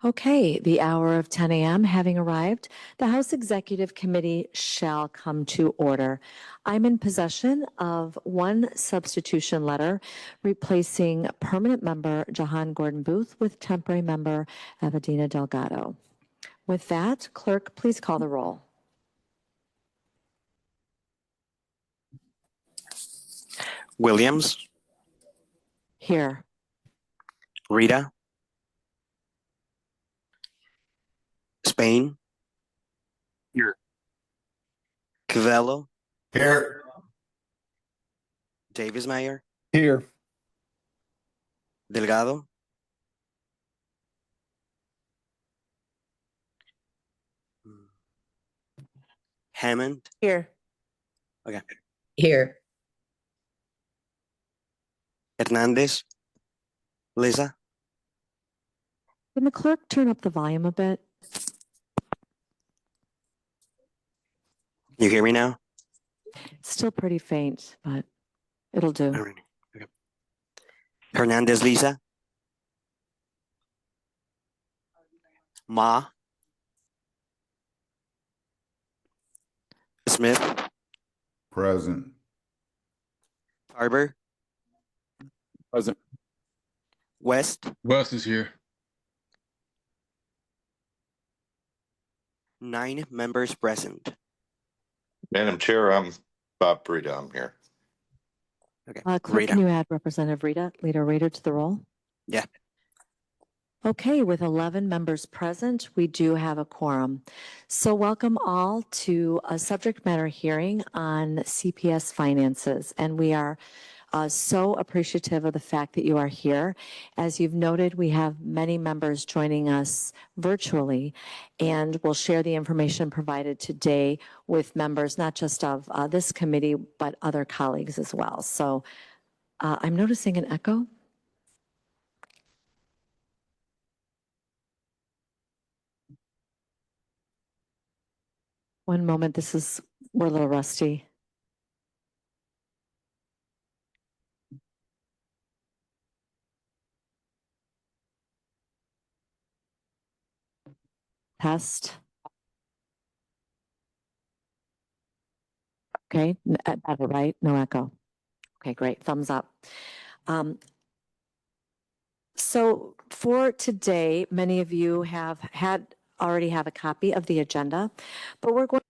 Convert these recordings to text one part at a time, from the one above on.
Okay, the hour of 10 a.m. having arrived, the House Executive Committee shall come to order. I'm in possession of one substitution letter replacing permanent member Jahan Gordon Booth with temporary member Evadina Delgado. With that, clerk, please call the roll. Williams, Here. Rita, Spain, Here. Cavello, Here. Davis Mayer, Here. Delgado, Hammond, Here. okay, Here. Hernandez, Lisa, Can the clerk turn up the volume a bit? you hear me now? Still pretty faint, but it'll do. All right. Okay. Hernandez, Lisa, Ma, Smith, Present. Tarver, Present. West, West is here. 9 members present. Madam Chair, I'm Bob Brita. I'm here. Okay, Clerk, Rita. can you add Representative Leader Rader to the roll? Yeah. Okay, with 11 members present, we do have a quorum. So welcome all to a subject matter hearing on CPS finances. And we are so appreciative of the fact that you are here. As you've noted, we have many members joining us virtually, and we'll share the information provided today with members, not just of this committee, but other colleagues as well. So I'm noticing an echo. One moment, we're a little rusty. Test. Okay, better, right? No echo. Okay, great. Thumbs up. So for today, many of you already have a copy of the agenda, but we're going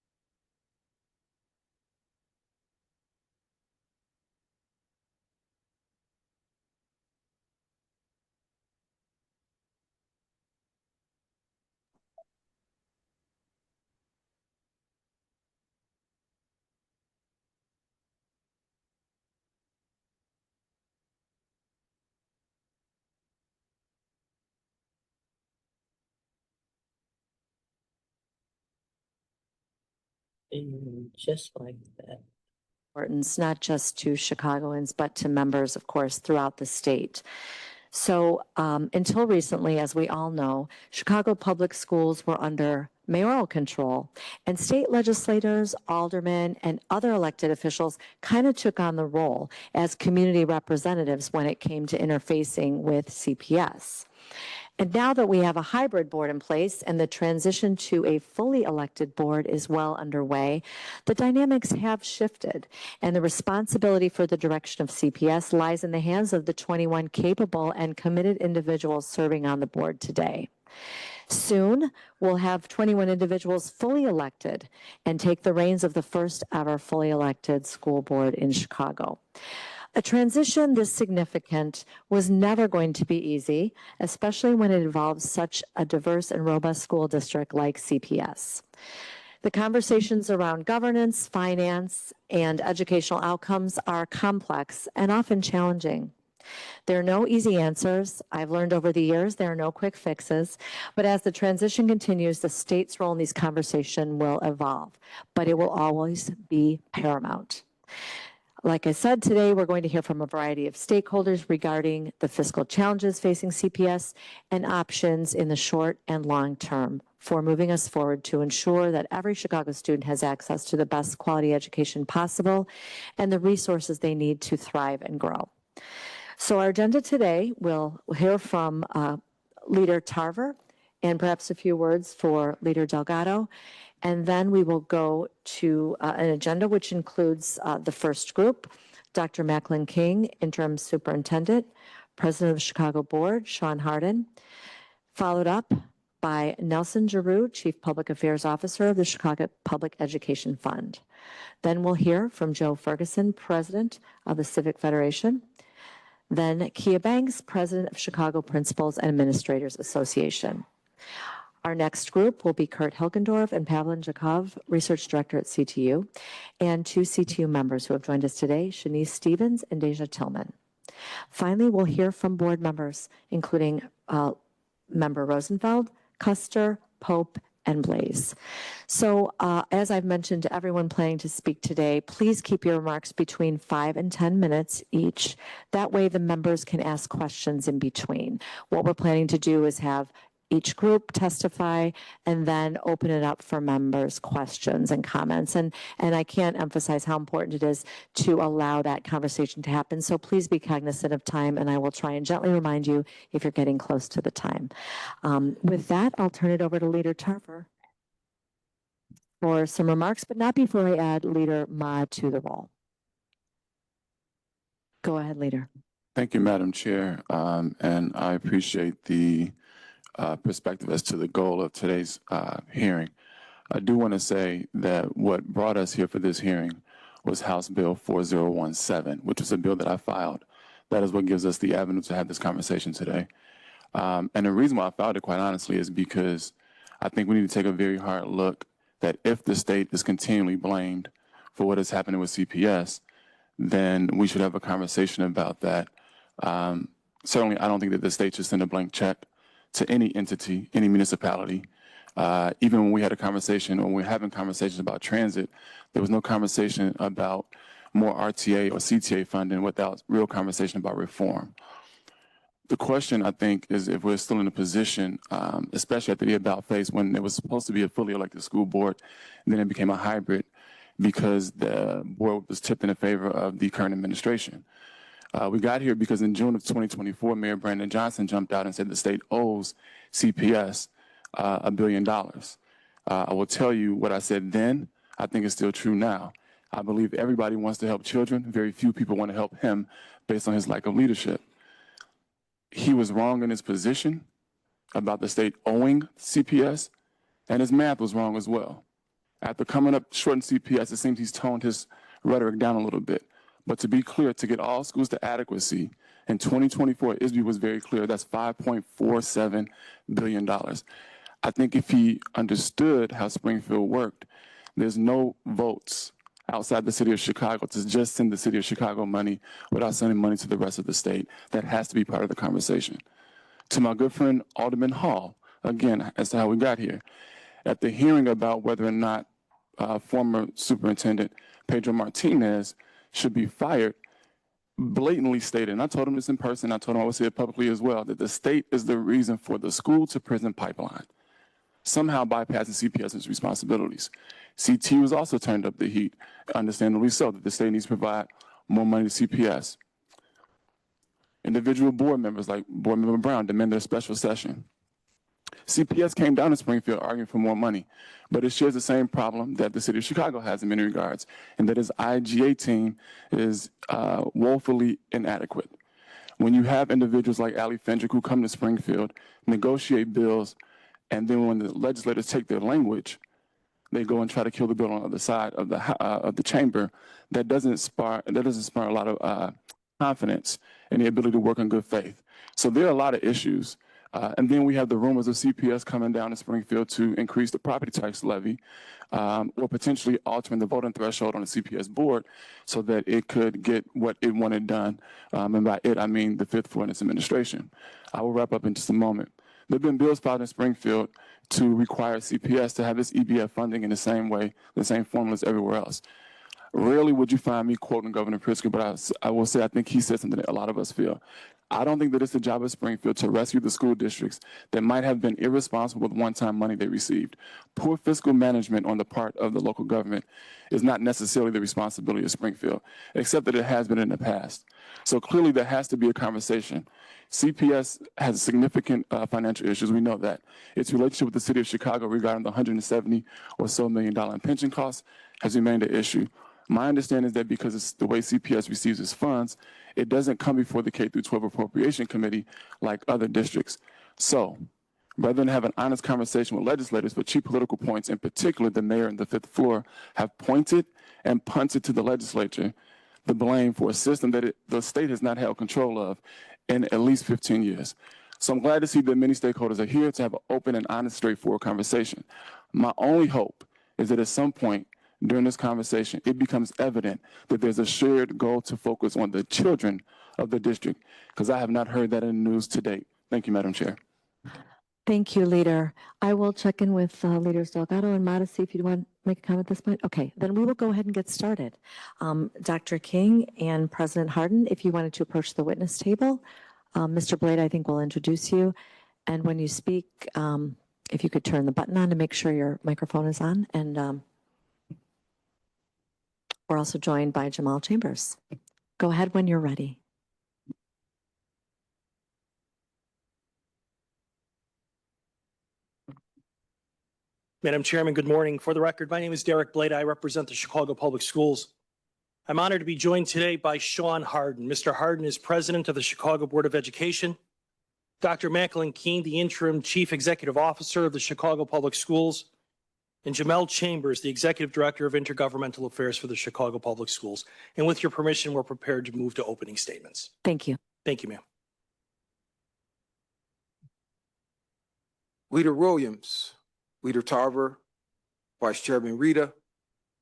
Just like that. importance, not just to Chicagoans, but to members, of course, throughout the state. So until recently, as we all know, Chicago public schools were under mayoral control, and state legislators, aldermen, and other elected officials kind of took on the role as community representatives when it came to interfacing with CPS. And now that we have a hybrid board in place and the transition to a fully elected board is well underway, the dynamics have shifted, and the responsibility for the direction of CPS lies in the hands of the 21 capable and committed individuals serving on the board today. Soon, we'll have 21 individuals fully elected and take the reins of the first ever fully elected school board in Chicago. A transition this significant was never going to be easy, especially when it involves such a diverse and robust school district like CPS. The conversations around governance, finance, and educational outcomes are complex and often challenging. There are no easy answers. I've learned over the years there are no quick fixes, but as the transition continues, the state's role in these conversations will evolve, but it will always be paramount. Like I said, today we're going to hear from a variety of stakeholders regarding the fiscal challenges facing CPS and options in the short and long term for moving us forward to ensure that every Chicago student has access to the best quality education possible and the resources they need to thrive and grow. So our agenda today, we'll hear from Leader Tarver and perhaps a few words for Leader Delgado. And then we will go to an agenda which includes the first group, Dr. Macklin King, Interim Superintendent, President of the Chicago Board, Sean Hardin, followed up by Nelson Giroux, Chief Public Affairs Officer of the Chicago Public Education Fund. Then we'll hear from Joe Ferguson, President of the Civic Federation. Then Kia Banks, President of Chicago Principals and Administrators Association. Our next group will be Kurt Hilgendorf and Pavlin Jakov, Research Director at CTU, and two CTU members who have joined us today, Shanice Stevens and Deja Tillman. Finally, we'll hear from board members, including Member Rosenfeld, Custer, Pope, and Blaze. So as I've mentioned to everyone planning to speak today, please keep your remarks between 5 and 10 minutes each. That way the members can ask questions in between. What we're planning to do is have each group testify and then open it up for members' questions and comments. And I can't emphasize how important it is to allow that conversation to happen. So please be cognizant of time, and I will try and gently remind you if you're getting close to the time. With that, I'll turn it over to Leader Tarver for some remarks, but not before I add Leader Ma to the role. Go ahead, Leader. Thank you, Madam Chair. And I appreciate the perspective as to the goal of today's hearing. I do want to say that what brought us here for this hearing was House Bill 4017, which is a bill that I filed. That is what gives us the avenue to have this conversation today. And the reason why I filed it, quite honestly, is because I think we need to take a very hard look that if the state is continually blamed for what is happening with CPS, then we should have a conversation about that. Certainly, I don't think that the state should send a blank check to any entity, any municipality. Even when we had a conversation, when we were having conversations about transit, there was no conversation about more RTA or CTA funding without real conversation about reform. The question, I think, is if we're still in a position, especially at the about phase when it was supposed to be a fully elected school board, and then it became a hybrid because the board was tipped in favor of the current administration. We got here because in June of 2024, Mayor Brandon Johnson jumped out and said the state owes CPS $1 billion. I will tell you what I said then. I think it's still true now. I believe everybody wants to help children. Very few people want to help him based on his lack of leadership. He was wrong in his position about the state owing CPS, and his math was wrong as well. After coming up short in CPS, it seems he's toned his rhetoric down a little bit. But to be clear, to get all schools to adequacy, in 2024, ISB was very clear, that's $5.47 billion. I think if he understood how Springfield worked, there's no votes outside the city of Chicago to just send the city of Chicago money without sending money to the rest of the state. That has to be part of the conversation. To my good friend, Alderman Hall, again, as to how we got here, at the hearing about whether or not former Superintendent Pedro Martinez should be fired, blatantly stated, and I told him this in person, I told him I would say it publicly as well, that the state is the reason for the school to prison pipeline, somehow bypassing CPS's responsibilities. CT was also turned up the heat, understandably so, that the state needs to provide more money to CPS. Individual board members like Board Member Brown demanded a special session. CPS came down to Springfield arguing for more money, but it shares the same problem that the city of Chicago has in many regards, and that its IGA team is woefully inadequate. When you have individuals like Ali Fendrick who come to Springfield, negotiate bills, and then when the legislators take their language, they go and try to kill the bill on the other side of the chamber, that doesn't inspire a lot of confidence in the ability to work in good faith. So there are a lot of issues. And then we have the rumors of CPS coming down to Springfield to increase the property tax levy or potentially altering the voting threshold on the CPS board so that it could get what it wanted done. And by it, I mean the fifth floor in its administration. I will wrap up in just a moment. There have been bills filed in Springfield to require CPS to have its EBF funding in the same way, the same formula as everywhere else. Rarely would you find me quoting Governor Pritzker, but I will say I think he said something that a lot of us feel. I don't think that it's the job of Springfield to rescue the school districts that might have been irresponsible with one-time money they received. Poor fiscal management on the part of the local government is not necessarily the responsibility of Springfield, except that it has been in the past. So clearly there has to be a conversation. CPS has significant financial issues. We know that. Its relationship with the city of Chicago regarding the $170 or so million in pension costs has remained an issue. My understanding is that because it's the way CPS receives its funds, it doesn't come before the K through 12 Appropriation Committee like other districts. So rather than have an honest conversation with legislators for cheap political points, in particular the mayor and the fifth floor have pointed and punted to the legislature the blame for a system that the state has not held control of in at least 15 years. So I'm glad to see that many stakeholders are here to have an open and honest, straightforward conversation. My only hope is that at some point during this conversation, it becomes evident that there's a shared goal to focus on the children of the district, because I have not heard that in the news to date. Thank you, Madam Chair. Thank you, Leader. I will check in with Leaders Delgado and Mata, see if you want to make a comment at this point. Okay, then we will go ahead and get started. Dr. King and President Harden, if you wanted to approach the witness table. Mr. Blade, I think will introduce you. And when you speak, if you could turn the button on to make sure your microphone is on. And we're also joined by Jamal Chambers. Go ahead when you're ready. Madam Chairman, good morning. For the record, my name is Derek Blade. I represent the Chicago Public Schools. I'm honored to be joined today by Sean Harden. Mr. Harden is president of the Chicago Board of Education. Dr. Macklin Keene, the interim chief executive officer of the Chicago Public Schools. And Jamel Chambers, the executive director of intergovernmental affairs for the Chicago Public Schools. And with your permission, we're prepared to move to opening statements. Thank you. Thank you, ma'am. Leader Williams, Leader Tarver, Vice Chairman Rita,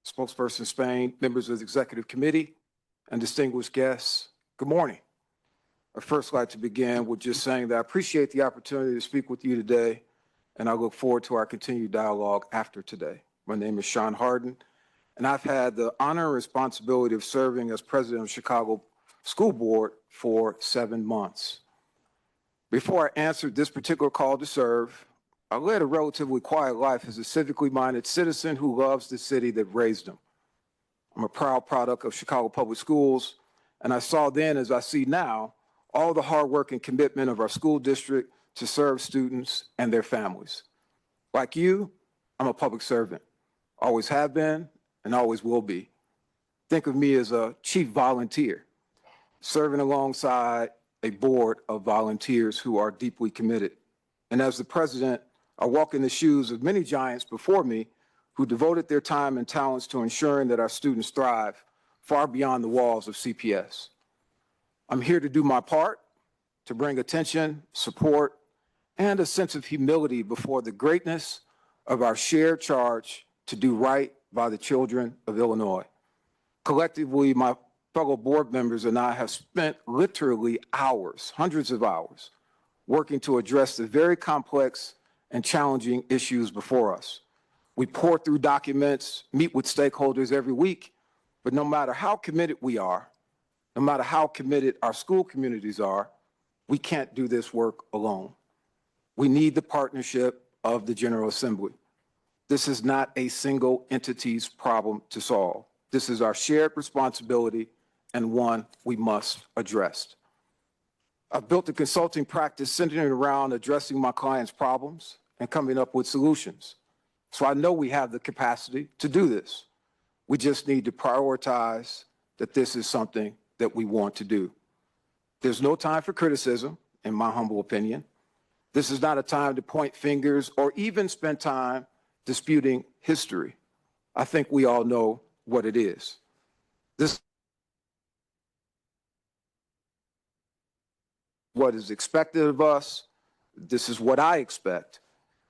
Spokesperson Spain, members of the Executive Committee, and distinguished guests, good morning. I'd first like to begin with just saying that I appreciate the opportunity to speak with you today, and I look forward to our continued dialogue after today. My name is Sean Harden, and I've had the honor and responsibility of serving as president of Chicago School Board for 7 months. Before I answered this particular call to serve, I led a relatively quiet life as a civically minded citizen who loves the city that raised him. I'm a proud product of Chicago Public Schools, and I saw then, as I see now, all the hard work and commitment of our school district to serve students and their families. Like you, I'm a public servant, always have been and always will be. Think of me as a chief volunteer, serving alongside a board of volunteers who are deeply committed. And as the president, I walk in the shoes of many giants before me who devoted their time and talents to ensuring that our students thrive far beyond the walls of CPS. I'm here to do my part, to bring attention, support, and a sense of humility before the greatness of our shared charge to do right by the children of Illinois. Collectively, my fellow board members and I have spent literally hours, hundreds of hours, working to address the very complex and challenging issues before us. We pour through documents, meet with stakeholders every week, but no matter how committed we are, no matter how committed our school communities are, we can't do this work alone. We need the partnership of the General Assembly. This is not a single entity's problem to solve. This is our shared responsibility and one we must address. I've built a consulting practice centered around addressing my clients' problems and coming up with solutions. So I know we have the capacity to do this. We just need to prioritize that this is something that we want to do. There's no time for criticism, in my humble opinion. This is not a time to point fingers or even spend time disputing history. I think we all know what it is. This is what is expected of us. This is what I expect.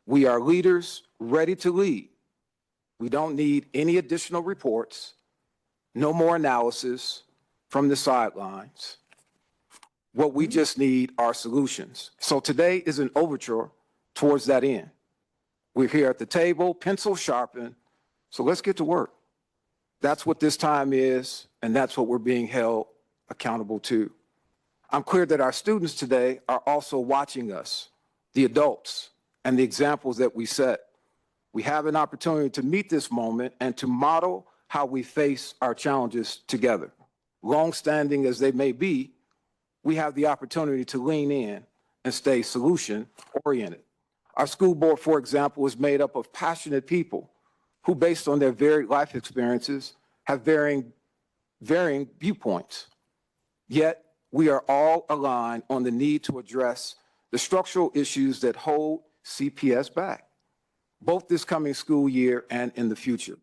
We are leaders ready to lead. We don't need any additional reports, no more analysis from the sidelines. What we just need are solutions. So today is an overture towards that end. We're here at the table, pencil sharpened, so let's get to work. That's what this time is, and that's what we're being held accountable to. I'm clear that our students today are also watching us, the adults, and the examples that we set. We have an opportunity to meet this moment and to model how we face our challenges together. Long-standing as they may be, we have the opportunity to lean in and stay solution-oriented. Our school board, for example, is made up of passionate people who, based on their varied life experiences, have varying viewpoints. Yet, we are all aligned on the need to address the structural issues that hold CPS back, both this coming school year and in the future.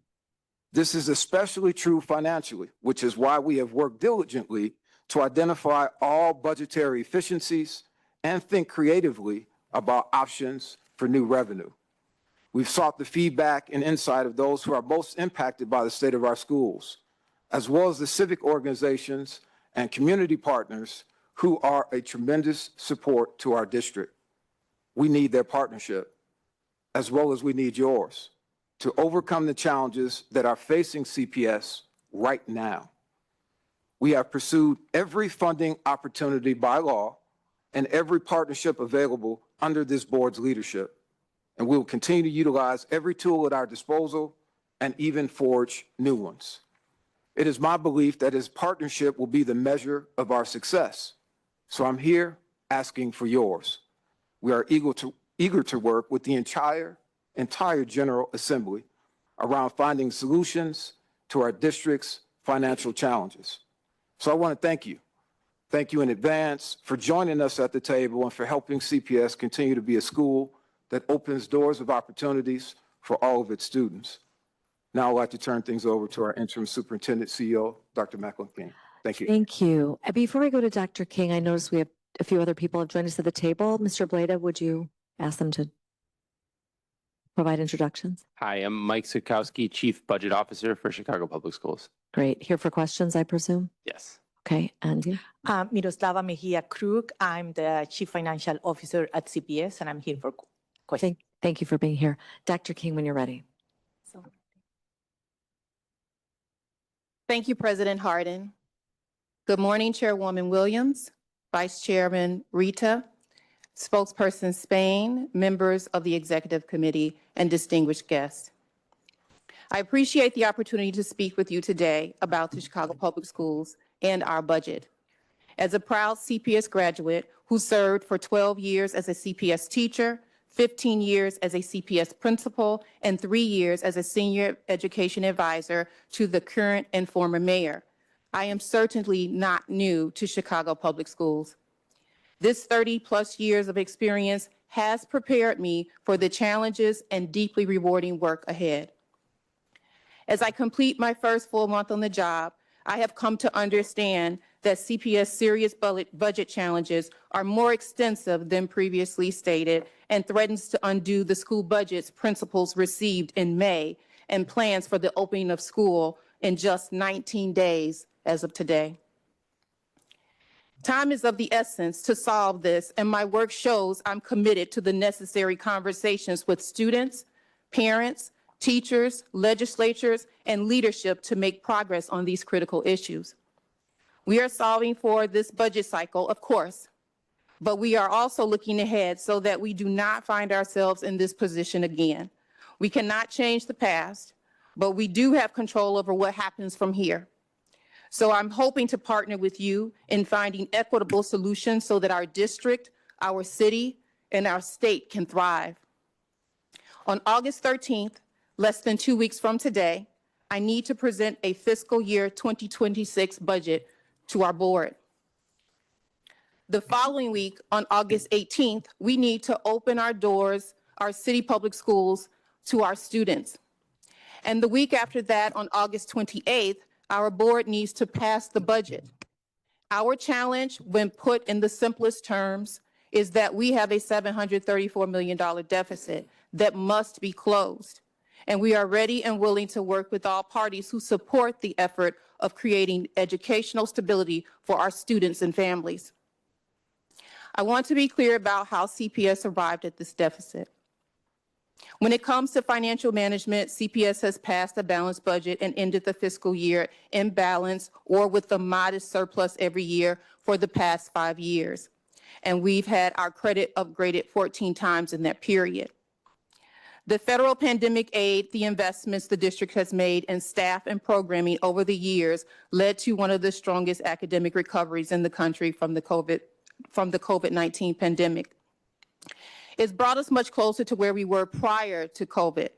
This is especially true financially, which is why we have worked diligently to identify all budgetary efficiencies and think creatively about options for new revenue. We've sought the feedback and insight of those who are most impacted by the state of our schools, as well as the civic organizations and community partners who are a tremendous support to our district. We need their partnership, as well as we need yours, to overcome the challenges that are facing CPS right now. We have pursued every funding opportunity by law and every partnership available under this board's leadership, and we will continue to utilize every tool at our disposal and even forge new ones. It is my belief that this partnership will be the measure of our success, so I'm here asking for yours. We are eager to work with the entire General Assembly around finding solutions to our district's financial challenges. So I want to thank you. Thank you in advance for joining us at the table and for helping CPS continue to be a school that opens doors of opportunities for all of its students. Now I'd like to turn things over to our interim superintendent CEO, Dr. Macklin King. Thank you. Thank you. Before we go to Dr. King, I noticed we have a few other people have joined us at the table. Mr. Bleda, would you ask them to provide introductions? Hi, I'm Mike Sukowski, Chief Budget Officer for Chicago Public Schools. Great. Here for questions, I presume? Yes. Okay, Andy? Miroslava Mejia Krug. I'm the Chief Financial Officer at CPS, and I'm here for questions. Thank you for being here. Dr. King, when you're ready. Thank you, President Hardin. Good morning, Chairwoman Williams, Vice Chairman Rita, Spokesperson Spain, members of the Executive Committee, and distinguished guests. I appreciate the opportunity to speak with you today about the Chicago Public Schools and our budget. As a proud CPS graduate who served for 12 years as a CPS teacher, 15 years as a CPS principal, and 3 years as a senior education advisor to the current and former mayor, I am certainly not new to Chicago Public Schools. This 30+ years of experience has prepared me for the challenges and deeply rewarding work ahead. As I complete my first full month on the job, I have come to understand that CPS serious budget challenges are more extensive than previously stated and threatens to undo the school budgets principals received in May and plans for the opening of school in just 19 days as of today. Time is of the essence to solve this, and my work shows I'm committed to the necessary conversations with students, parents, teachers, legislatures, and leadership to make progress on these critical issues. We are solving for this budget cycle, of course, but we are also looking ahead so that we do not find ourselves in this position again. We cannot change the past, but we do have control over what happens from here. So I'm hoping to partner with you in finding equitable solutions so that our district, our city, and our state can thrive. On August 13th, less than 2 weeks from today, I need to present a fiscal year 2026 budget to our board. The following week, on August 18th, we need to open our doors, our city public schools, to our students. And the week after that, on August 28th, our board needs to pass the budget. Our challenge, when put in the simplest terms, is that we have a $734 million deficit that must be closed. And we are ready and willing to work with all parties who support the effort of creating educational stability for our students and families. I want to be clear about how CPS arrived at this deficit. When it comes to financial management, CPS has passed a balanced budget and ended the fiscal year in balance or with a modest surplus every year for the past 5 years. And we've had our credit upgraded 14 times in that period. The federal pandemic aid, the investments the district has made in staff and programming over the years led to one of the strongest academic recoveries in the country from the COVID-19 pandemic. It's brought us much closer to where we were prior to COVID,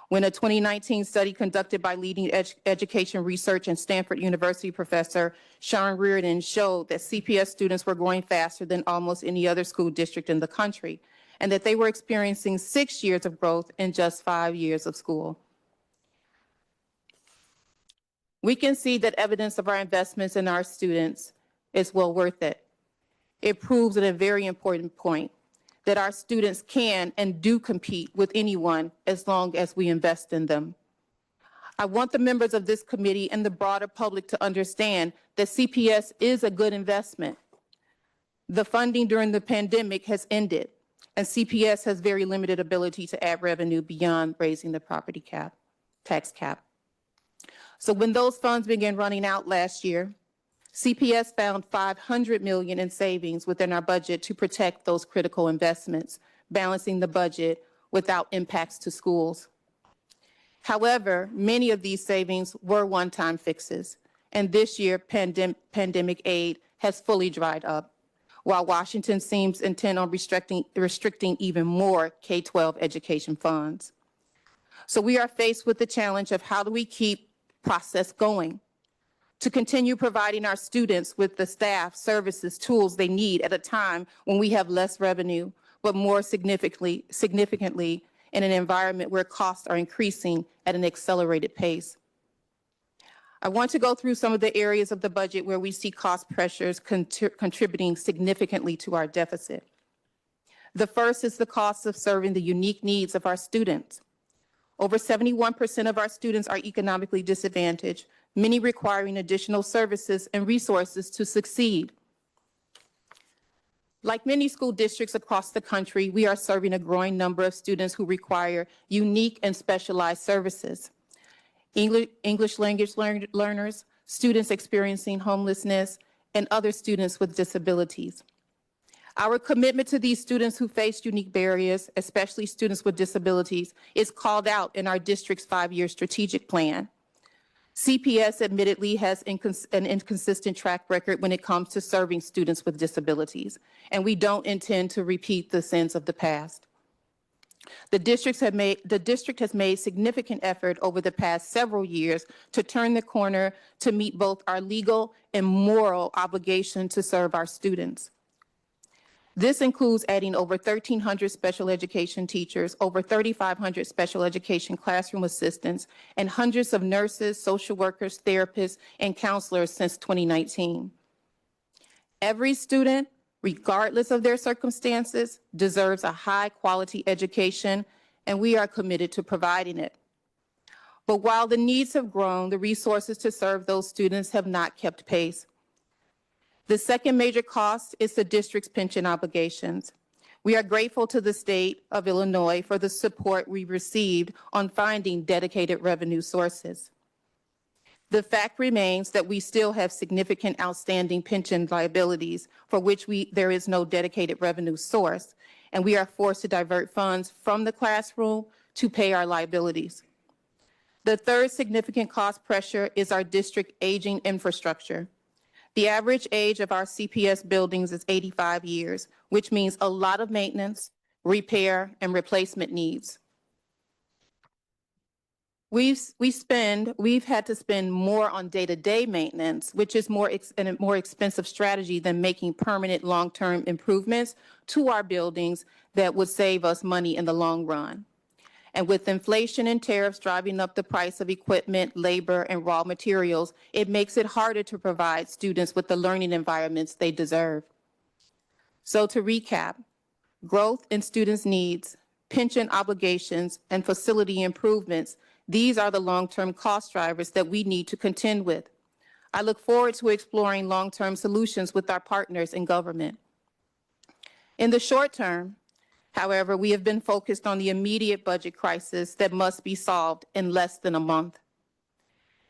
when a 2019 study conducted by leading education research and Stanford University professor Sean Reardon showed that CPS students were growing faster than almost any other school district in the country, and that they were experiencing 6 years of growth in just 5 years of school. We can see that evidence of our investments in our students is well worth it. It proves a very important point, that our students can and do compete with anyone as long as we invest in them. I want the members of this committee and the broader public to understand that CPS is a good investment. The funding during the pandemic has ended, and CPS has very limited ability to add revenue beyond raising the property cap, tax cap. So when those funds began running out last year, CPS found $500 million in savings within our budget to protect those critical investments, balancing the budget without impacts to schools. However, many of these savings were one-time fixes, and this year pandemic aid has fully dried up, while Washington seems intent on restricting even more K-12 education funds. So we are faced with the challenge of how do we keep process going to continue providing our students with the staff, services, tools they need at a time when we have less revenue, but more significantly in an environment where costs are increasing at an accelerated pace. I want to go through some of the areas of the budget where we see cost pressures contributing significantly to our deficit. The first is the cost of serving the unique needs of our students. Over 71% of our students are economically disadvantaged, many requiring additional services and resources to succeed. Like many school districts across the country, we are serving a growing number of students who require unique and specialized services. English language learners, students experiencing homelessness, and other students with disabilities. Our commitment to these students who face unique barriers, especially students with disabilities, is called out in our district's 5-year strategic plan. CPS admittedly has an inconsistent track record when it comes to serving students with disabilities, and we don't intend to repeat the sins of the past. The district has made significant effort over the past several years to turn the corner to meet both our legal and moral obligation to serve our students. This includes adding over 1,300 special education teachers, over 3,500 special education classroom assistants, and hundreds of nurses, social workers, therapists, and counselors since 2019. Every student, regardless of their circumstances, deserves a high-quality education, and we are committed to providing it. But while the needs have grown, the resources to serve those students have not kept pace. The second major cost is the district's pension obligations. We are grateful to the state of Illinois for the support we received on finding dedicated revenue sources. The fact remains that we still have significant outstanding pension liabilities for which there is no dedicated revenue source, and we are forced to divert funds from the classroom to pay our liabilities. The third significant cost pressure is our district aging infrastructure. The average age of our CPS buildings is 85 years, which means a lot of maintenance, repair, and replacement needs. We've had to spend more on day-to-day maintenance, which is a more expensive strategy than making permanent long-term improvements to our buildings that would save us money in the long run. And with inflation and tariffs driving up the price of equipment, labor, and raw materials, it makes it harder to provide students with the learning environments they deserve. So to recap, growth in students' needs, pension obligations, and facility improvements, these are the long-term cost drivers that we need to contend with. I look forward to exploring long-term solutions with our partners in government. In the short term, However, we have been focused on the immediate budget crisis that must be solved in less than a month.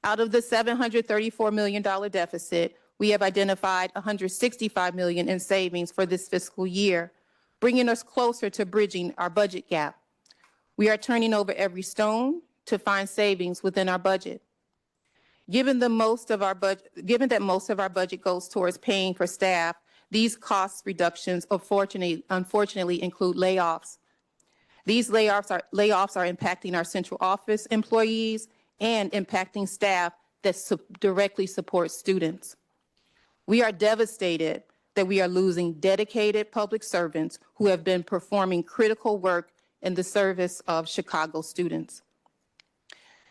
Out of the $734 million deficit, we have identified $165 million in savings for this fiscal year, bringing us closer to bridging our budget gap. We are turning over every stone to find savings within our budget. Given that most of our budget goes towards paying for staff, these cost reductions unfortunately include layoffs. These layoffs are impacting our central office employees and impacting staff that directly support students. We are devastated that we are losing dedicated public servants who have been performing critical work in the service of Chicago students.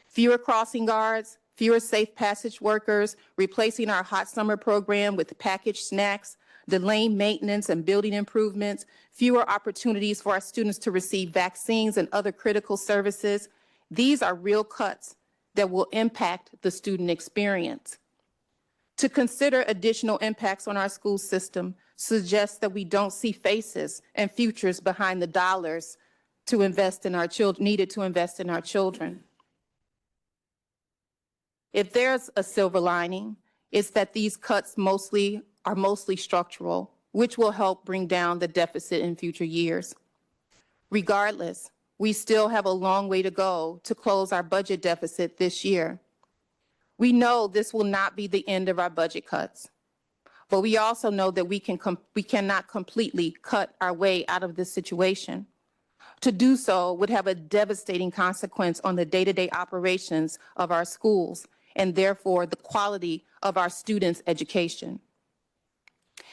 Fewer crossing guards, fewer safe passage workers, replacing our hot summer program with packaged snacks, delaying maintenance and building improvements, fewer opportunities for our students to receive vaccines and other critical services. These are real cuts that will impact the student experience. To consider additional impacts on our school system suggests that we don't see faces and futures behind the dollars to invest in our children, needed to invest in our children. If there's a silver lining, it's that these cuts are mostly structural, which will help bring down the deficit in future years. Regardless, we still have a long way to go to close our budget deficit this year. We know this will not be the end of our budget cuts, but we also know that we cannot completely cut our way out of this situation. To do so would have a devastating consequence on the day-to-day operations of our schools and therefore the quality of our students' education.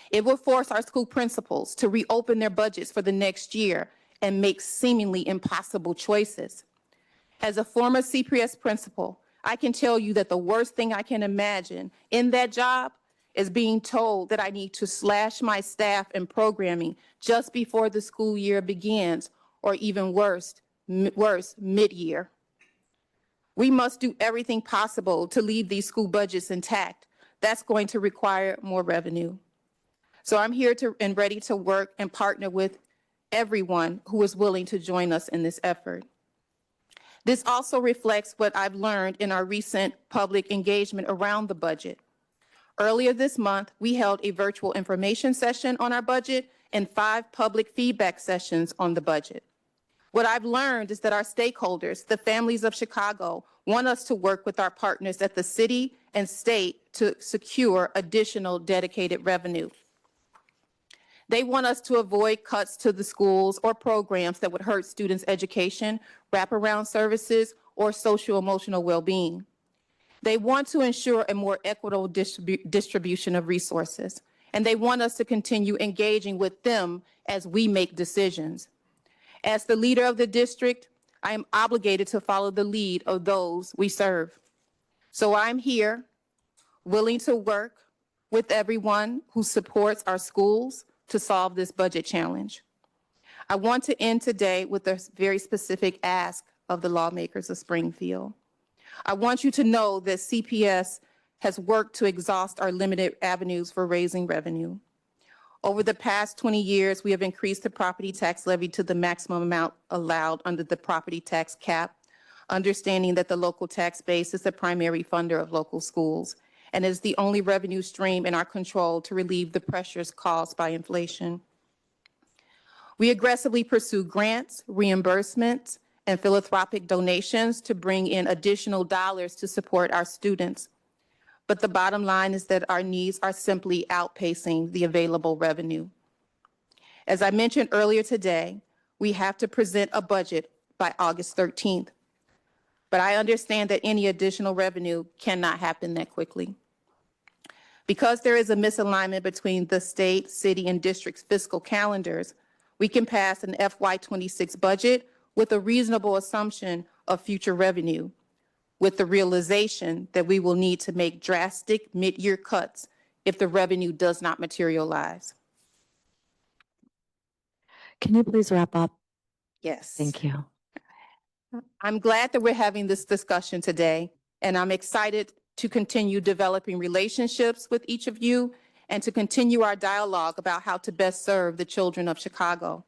It will force our school principals to reopen their budgets for the next year and make seemingly impossible choices. As a former CPS principal, I can tell you that the worst thing I can imagine in that job is being told that I need to slash my staff and programming just before the school year begins, or even worse, mid-year. We must do everything possible to leave these school budgets intact. That's going to require more revenue. So I'm here and ready to work and partner with everyone who is willing to join us in this effort. This also reflects what I've learned in our recent public engagement around the budget. Earlier this month, we held a virtual information session on our budget and 5 public feedback sessions on the budget. What I've learned is that our stakeholders, the families of Chicago, want us to work with our partners at the city and state to secure additional dedicated revenue. They want us to avoid cuts to the schools or programs that would hurt students' education, wraparound services, or social-emotional well-being. They want to ensure a more equitable distribution of resources, and they want us to continue engaging with them as we make decisions. As the leader of the district, I am obligated to follow the lead of those we serve. So I'm here, willing to work with everyone who supports our schools to solve this budget challenge. I want to end today with a very specific ask of the lawmakers of Springfield. I want you to know that CPS has worked to exhaust our limited avenues for raising revenue. Over the past 20 years, we have increased the property tax levy to the maximum amount allowed under the property tax cap, understanding that the local tax base is the primary funder of local schools and is the only revenue stream in our control to relieve the pressures caused by inflation. We aggressively pursue grants, reimbursements, and philanthropic donations to bring in additional dollars to support our students. But the bottom line is that our needs are simply outpacing the available revenue. As I mentioned earlier today, we have to present a budget by August 13th. But I understand that any additional revenue cannot happen that quickly. Because there is a misalignment between the state, city, and district's fiscal calendars, we can pass an FY26 budget with a reasonable assumption of future revenue, with the realization that we will need to make drastic mid-year cuts if the revenue does not materialize. Can you please wrap up? Yes. Thank you. I'm glad that we're having this discussion today, and I'm excited to continue developing relationships with each of you and to continue our dialogue about how to best serve the children of Chicago.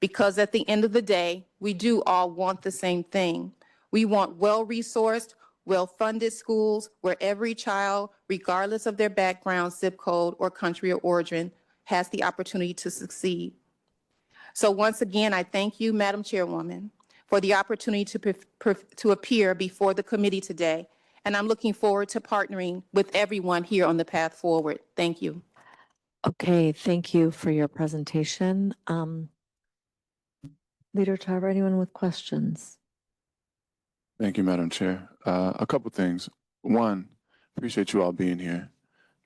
because at the end of the day, we do all want the same thing. We want well-resourced, well-funded schools where every child, regardless of their background, zip code, or country of origin, has the opportunity to succeed. So once again, I thank you, Madam Chairwoman, for the opportunity to appear before the committee today. And I'm looking forward to partnering with everyone here on the path forward. Thank you. Okay, thank you for your presentation. Leader Tarver, anyone with questions? Thank you, Madam Chair. A couple things. One, appreciate you all being here.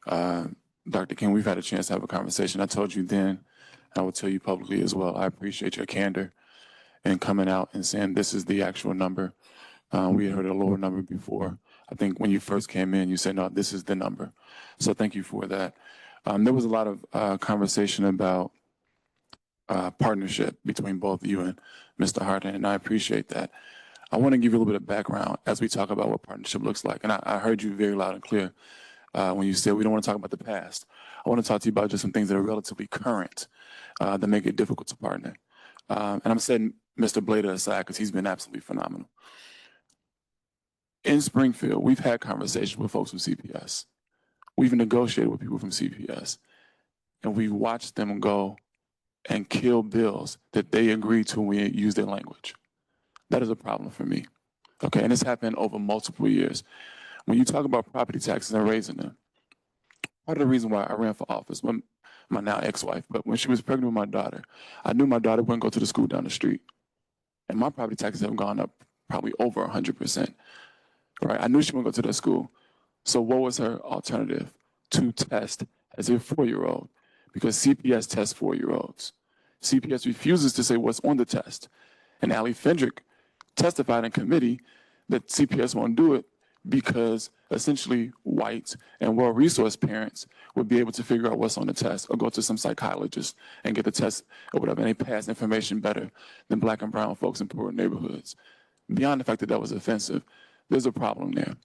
Dr. King, we've had a chance to have a conversation. I told you then, and I will tell you publicly as well, I appreciate your candor in coming out and saying this is the actual number. We had heard a lower number before. I think when you first came in, you said, no, this is the number. So thank you for that. There was a lot of conversation about partnership between both you and Mr. Hardin, and I appreciate that. I want to give you a little bit of background as we talk about what partnership looks like. And I heard you very loud and clear when you said we don't want to talk about the past. I want to talk to you about just some things that are relatively current that make it difficult to partner. And I'm setting Mr. Blader aside because he's been absolutely phenomenal. In Springfield, we've had conversations with folks from CPS. We've negotiated with people from CPS. And we've watched them go and kill bills that they agreed to when we use their language. That is a problem for me. Okay, and it's happened over multiple years. When you talk about property taxes and raising them, part of the reason why I ran for office, when my now ex-wife, but when she was pregnant with my daughter, I knew my daughter wouldn't go to the school down the street. And my property taxes have gone up probably over 100%. Right? I knew she wouldn't go to that school. So what was her alternative? To test as a 4-year-old, because CPS tests 4-year-olds. CPS refuses to say what's on the test. And Ali Fendrick testified in committee that CPS won't do it because essentially white and well-resourced parents would be able to figure out what's on the test or go to some psychologist and get the test or whatever, and they pass information better than black and brown folks in poor neighborhoods. Beyond the fact that that was offensive, there's a problem there.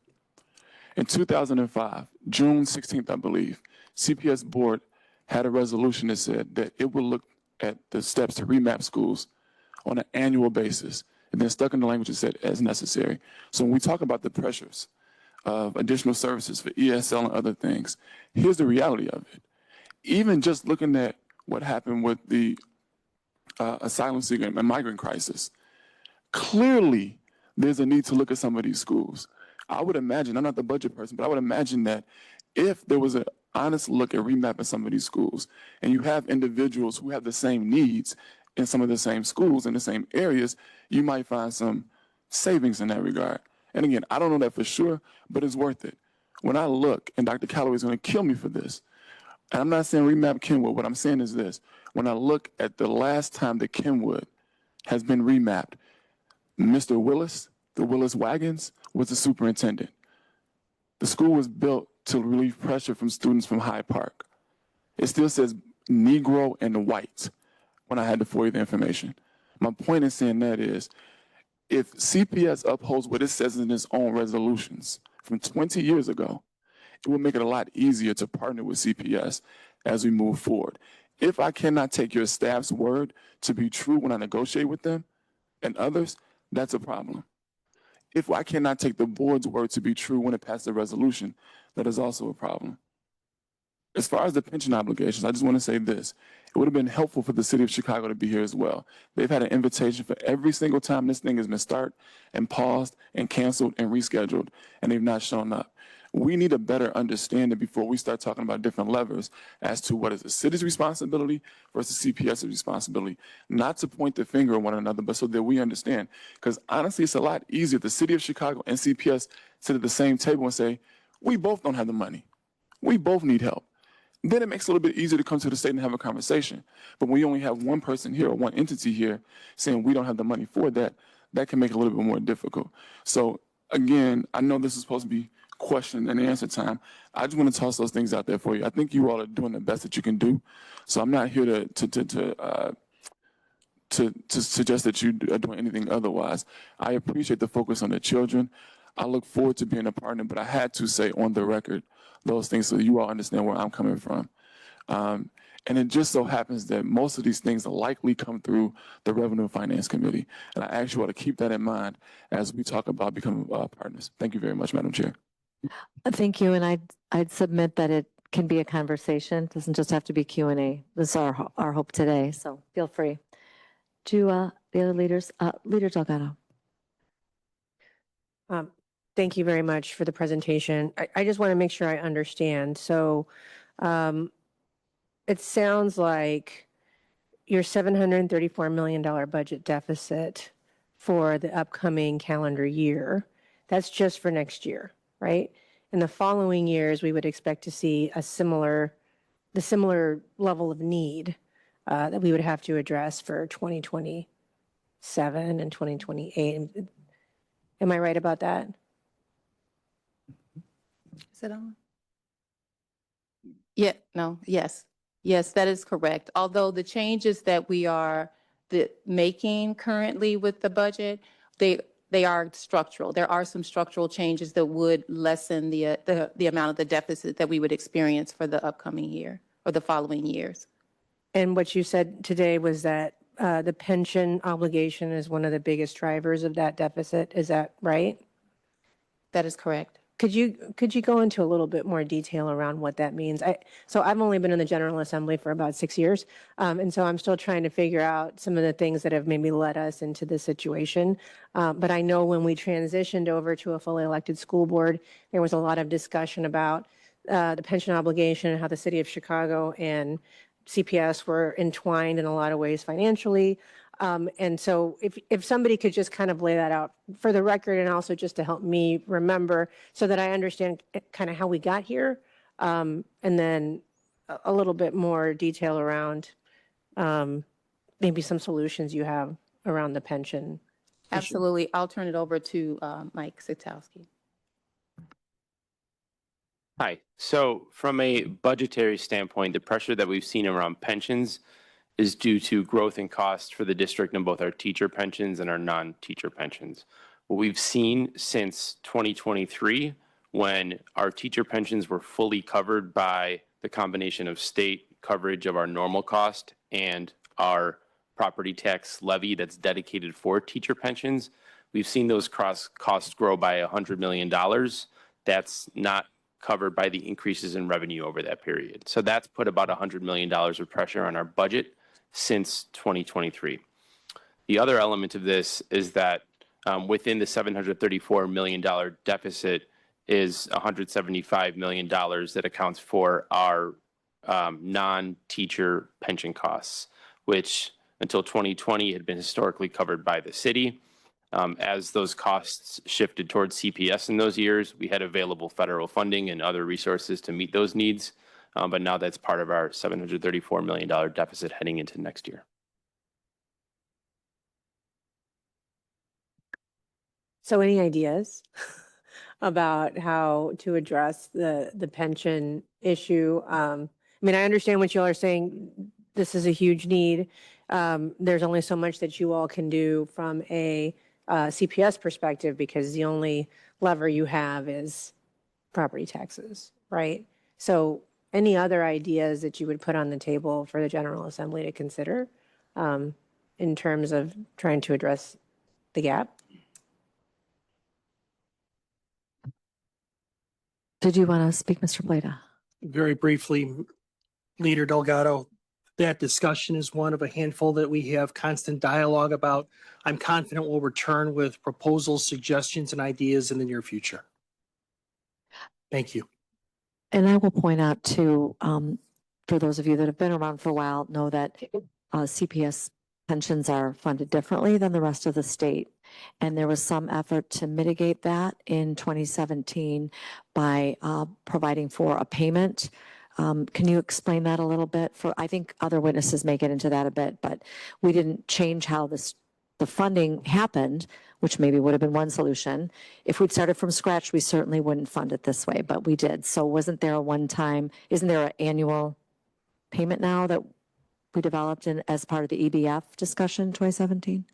In 2005, June 16th, I believe, CPS board had a resolution that said that it would look at the steps to remap schools on an annual basis, and then stuck in the language that said as necessary. So when we talk about the pressures of additional services for ESL and other things, here's the reality of it. Even just looking at what happened with the asylum seeker and migrant crisis, clearly there's a need to look at some of these schools. I would imagine, I'm not the budget person, but I would imagine that if there was an honest look at remapping some of these schools, and you have individuals who have the same needs in some of the same schools in the same areas, you might find some savings in that regard. And again, I don't know that for sure, but it's worth it. When I look, and Dr. Calloway is going to kill me for this, and I'm not saying remap Kenwood, what I'm saying is this. When I look at the last time that Kenwood has been remapped, Mr. Willis, the Willis Wagons, was the superintendent. The school was built to relieve pressure from students from Hyde Park. It still says Negro and white when I had to forward the information. My point in saying that is, if CPS upholds what it says in its own resolutions from 20 years ago, it will make it a lot easier to partner with CPS as we move forward. If I cannot take your staff's word to be true when I negotiate with them and others, that's a problem. If I cannot take the board's word to be true when it passes a resolution, that is also a problem. As far as the pension obligations, I just want to say this. It would have been helpful for the city of Chicago to be here as well. They've had an invitation for every single time this thing has been started and paused and canceled and rescheduled, and they've not shown up. We need a better understanding before we start talking about different levers as to what is the city's responsibility versus CPS's responsibility, not to point the finger at one another, but so that we understand. Because honestly, it's a lot easier if the city of Chicago and CPS sit at the same table and say, we both don't have the money. We both need help. Then it makes it a little bit easier to come to the state and have a conversation. But when you only have one person here or one entity here saying we don't have the money for that, that can make it a little bit more difficult. So again, I know this is supposed to be question and answer time. I just want to toss those things out there for you. I think you all are doing the best that you can do. So I'm not here to suggest that you are doing anything otherwise. I appreciate the focus on the children. I look forward to being a partner, but I had to say on the record those things so you all understand where I'm coming from. And it just so happens that most of these things likely come through the Revenue and Finance Committee. And I ask you all to keep that in mind as we talk about becoming partners. Thank you very much, Madam Chair. Thank you, and I'd submit that it can be a conversation. It doesn't just have to be Q&A. This is our hope today, so feel free. To the other leaders, Leader Delgado. Thank you very much for the presentation. I just want to make sure I understand. So it sounds like your $734 million budget deficit for the upcoming calendar year, that's just for next year, right? In the following years, we would expect to see the similar level of need that we would have to address for 2027 and 2028. Am I right about that? Is it on? Yes. Yes, that is correct. Although the changes that we are making currently with the budget, they are structural. There are some structural changes that would lessen the amount of the deficit that we would experience for the upcoming year or the following years. And what you said today was that the pension obligation is one of the biggest drivers of that deficit. Is that right? That is correct. Could you go into a little bit more detail around what that means? So I've only been in the General Assembly for about 6 years, and so I'm still trying to figure out some of the things that have maybe led us into this situation. But I know when we transitioned over to a fully elected school board, there was a lot of discussion about the pension obligation and how the city of Chicago and CPS were entwined in a lot of ways financially. And so if somebody could just kind of lay that out for the record and also just to help me remember so that I understand kind of how we got here, and then a little bit more detail around maybe some solutions you have around the pension issue. Absolutely. I'll turn it over to Mike Sitowski. Hi. So from a budgetary standpoint, the pressure that we've seen around pensions is due to growth in costs for the district in both our teacher pensions and our non-teacher pensions. What we've seen since 2023, when our teacher pensions were fully covered by the combination of state coverage of our normal cost and our property tax levy that's dedicated for teacher pensions, we've seen those costs grow by $100 million. That's not covered by the increases in revenue over that period. So that's put about $100 million of pressure on our budget since 2023. The other element of this is that within the $734 million deficit is $175 million that accounts for our non-teacher pension costs, which until 2020 had been historically covered by the city. As those costs shifted towards CPS in those years, we had available federal funding and other resources to meet those needs. But now that's part of our $734 million deficit heading into next year. So any ideas about how to address the pension issue? I mean, I understand what you all are saying. This is a huge need. There's only so much that you all can do from a CPS perspective because the only lever you have is property taxes, right? So any other ideas that you would put on the table for the General Assembly to consider in terms of trying to address the gap? Did you want to speak, Mr. Bleda? Very briefly, Leader Delgado, that discussion is one of a handful that we have constant dialogue about. I'm confident we'll return with proposals, suggestions, and ideas in the near future. Thank you. And I will point out too, for those of you that have been around for a while, know that CPS pensions are funded differently than the rest of the state. And there was some effort to mitigate that in 2017 by providing for a payment. Can you explain that a little bit? I think other witnesses may get into that a bit, but we didn't change how the funding happened, which maybe would have been one solution. If we'd started from scratch, we certainly wouldn't fund it this way, but we did. So wasn't there a one-time, isn't there an annual payment now that we developed as part of the EBF discussion 2017?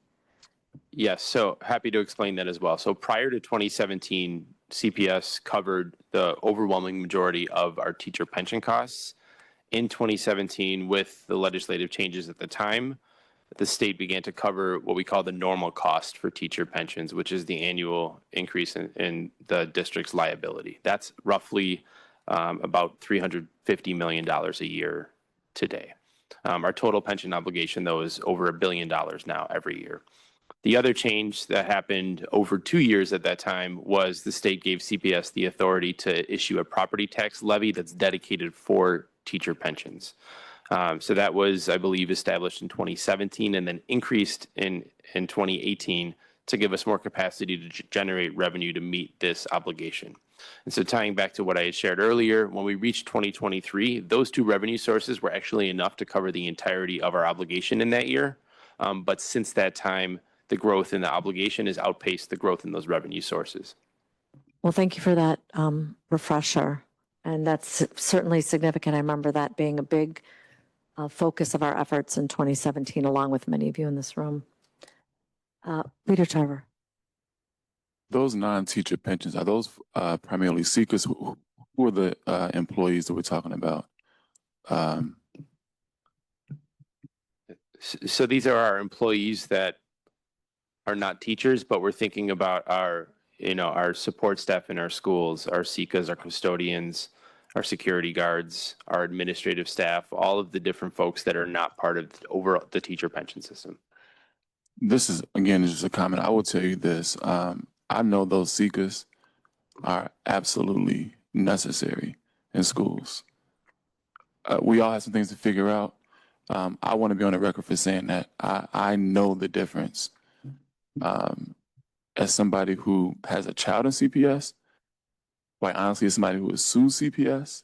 Yes, so happy to explain that as well. So prior to 2017, CPS covered the overwhelming majority of our teacher pension costs. In 2017, with the legislative changes at the time, the state began to cover what we call the normal cost for teacher pensions, which is the annual increase in the district's liability. That's roughly about $350 million a year today. Our total pension obligation, though, is over $1 billion now every year. The other change that happened over 2 years at that time was the state gave CPS the authority to issue a property tax levy that's dedicated for teacher pensions. So that was, I believe, established in 2017 and then increased in 2018 to give us more capacity to generate revenue to meet this obligation. And so tying back to what I had shared earlier, when we reached 2023, those two revenue sources were actually enough to cover the entirety of our obligation in that year. But since that time, the growth in the obligation has outpaced the growth in those revenue sources. Well, thank you for that refresher. And that's certainly significant. I remember that being a big focus of our efforts in 2017, along with many of you in this room. Leader Tarver. Those non-teacher pensions, are those primarily seekers? Who are the employees that we're talking about? So these are our employees that are not teachers, but we're thinking about our support staff in our schools, our SICAs, our custodians, our security guards, our administrative staff, all of the different folks that are not part of the teacher pension system. This is, again, just a comment. I will tell you this. I know those seekers are absolutely necessary in schools. We all have some things to figure out. I want to be on the record for saying that I know the difference. As somebody who has a child in CPS, quite honestly, as somebody who has sued CPS,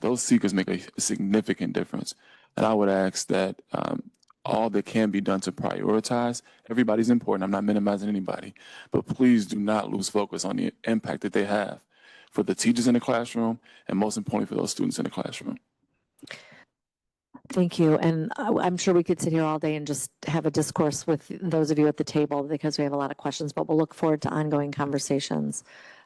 those seekers make a significant difference. And I would ask that all that can be done to prioritize. Everybody's important. I'm not minimizing anybody, but please do not lose focus on the impact that they have for the teachers in the classroom and most importantly for those students in the classroom. Thank you. And I'm sure we could sit here all day and just have a discourse with those of you at the table because we have a lot of questions, but we'll look forward to ongoing conversations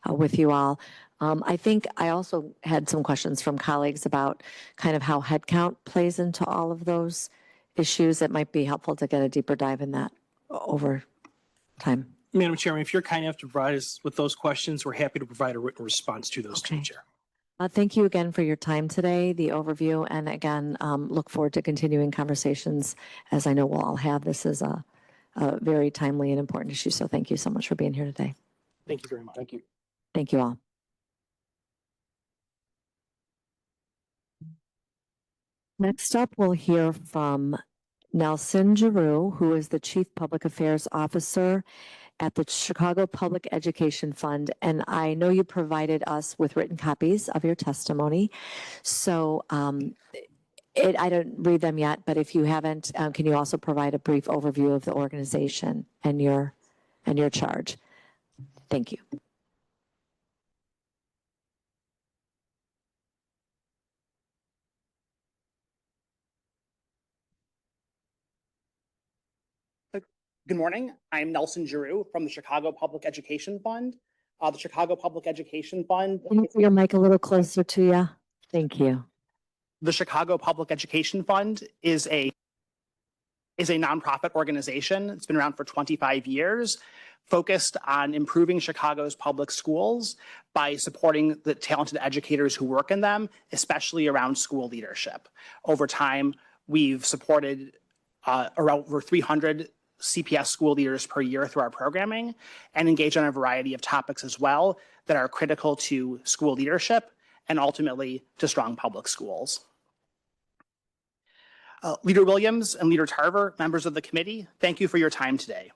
with you all. I think I also had some questions from colleagues about kind of how headcount plays into all of those issues. It might be helpful to get a deeper dive in that over time. Madam Chairman, if you're kind enough to provide us with those questions, we're happy to provide a written response to those, Okay. Chair. Thank you again for your time today, the overview, and again, look forward to continuing conversations as I know we'll all have. This is a very timely and important issue, so thank you so much for being here today. Thank you very much. Thank you. Thank you all. Next up, we'll hear from Nelson Giroux, who is the Chief Public Affairs Officer at the Chicago Public Education Fund. And I know you provided us with written copies of your testimony. So I didn't read them yet, but if you haven't, can you also provide a brief overview of the organization and your charge? Thank you. Good morning. I'm Nelson Giroux from the Chicago Public Education Fund. The Chicago Public Education Fund. Can you put your mic a little closer to you? Thank you. The Chicago Public Education Fund is a nonprofit organization. It's been around for 25 years, focused on improving Chicago's public schools by supporting the talented educators who work in them, especially around school leadership. Over time, we've supported around over 300 CPS school leaders per year through our programming and engage on a variety of topics as well that are critical to school leadership and ultimately to strong public schools. Leader Williams and Leader Tarver, members of the committee, thank you for your time today.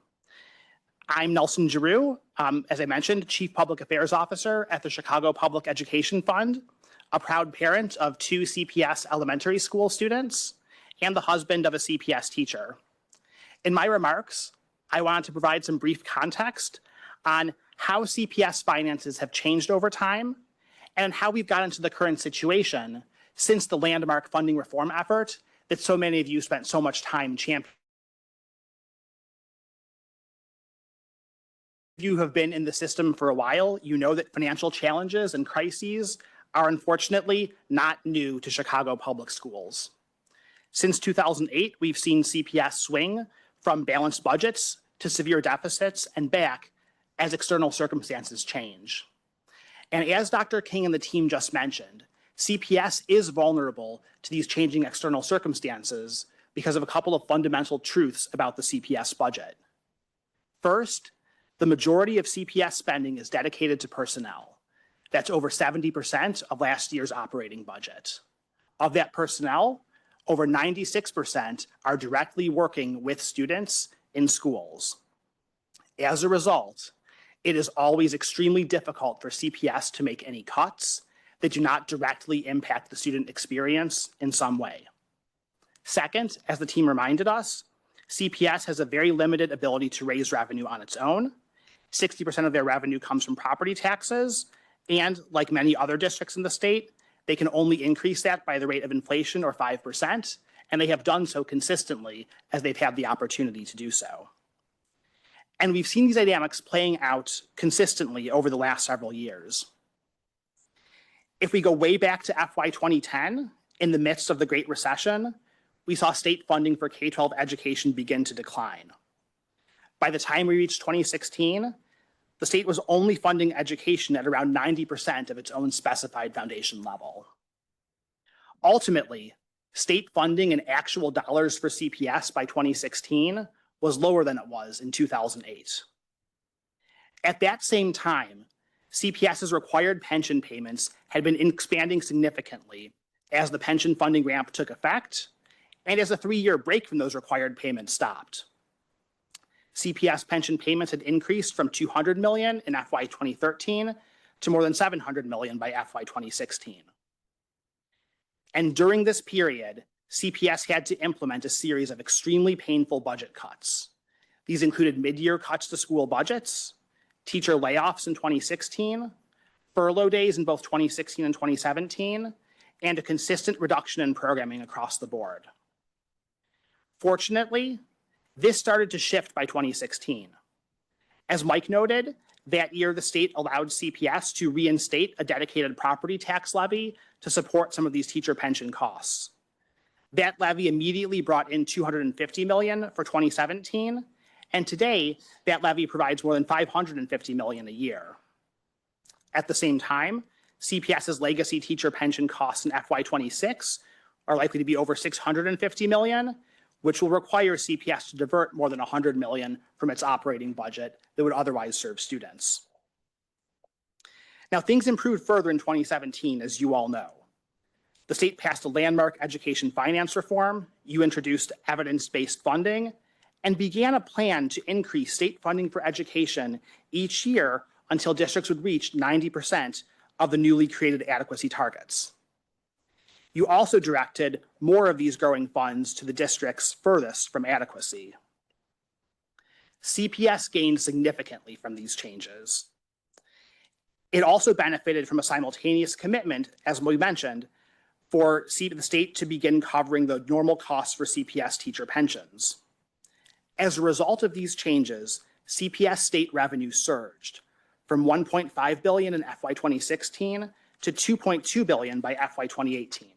I'm Nelson Giroux, as I mentioned, Chief Public Affairs Officer at the Chicago Public Education Fund, a proud parent of 2 CPS elementary school students, and the husband of a CPS teacher. In my remarks, I wanted to provide some brief context on how CPS finances have changed over time and how we've gotten to the current situation since the landmark funding reform effort that so many of you spent so much time championing. If you have been in the system for a while, you know that financial challenges and crises are unfortunately not new to Chicago Public Schools. Since 2008, we've seen CPS swing from balanced budgets to severe deficits and back as external circumstances change. And as Dr. King and the team just mentioned, CPS is vulnerable to these changing external circumstances because of a couple of fundamental truths about the CPS budget. First, the majority of CPS spending is dedicated to personnel. That's over 70% of last year's operating budget. Of that personnel, over 96% are directly working with students in schools. As a result, it is always extremely difficult for CPS to make any cuts that do not directly impact the student experience in some way. Second, as the team reminded us, CPS has a very limited ability to raise revenue on its own. 60% of their revenue comes from property taxes, and like many other districts in the state, they can only increase that by the rate of inflation or 5%, and they have done so consistently as they've had the opportunity to do so. And we've seen these dynamics playing out consistently over the last several years. If we go way back to FY 2010, in the midst of the Great Recession, we saw state funding for K-12 education begin to decline. By the time we reached 2016, the state was only funding education at around 90% of its own specified foundation level. Ultimately, state funding in actual dollars for CPS by 2016 was lower than it was in 2008. At that same time, CPS's required pension payments had been expanding significantly as the pension funding ramp took effect and as a 3-year break from those required payments stopped. CPS pension payments had increased from $200 million in FY 2013 to more than $700 million by FY 2016. And during this period, CPS had to implement a series of extremely painful budget cuts. These included mid-year cuts to school budgets, teacher layoffs in 2016, furlough days in both 2016 and 2017, and a consistent reduction in programming across the board. Fortunately, this started to shift by 2016. As Mike noted, that year the state allowed CPS to reinstate a dedicated property tax levy to support some of these teacher pension costs. That levy immediately brought in $250 million for 2017, and today that levy provides more than $550 million a year. At the same time, CPS's legacy teacher pension costs in FY 26 are likely to be over $650 million, which will require CPS to divert more than $100 million from its operating budget that would otherwise serve students. Now, things improved further in 2017, as you all know. The state passed a landmark education finance reform, you introduced evidence-based funding, and began a plan to increase state funding for education each year until districts would reach 90% of the newly created adequacy targets. You also directed more of these growing funds to the districts furthest from adequacy. CPS gained significantly from these changes. It also benefited from a simultaneous commitment, as we mentioned, for the state to begin covering the normal costs for CPS teacher pensions. As a result of these changes, CPS state revenue surged from $1.5 billion in FY 2016 to $2.2 billion by FY 2018.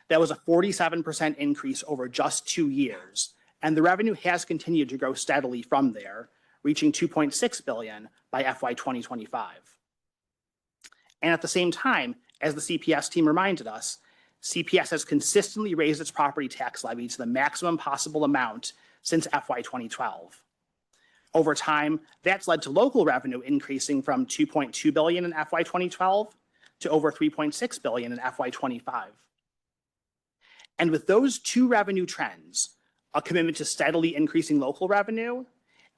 That was a 47% increase over just 2 years, and the revenue has continued to grow steadily from there, reaching $2.6 billion by FY 2025. And at the same time, as the CPS team reminded us, CPS has consistently raised its property tax levy to the maximum possible amount since FY 2012. Over time, that's led to local revenue increasing from $2.2 billion in FY 2012 to over $3.6 billion in FY 25. And with those two revenue trends, a commitment to steadily increasing local revenue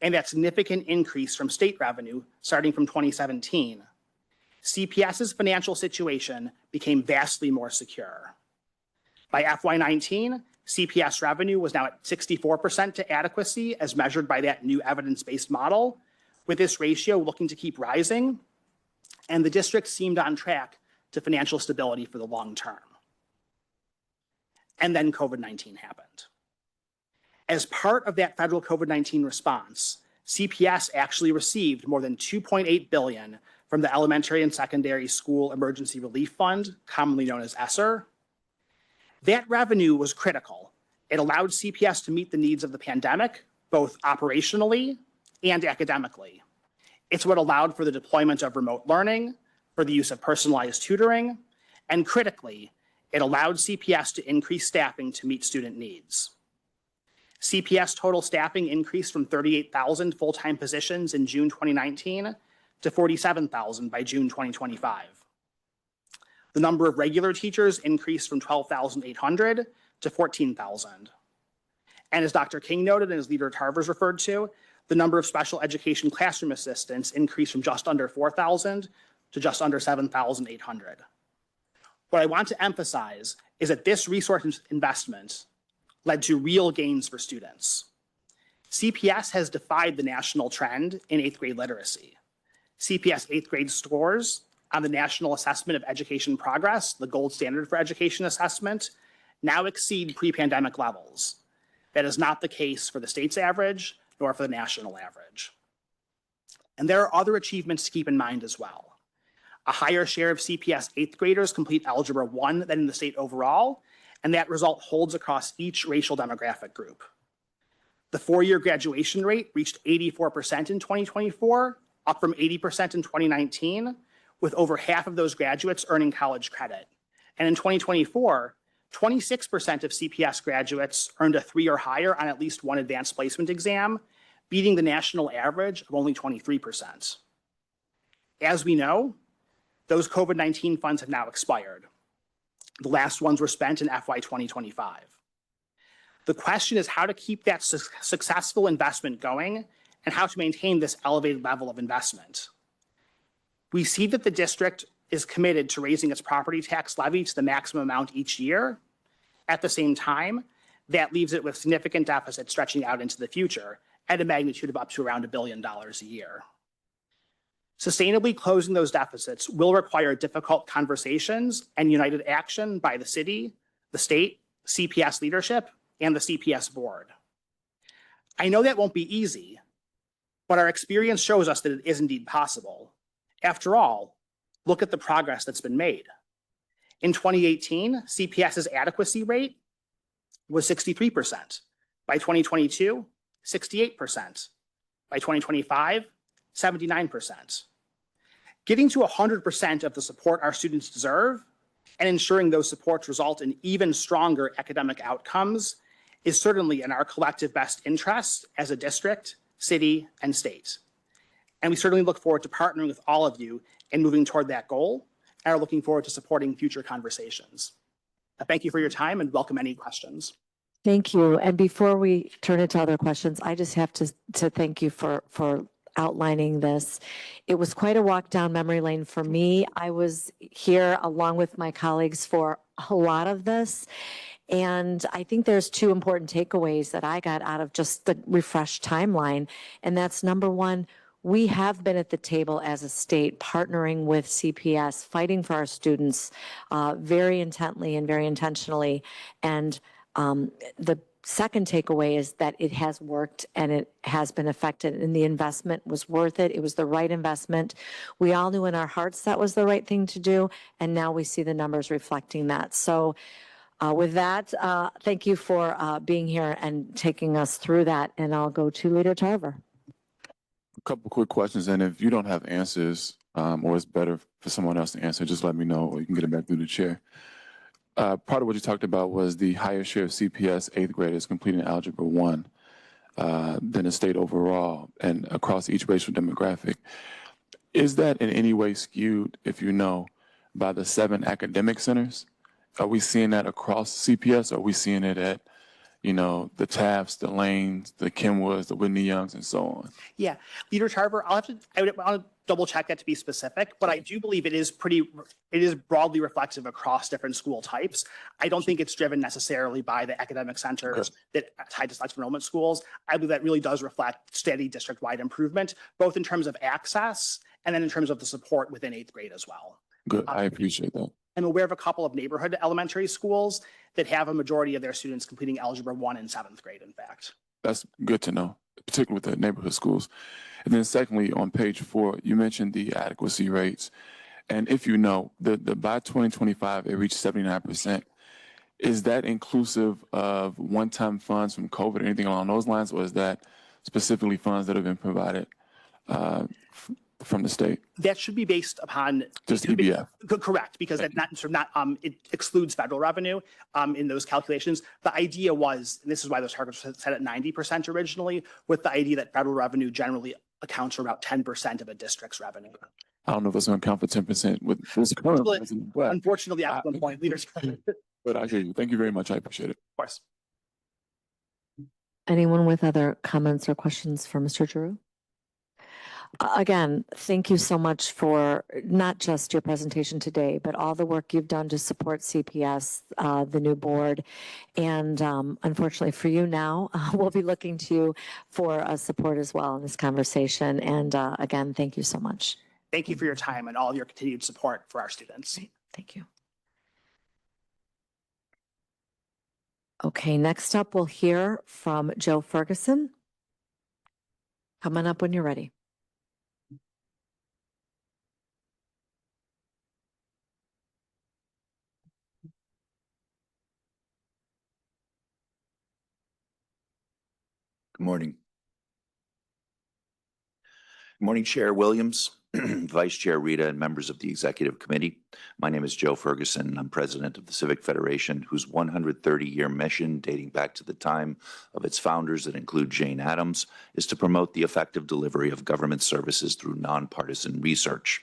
and that significant increase from state revenue starting from 2017, CPS's financial situation became vastly more secure. By FY19, CPS revenue was now at 64% to adequacy as measured by that new evidence-based model, with this ratio looking to keep rising, and the district seemed on track to financial stability for the long term. And then COVID-19 happened. As part of that federal COVID-19 response, CPS actually received more than $2.8 billion from the Elementary and Secondary School Emergency Relief Fund, commonly known as ESSER. That revenue was critical. It allowed CPS to meet the needs of the pandemic, both operationally and academically. It's what allowed for the deployment of remote learning, for the use of personalized tutoring, and critically, it allowed CPS to increase staffing to meet student needs. CPS total staffing increased from 38,000 full-time positions in June 2019 to 47,000 by June 2025. The number of regular teachers increased from 12,800 to 14,000. And as Dr. King noted and as Leader Tarver's referred to, the number of special education classroom assistants increased from just under 4,000 to just under 7,800. What I want to emphasize is that this resource investment led to real gains for students. CPS has defied the national trend in 8th grade literacy. CPS 8th grade scores on the National Assessment of Education Progress, the gold standard for education assessment, now exceed pre-pandemic levels. That is not the case for the state's average, nor for the national average. And there are other achievements to keep in mind as well. A higher share of CPS 8th graders complete Algebra 1 than in the state overall, and that result holds across each racial demographic group. The 4-year graduation rate reached 84% in 2024, up from 80% in 2019, with over half of those graduates earning college credit. And in 2024, 26% of CPS graduates earned a 3 or higher on at least one advanced placement exam, beating the national average of only 23%. As we know, those COVID-19 funds have now expired. The last ones were spent in FY 2025. The question is how to keep that successful investment going and how to maintain this elevated level of investment. We see that the district is committed to raising its property tax levy to the maximum amount each year. At the same time, that leaves it with significant deficits stretching out into the future at a magnitude of up to around $1 billion a year. Sustainably closing those deficits will require difficult conversations and united action by the city, the state, CPS leadership, and the CPS board. I know that won't be easy, but our experience shows us that it is indeed possible. After all, look at the progress that's been made. In 2018, CPS's adequacy rate was 63%. By 2022, 68%. By 2025, 79%. Getting to 100% of the support our students deserve and ensuring those supports result in even stronger academic outcomes is certainly in our collective best interest as a district, city, and state. And we certainly look forward to partnering with all of you in moving toward that goal and are looking forward to supporting future conversations. Thank you for your time and welcome any questions. Thank you. And before we turn it to other questions, I just have to thank you for outlining this. It was quite a walk down memory lane for me. I was here along with my colleagues for a lot of this. And I think there's 2 important takeaways that I got out of just the refreshed timeline. And that's number 1, we have been at the table as a state partnering with CPS, fighting for our students very intently and very intentionally. And the second takeaway is that it has worked and it has been effective and the investment was worth it. It was the right investment. We all knew in our hearts that was the right thing to do. And now we see the numbers reflecting that. So with that, thank you for being here and taking us through that. And I'll go to Leader Tarver. A couple quick questions, and if you don't have answers, or it's better for someone else to answer, just let me know, or you can get it back through the chair. Part of what you talked about was the higher share of CPS 8th graders completing Algebra 1 than the state overall and across each racial demographic. Is that in any way skewed, if you know, by the 7 academic centers? Are we seeing that across CPS? Or are we seeing it at, you know, the Tafts, the Lanes, the Kenwoods, the Whitney Youngs, and so on? Yeah, Leader Tarver, I would want to double check that to be specific, but I do believe it is broadly reflective across different school types. I don't think it's driven necessarily by the academic centers that tied to selective enrollment schools. I believe that really does reflect steady district-wide improvement, both in terms of access and then in terms of the support within 8th grade as well. Good, I appreciate that. I'm aware of a couple of neighborhood elementary schools that have a majority of their students completing Algebra 1 in 7th grade, in fact. That's good to know, particularly with the neighborhood schools. And then secondly, on page 4, you mentioned the adequacy rates. And if you know, the by 2025, it reached 79%. Is that inclusive of one-time funds from COVID or anything along those lines, or is that specifically funds that have been provided from the state? That should be based upon. Just EBF. Correct, because it it excludes federal revenue in those calculations. The idea was, and this is why those targets were set at 90% originally, with the idea that federal revenue generally accounts for about 10% of a district's revenue. I don't know if it's going to count for 10% with this current Well, president, but Unfortunately, at one point, leaders. Of I hear you. Thank you very much. I appreciate it. course. Anyone with other comments or questions for Mr. Giroux? Again, thank you so much for not just your presentation today, but all the work you've done to support CPS, the new board. And unfortunately for you now, we'll be looking to you for support as well in this conversation. And again, thank you so much. Thank you for your time and all your continued support for our students. Thank you. Okay, next up, we'll hear from Joe Ferguson. Come on up when you're ready. Good morning. Good morning, Chair Williams, Vice Chair Rita, and members of the Executive Committee. My name is Joe Ferguson, and I'm president of the Civic Federation, whose 130-year mission, dating back to the time of its founders that include Jane Addams, is to promote the effective delivery of government services through nonpartisan research.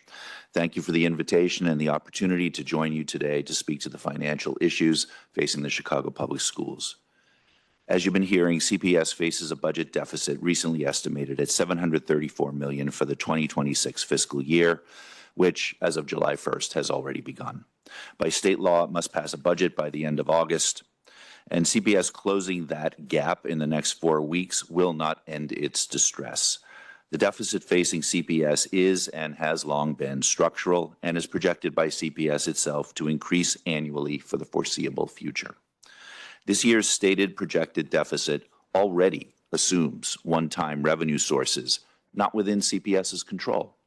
Thank you for the invitation and the opportunity to join you today to speak to the financial issues facing the Chicago Public Schools. As you've been hearing, CPS faces a budget deficit recently estimated at $734 million for the 2026 fiscal year, which, as of July 1st, has already begun. By state law, it must pass a budget by the end of August, and CPS closing that gap in the next 4 weeks will not end its distress. The deficit facing CPS is and has long been structural and is projected by CPS itself to increase annually for the foreseeable future. This year's stated projected deficit already assumes one-time revenue sources not within CPS's control.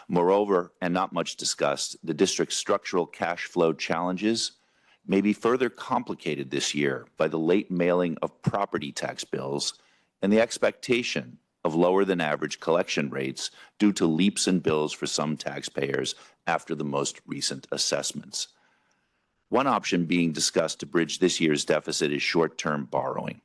Moreover, and not much discussed, the district's structural cash flow challenges may be further complicated this year by the late mailing of property tax bills and the expectation of lower than average collection rates due to leaps in bills for some taxpayers after the most recent assessments. One option being discussed to bridge this year's deficit is short-term borrowing.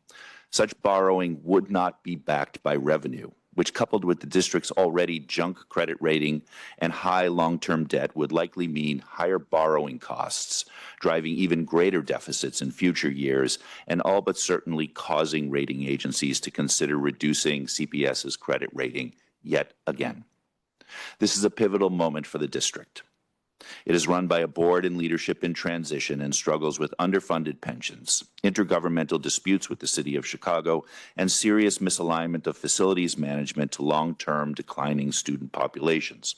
Such borrowing would not be backed by revenue, which, coupled with the district's already junk credit rating and high long-term debt, would likely mean higher borrowing costs, driving even greater deficits in future years, and all but certainly causing rating agencies to consider reducing CPS's credit rating yet again. This is a pivotal moment for the district. It is run by a board and leadership in transition and struggles with underfunded pensions, intergovernmental disputes with the city of Chicago, and serious misalignment of facilities management to long-term declining student populations.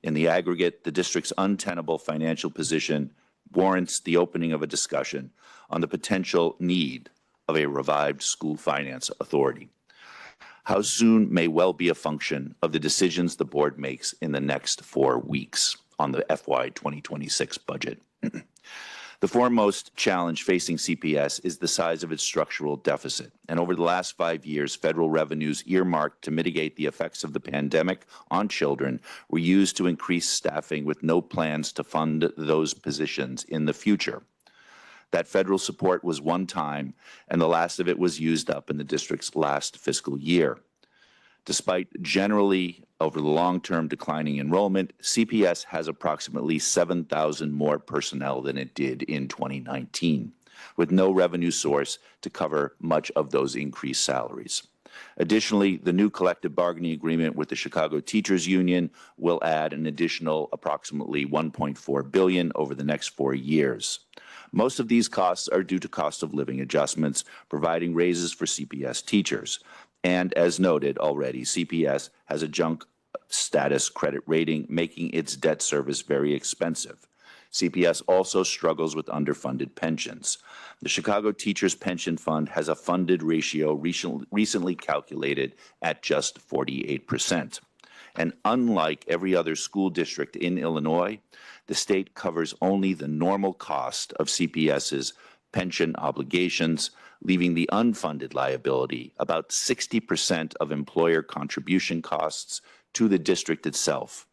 In the aggregate, the district's untenable financial position warrants the opening of a discussion on the potential need of a revived school finance authority. How soon may well be a function of the decisions the board makes in the next 4 weeks on the FY 2026 budget. The foremost challenge facing CPS is the size of its structural deficit. And over the last 5 years, federal revenues earmarked to mitigate the effects of the pandemic on children were used to increase staffing with no plans to fund those positions in the future. That federal support was one time, and the last of it was used up in the district's last fiscal year. Despite generally over the long term declining enrollment, CPS has approximately 7,000 more personnel than it did in 2019, with no revenue source to cover much of those increased salaries. Additionally, the new collective bargaining agreement with the Chicago Teachers Union will add an additional approximately $1.4 billion over the next 4 years. Most of these costs are due to cost of living adjustments, providing raises for CPS teachers. And as noted already, CPS has a junk status credit rating, making its debt service very expensive. CPS also struggles with underfunded pensions. The Chicago Teachers Pension Fund has a funded ratio recently calculated at just 48%. And unlike every other school district in Illinois, the state covers only the normal cost of CPS's pension obligations, leaving the unfunded liability, about 60% of employer contribution costs, to the district itself.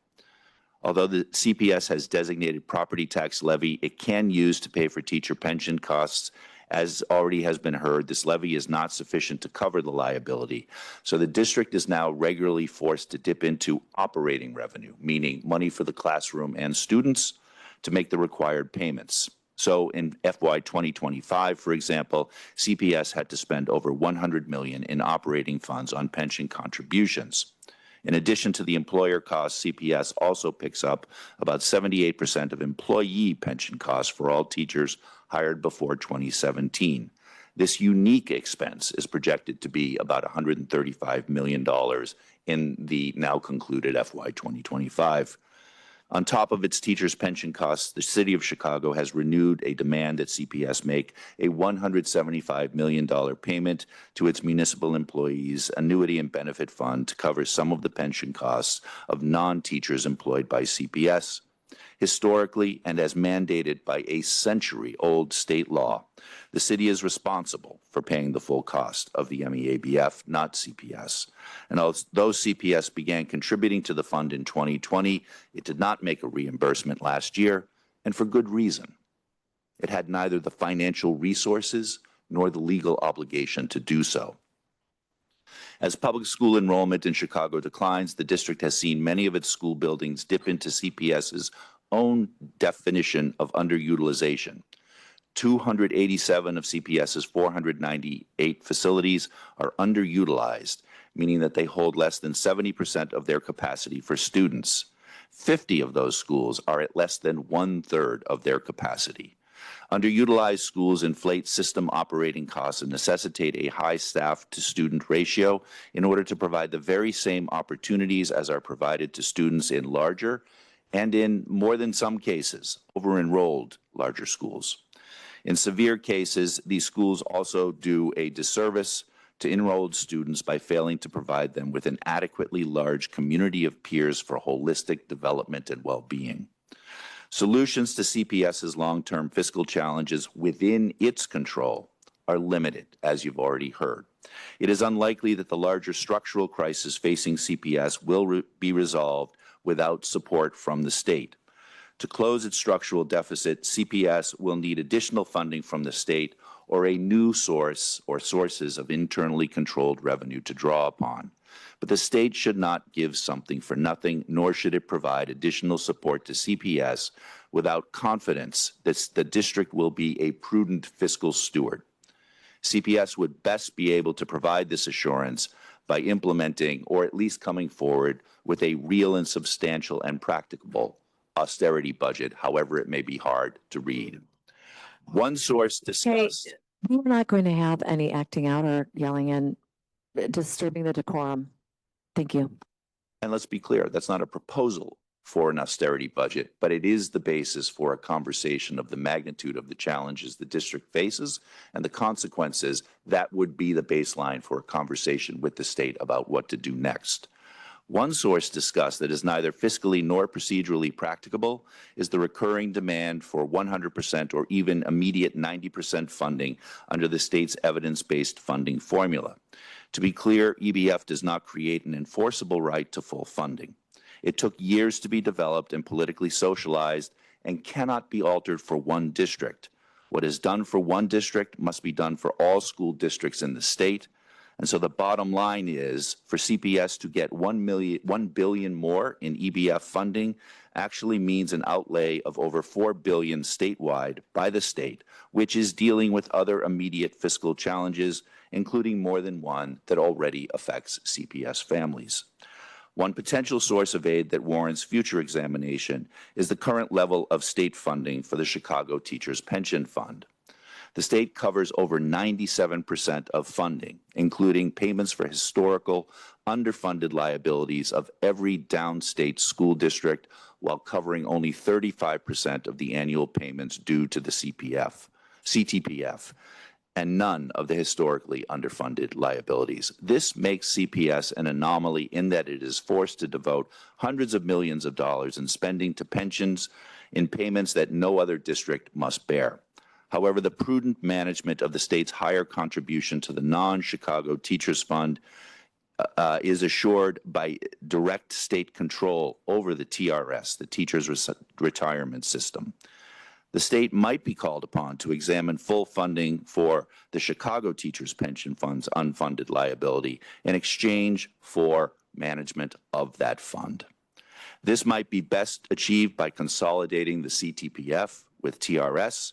Although the CPS has designated property tax levy it can use to pay for teacher pension costs, as already has been heard, this levy is not sufficient to cover the liability. So the district is now regularly forced to dip into operating revenue, meaning money for the classroom and students, to make the required payments. So in FY 2025, for example, CPS had to spend over $100 million in operating funds on pension contributions. In addition to the employer costs, CPS also picks up about 78% of employee pension costs for all teachers hired before 2017. This unique expense is projected to be about $135 million in the now concluded FY 2025. On top of its teachers' pension costs, the City of Chicago has renewed a demand that CPS make a $175 million payment to its municipal employees' annuity and benefit fund to cover some of the pension costs of non-teachers employed by CPS. Historically, and as mandated by a century-old state law, the city is responsible for paying the full cost of the MEABF, not CPS. And although CPS began contributing to the fund in 2020, it did not make a reimbursement last year, and for good reason. It had neither the financial resources nor the legal obligation to do so. As public school enrollment in Chicago declines, the district has seen many of its school buildings dip into CPS's own definition of underutilization. 287 of CPS's 498 facilities are underutilized, meaning that they hold less than 70% of their capacity for students. 50 of those schools are at less than 1/3 of their capacity. Underutilized schools inflate system operating costs and necessitate a high staff-to-student ratio in order to provide the very same opportunities as are provided to students in larger and, in more than some cases, over-enrolled larger schools. In severe cases, these schools also do a disservice to enrolled students by failing to provide them with an adequately large community of peers for holistic development and well-being. Solutions to CPS's long-term fiscal challenges within its control are limited, as you've already heard. It is unlikely that the larger structural crisis facing CPS will be resolved without support from the state. To close its structural deficit, CPS will need additional funding from the state or a new source or sources of internally controlled revenue to draw upon. But the state should not give something for nothing, nor should it provide additional support to CPS without confidence that the district will be a prudent fiscal steward. CPS would best be able to provide this assurance by implementing, or at least coming forward with, a real and substantial and practicable austerity budget, however it may be hard to read. One source discussed. We're not going to have any acting out or yelling and disturbing the decorum. Thank you. And let's be clear, that's not a proposal for an austerity budget, but it is the basis for a conversation of the magnitude of the challenges the district faces and the consequences that would be the baseline for a conversation with the state about what to do next. One source discussed that is neither fiscally nor procedurally practicable is the recurring demand for 100% or even immediate 90% funding under the state's evidence-based funding formula. To be clear, EBF does not create an enforceable right to full funding. It took years to be developed and politically socialized and cannot be altered for one district. What is done for one district must be done for all school districts in the state. And so the bottom line is, for CPS to get $1 billion more in EBF funding actually means an outlay of over $4 billion statewide by the state, which is dealing with other immediate fiscal challenges, including more than one that already affects CPS families. One potential source of aid that warrants future examination is the current level of state funding for the Chicago Teachers Pension Fund. The state covers over 97% of funding, including payments for historical underfunded liabilities of every downstate school district, while covering only 35% of the annual payments due to the CTPF, and none of the historically underfunded liabilities. This makes CPS an anomaly in that it is forced to devote hundreds of millions of dollars in spending to pensions in payments that no other district must bear. However, the prudent management of the state's higher contribution to the non-Chicago Teachers Fund is assured by direct state control over the TRS, the Teachers Retirement System. The state might be called upon to examine full funding for the Chicago Teachers Pension Fund's unfunded liability in exchange for management of that fund. This might be best achieved by consolidating the CTPF with TRS,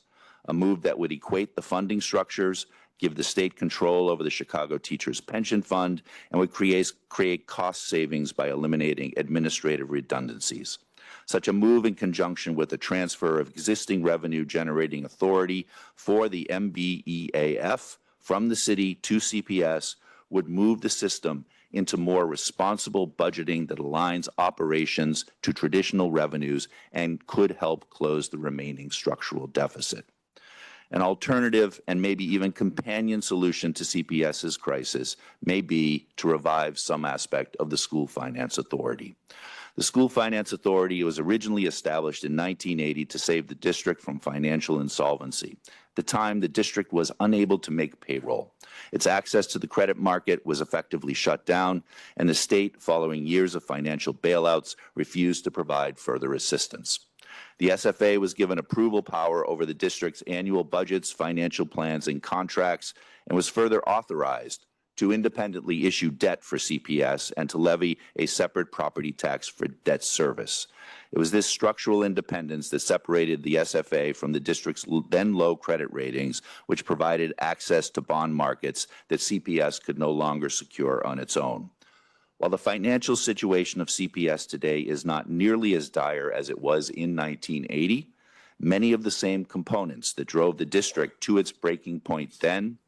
a move that would equate the funding structures, give the state control over the Chicago Teachers Pension Fund, and would create cost savings by eliminating administrative redundancies. Such a move, in conjunction with the transfer of existing revenue-generating authority for the MBEAF from the city to CPS, would move the system into more responsible budgeting that aligns operations to traditional revenues and could help close the remaining structural deficit. An alternative and maybe even companion solution to CPS's crisis may be to revive some aspect of the School Finance Authority. The School Finance Authority was originally established in 1980 to save the district from financial insolvency. At the time, the district was unable to make payroll. Its access to the credit market was effectively shut down, and the state, following years of financial bailouts, refused to provide further assistance. The SFA was given approval power over the district's annual budgets, financial plans, and contracts, and was further authorized to independently issue debt for CPS and to levy a separate property tax for debt service. It was this structural independence that separated the SFA from the district's then low credit ratings, which provided access to bond markets that CPS could no longer secure on its own. While the financial situation of CPS today is not nearly as dire as it was in 1980, many of the same components that drove the district to its breaking point then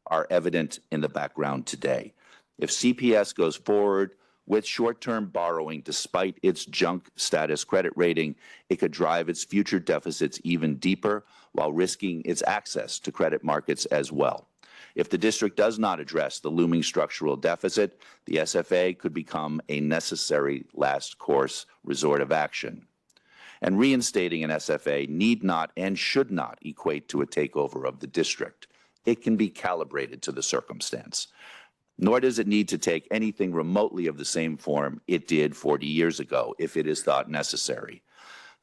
are evident in the background today. If CPS goes forward with short-term borrowing despite its junk status credit rating, it could drive its future deficits even deeper while risking its access to credit markets as well. If the district does not address the looming structural deficit, the SFA could become a necessary last course resort of action. And reinstating an SFA need not and should not equate to a takeover of the district. It can be calibrated to the circumstance. Nor does it need to take anything remotely of the same form it did 40 years ago, if it is thought necessary.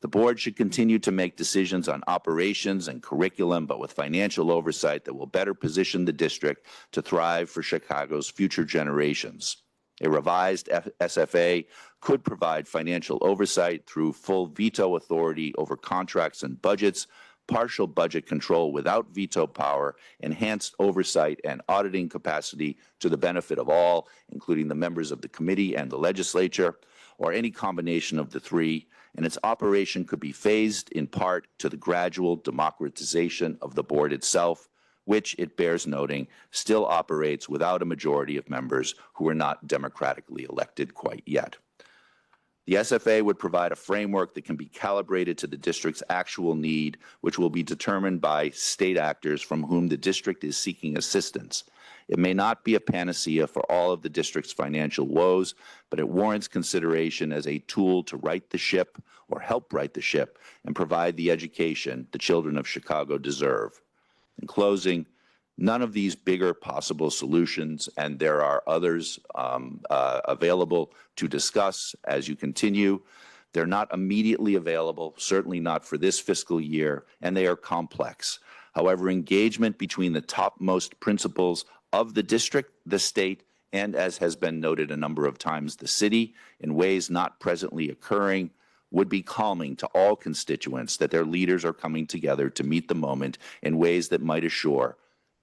The board should continue to make decisions on operations and curriculum, but with financial oversight that will better position the district to thrive for Chicago's future generations. A revised SFA could provide financial oversight through full veto authority over contracts and budgets, partial budget control without veto power, enhanced oversight and auditing capacity to the benefit of all, including the members of the committee and the legislature, or any combination of the three, and its operation could be phased in part to the gradual democratization of the board itself, which, it bears noting, still operates without a majority of members who are not democratically elected quite yet. The SFA would provide a framework that can be calibrated to the district's actual need, which will be determined by state actors from whom the district is seeking assistance. It may not be a panacea for all of the district's financial woes, but it warrants consideration as a tool to right the ship or help right the ship and provide the education the children of Chicago deserve. In closing, none of these bigger possible solutions, and there are others available to discuss as you continue. They're not immediately available, certainly not for this fiscal year, and they are complex. However, engagement between the topmost principals of the district, the state, and, as has been noted a number of times, the city, in ways not presently occurring, would be calming to all constituents that their leaders are coming together to meet the moment in ways that might assure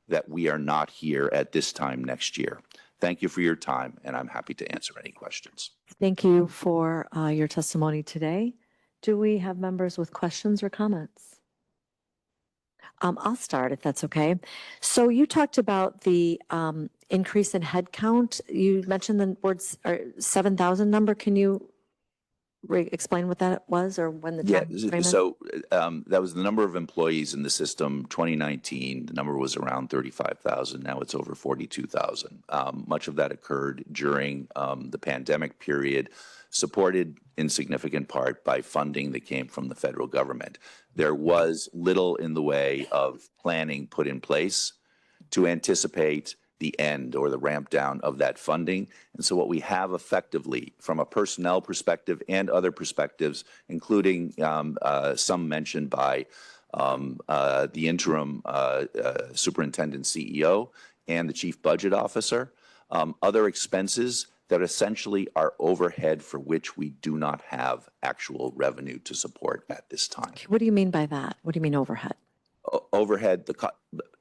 that we are not here at this time next year. Thank you for your time, and I'm happy to answer any questions. Thank you for your testimony today. Do we have members with questions or comments? I'll start if that's okay. So you talked about the increase in headcount. You mentioned the words 7,000 number. Can you explain what that was or when the Yeah, time frame is? so that was the number of employees in the system. 2019, the number was around 35,000. Now it's over 42,000. Much of that occurred during the pandemic period, supported in significant part by funding that came from the federal government. There was little in the way of planning put in place to anticipate the end or the ramp down of that funding. And so what we have effectively from a personnel perspective and other perspectives, including some mentioned by the interim superintendent CEO and the chief budget officer, other expenses that essentially are overhead for which we do not have actual revenue to support at this time. What do you mean by that? What do you mean overhead? Overhead,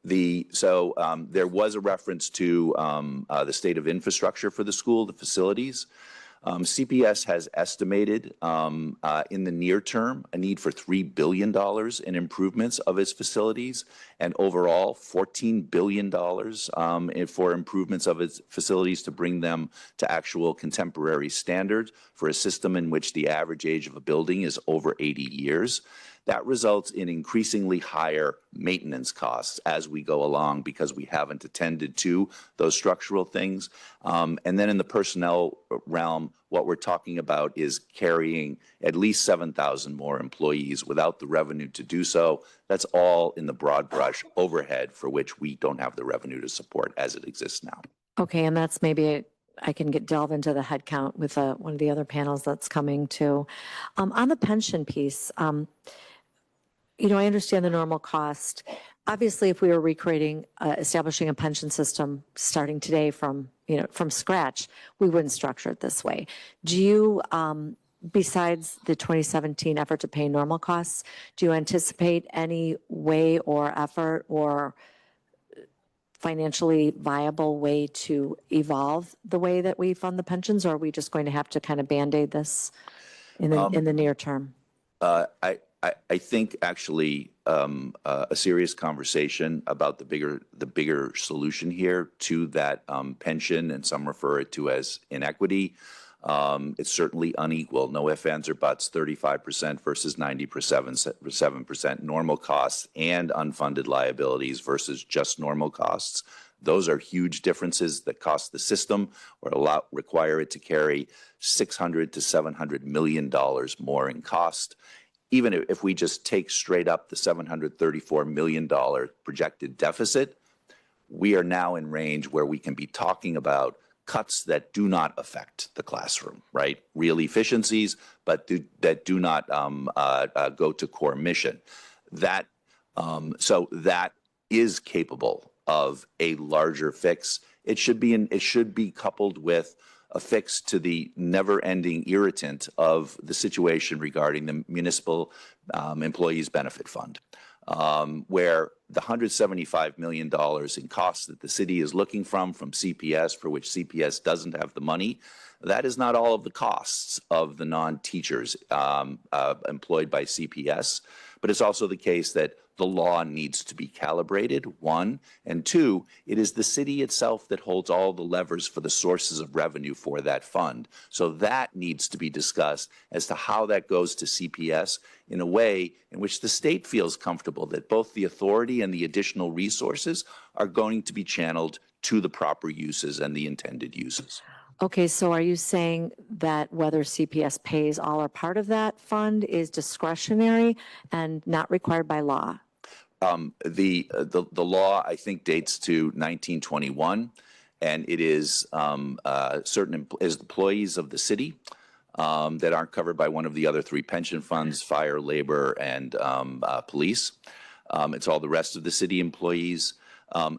there was a reference to the state of infrastructure for the school, the facilities. CPS has estimated in the near term a need for $3 billion in improvements of its facilities, and overall $14 billion for improvements of its facilities to bring them to actual contemporary standards for a system in which the average age of a building is over 80 years. That results in increasingly higher maintenance costs as we go along because we haven't attended to those structural things. And then in the personnel realm, what we're talking about is carrying at least 7,000 more employees without the revenue to do so. That's all in the broad brush overhead for which we don't have the revenue to support as it exists now. Okay, and that's maybe I can delve into the head count with one of the other panels that's coming too. On the pension piece, I understand the normal cost. Obviously, if we were establishing a pension system starting today from scratch, we wouldn't structure it this way. Do you, besides the 2017 effort to pay normal costs, do you anticipate any way or effort or financially viable way to evolve the way that we fund the pensions, or are we just going to have to kind of Band-Aid this in the near term? I think actually a serious conversation about the bigger solution here to that pension, and some refer it to as inequity. It's certainly unequal. No ifs, ands, or buts. 35% versus 97% normal costs and unfunded liabilities versus just normal costs. Those are huge differences that cost the system or require it to carry $600 to $700 million more in cost. Even if we just take straight up the $734 million projected deficit, we are now in range where we can be talking about cuts that do not affect the classroom, right? Real efficiencies, but that do not go to core mission. So that is capable of a larger fix. It should be coupled with a fix to the never-ending irritant of the situation regarding the Municipal Employees Benefit Fund, where the $175 million in costs that the city is looking from CPS, for which CPS doesn't have the money, that is not all of the costs of the non-teachers employed by CPS, but it's also the case that the law needs to be calibrated, one, and two, it is the city itself that holds all the levers for the sources of revenue for that fund. So that needs to be discussed as to how that goes to CPS in a way in which the state feels comfortable that both the authority and the additional resources are going to be channeled to the proper uses and the intended uses. Okay, so are you saying that whether CPS pays all or part of that fund is discretionary and not required by law? The law, I think, dates to 1921, and it is certain employees of the city that aren't covered by one of the other three pension funds: fire, labor, and police. It's all the rest of the city employees,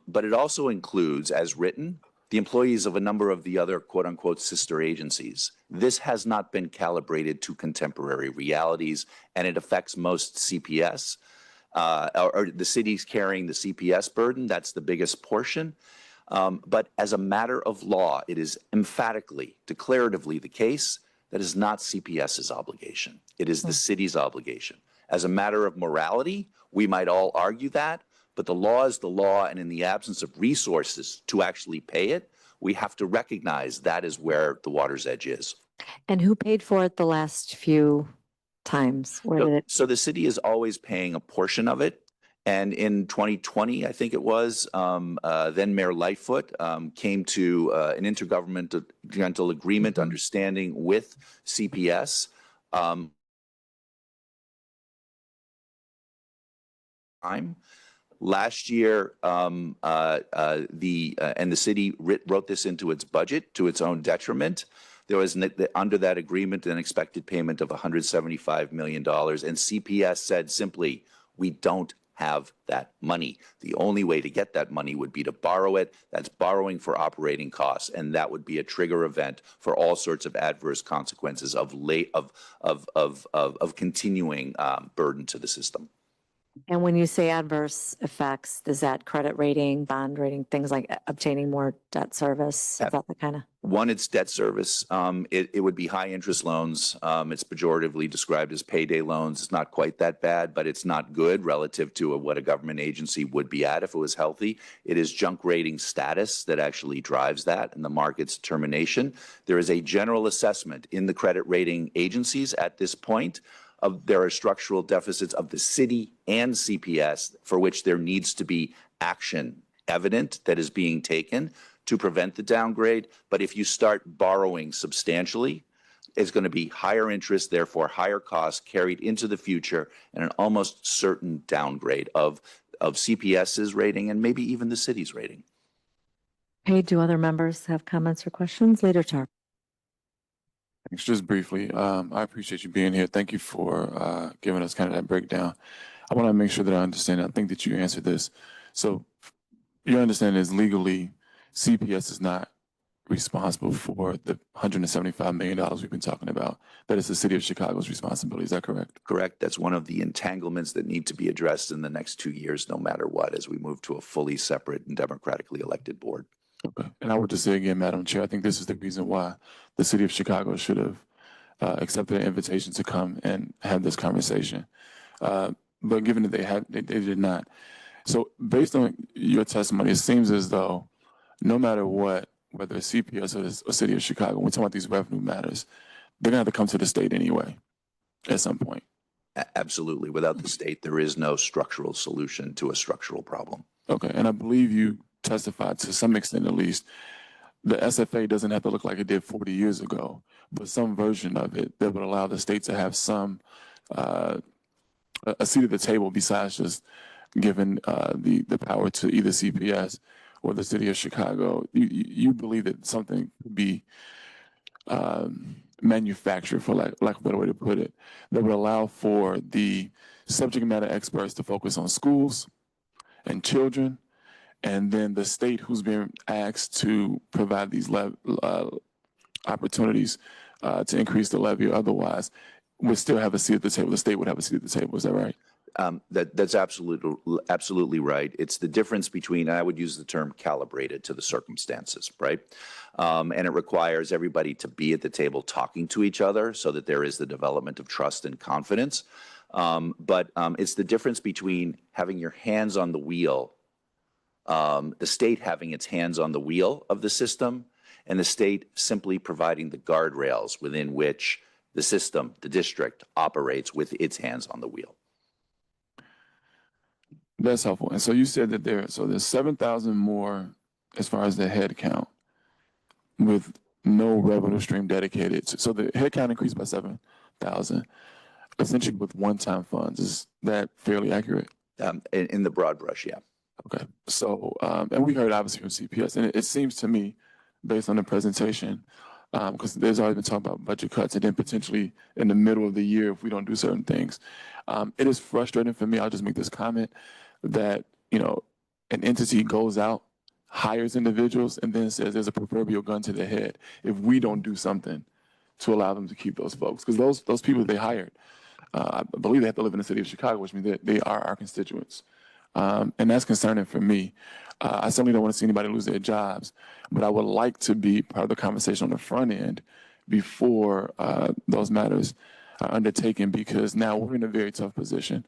but it also includes, as written, the employees of a number of the other quote-unquote sister agencies. This has not been calibrated to contemporary realities, and it affects most CPS. Or the city's carrying the CPS burden. That's the biggest portion. But as a matter of law, it is emphatically, declaratively the case that is not CPS's obligation. It is the city's obligation. As a matter of morality, we might all argue that, but the law is the law, and in the absence of resources to actually pay it, we have to recognize that is where the water's edge is. And who paid for it the last few times? Where did it? So the city is always paying a portion of it. And in 2020, I think it was, then Mayor Lightfoot came to an intergovernmental agreement understanding with CPS. Last year, the city wrote this into its budget to its own detriment. There was under that agreement an expected payment of $175 million, and CPS said simply, we don't have that money. The only way to get that money would be to borrow it. That's borrowing for operating costs, and that would be a trigger event for all sorts of adverse consequences of continuing burden to the system. And when you say adverse effects, is that credit rating, bond rating, things like obtaining more debt service? Is that the kind of? One, it's debt service. It would be high interest loans. It's pejoratively described as payday loans. It's not quite that bad, but it's not good relative to what a government agency would be at if it was healthy. It is junk rating status that actually drives that and the market's determination. There is a general assessment in the credit rating agencies at this point there are structural deficits of the city and CPS for which there needs to be action evident that is being taken to prevent the downgrade. But if you start borrowing substantially, it's going to be higher interest, therefore higher costs carried into the future, and an almost certain downgrade of CPS's rating and maybe even the city's rating. Okay, do other members have comments or questions? Leader Tarver. Thanks. Just briefly, I appreciate you being here. Thank you for giving us kind of that breakdown. I want to make sure that I understand. I think that you answered this. So your understanding is legally CPS is not responsible for the $175 million we've been talking about. That is the city of Chicago's responsibility. Is that correct? Correct. That's one of the entanglements that need to be addressed in the next 2 years, no matter what, as we move to a fully separate and democratically elected board. Okay. And I would just say again, Madam Chair, I think this is the reason why the city of Chicago should have accepted an invitation to come and have this conversation. But given that they did not. So based on your testimony, it seems as though no matter what, whether it's CPS or the city of Chicago, when we're talking about these revenue matters, they're going to have to come to the state anyway at some point. Absolutely. Without the state, there is no structural solution to a structural problem. Okay. And I believe you testified to some extent, at least, the SFA doesn't have to look like it did 40 years ago, but some version of it that would allow the state to have some a seat at the table besides just giving the power to either CPS or the city of Chicago. You believe that something could be manufactured, for lack of a better way to put it, that would allow for the subject matter experts to focus on schools and children, and then the state who's being asked to provide these opportunities to increase the levy or otherwise would still have a seat at the table. The state would have a seat at the table. Is that right? That's absolutely right. It's the difference between, I would use the term calibrated to the circumstances, right? And it requires everybody to be at the table talking to each other so that there is the development of trust and confidence. But it's the difference between having your hands on the wheel, the state having its hands on the wheel of the system, and the state simply providing the guardrails within which the system, the district, operates with its hands on the wheel. That's helpful. And so you said that there's 7,000 more as far as the head count with no revenue stream dedicated. So the head count increased by 7,000, essentially with one-time funds. Is that fairly accurate? In the broad brush, yeah. Okay. So, and we heard obviously from CPS, and it seems to me, based on the presentation, because there's always been talk about budget cuts and then potentially in the middle of the year if we don't do certain things. It is frustrating for me, I'll just make this comment, that, an entity goes out, hires individuals, and then says there's a proverbial gun to the head if we don't do something to allow them to keep those folks. Because those people they hired, I believe they have to live in the city of Chicago, which means that they are our constituents. And that's concerning for me. I certainly don't want to see anybody lose their jobs, but I would like to be part of the conversation on the front end before those matters undertaking because now we're in a very tough position.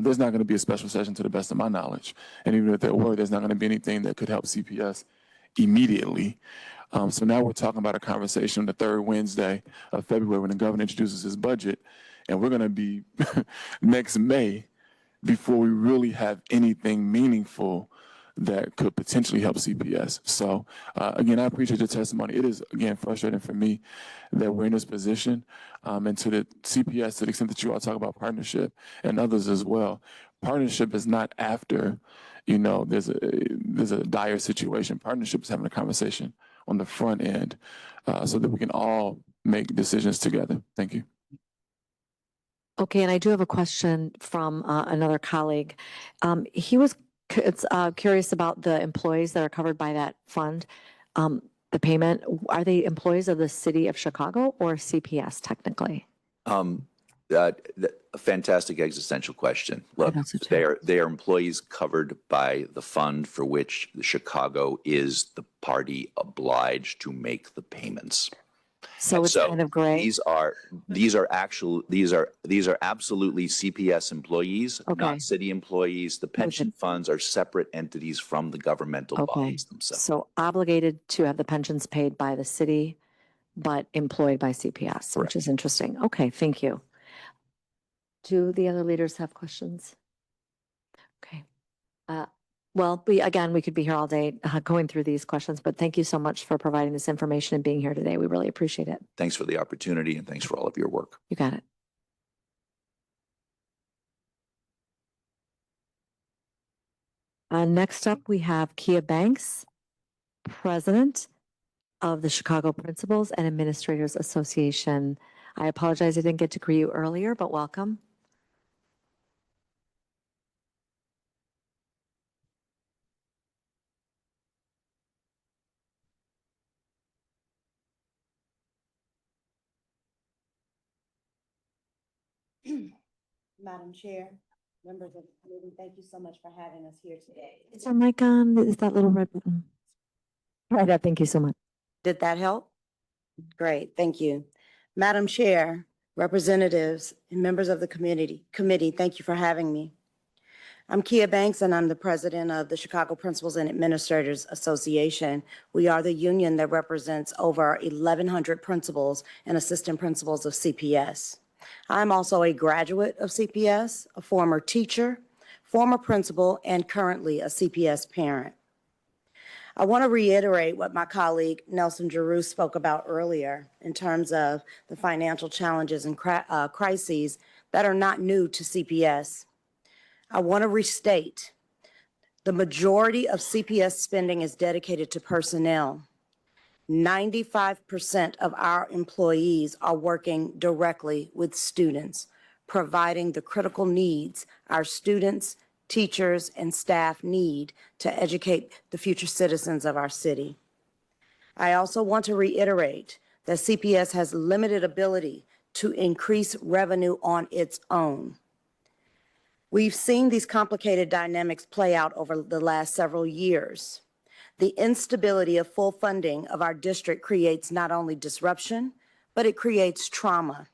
There's not going to be a special session to the best of my knowledge. And even if there were, there's not going to be anything that could help CPS immediately. So now we're talking about a conversation on the third Wednesday of February when the governor introduces his budget. And we're going to be next May before we really have anything meaningful that could potentially help CPS. So again, I appreciate your testimony. It is, again, frustrating for me that we're in this position. And to the CPS, to the extent that you all talk about partnership and others as well, partnership is not after, you know, there's a dire situation. Partnership is having a conversation on the front end so that we can all make decisions together. Thank you. Okay, and I do have a question from another colleague. He was curious about the employees that are covered by that fund. The payment, are they employees of the city of Chicago or CPS technically? A fantastic existential question. Look, they are employees covered by the fund for which Chicago is the party obliged to make the payments. So And it's kind of gray. These are absolutely CPS employees, not city employees. The pension funds are separate entities from the governmental bodies themselves. So obligated to have the pensions paid by the city, but employed by CPS, which is interesting. Okay, thank you. Do the other leaders have questions? Okay. Well, we could be here all day going through these questions, but thank you so much for providing this information and being here today. We really appreciate it. Thanks for the opportunity and thanks for all of your work. You got it. Next up, we have Kia Banks, President of the Chicago Principals and Administrators Association. I apologize I didn't get to greet you earlier, but welcome. Madam Chair, members of the committee, thank you so much for having us here today. Is our mic on? Is that little red button? Right, thank you so much. Did that help? Great, thank you. Madam Chair, representatives, and members of the committee, thank you for having me. I'm Kia Banks, and I'm the president of the Chicago Principals and Administrators Association. We are the union that represents over 1,100 principals and assistant principals of CPS. I'm also a graduate of CPS, a former teacher, former principal, and currently a CPS parent. I want to reiterate what my colleague Nelson Giroux spoke about earlier in terms of the financial challenges and crises that are not new to CPS. I want to restate, the majority of CPS spending is dedicated to personnel. 95% of our employees are working directly with students, providing the critical needs our students, teachers, and staff need to educate the future citizens of our city. I also want to reiterate that CPS has limited ability to increase revenue on its own. We've seen these complicated dynamics play out over the last several years. The instability of full funding of our district creates not only disruption, but it creates trauma.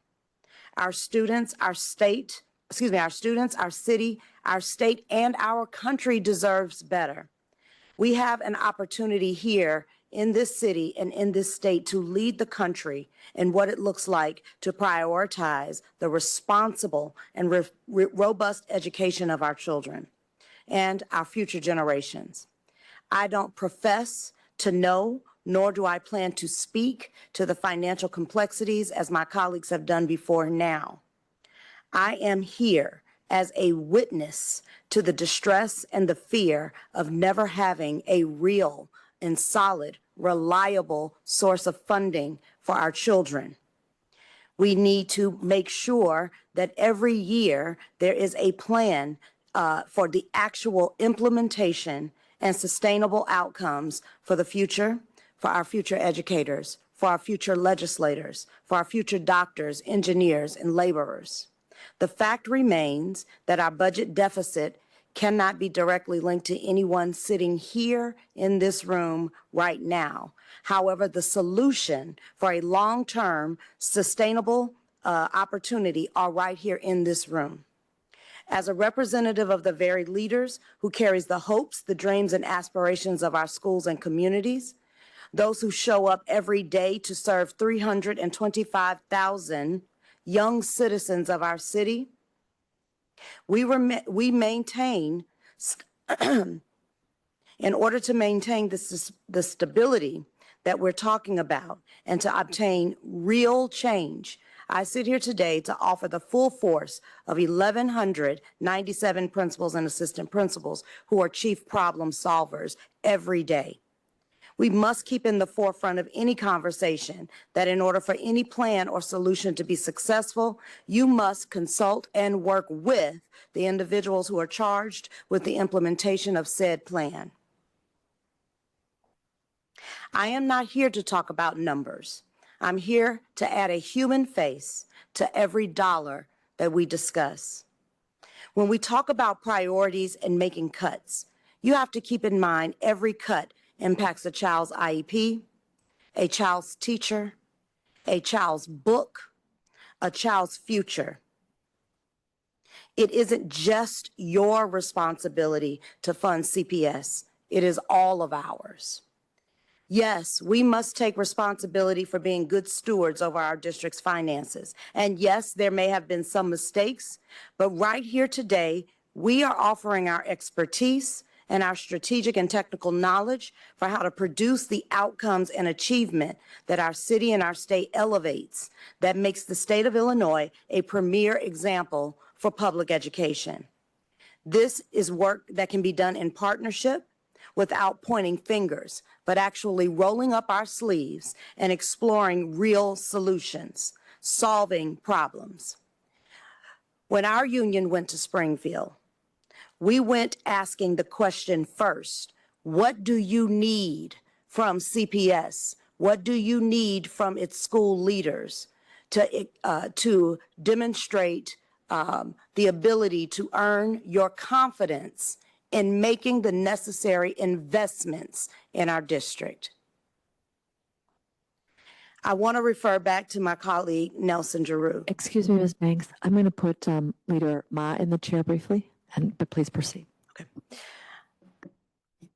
Our students, our city, our state, and our country deserves better. We have an opportunity here in this city and in this state to lead the country in what it looks like to prioritize the responsible and robust education of our children and our future generations. I don't profess to know, nor do I plan to speak to the financial complexities as my colleagues have done before now. I am here as a witness to the distress and the fear of never having a real and solid, reliable source of funding for our children. We need to make sure that every year there is a plan for the actual implementation and sustainable outcomes for the future, for our future educators, for our future legislators, for our future doctors, engineers, and laborers. The fact remains that our budget deficit cannot be directly linked to anyone sitting here in this room right now. However, the solution for a long-term, sustainable opportunity are right here in this room. As a representative of the very leaders who carries the hopes, the dreams, and aspirations of our schools and communities, those who show up every day to serve 325,000 young citizens of our city, we maintain, in order to maintain the stability that we're talking about and to obtain real change, I sit here today to offer the full force of 1,197 principals and assistant principals who are chief problem solvers every day. We must keep in the forefront of any conversation that in order for any plan or solution to be successful, you must consult and work with the individuals who are charged with the implementation of said plan. I am not here to talk about numbers. I'm here to add a human face to every dollar that we discuss. When we talk about priorities and making cuts, you have to keep in mind every cut impacts a child's IEP, a child's teacher, a child's book, a child's future. It isn't just your responsibility to fund CPS. It is all of ours. Yes, we must take responsibility for being good stewards over our district's finances. And yes, there may have been some mistakes, but right here today, we are offering our expertise and our strategic and technical knowledge for how to produce the outcomes and achievement that our city and our state elevates, that makes the state of Illinois a premier example for public education. This is work that can be done in partnership without pointing fingers, but actually rolling up our sleeves and exploring real solutions, solving problems. When our union went to Springfield, we went asking the question first, what do you need from CPS? What do you need from its school leaders to demonstrate the ability to earn your confidence in making the necessary investments in our district? I want to refer back to my colleague, Nelson Giroux. Excuse me, Ms. Banks. I'm going to put Leader Ma in the chair briefly, but please proceed. Okay.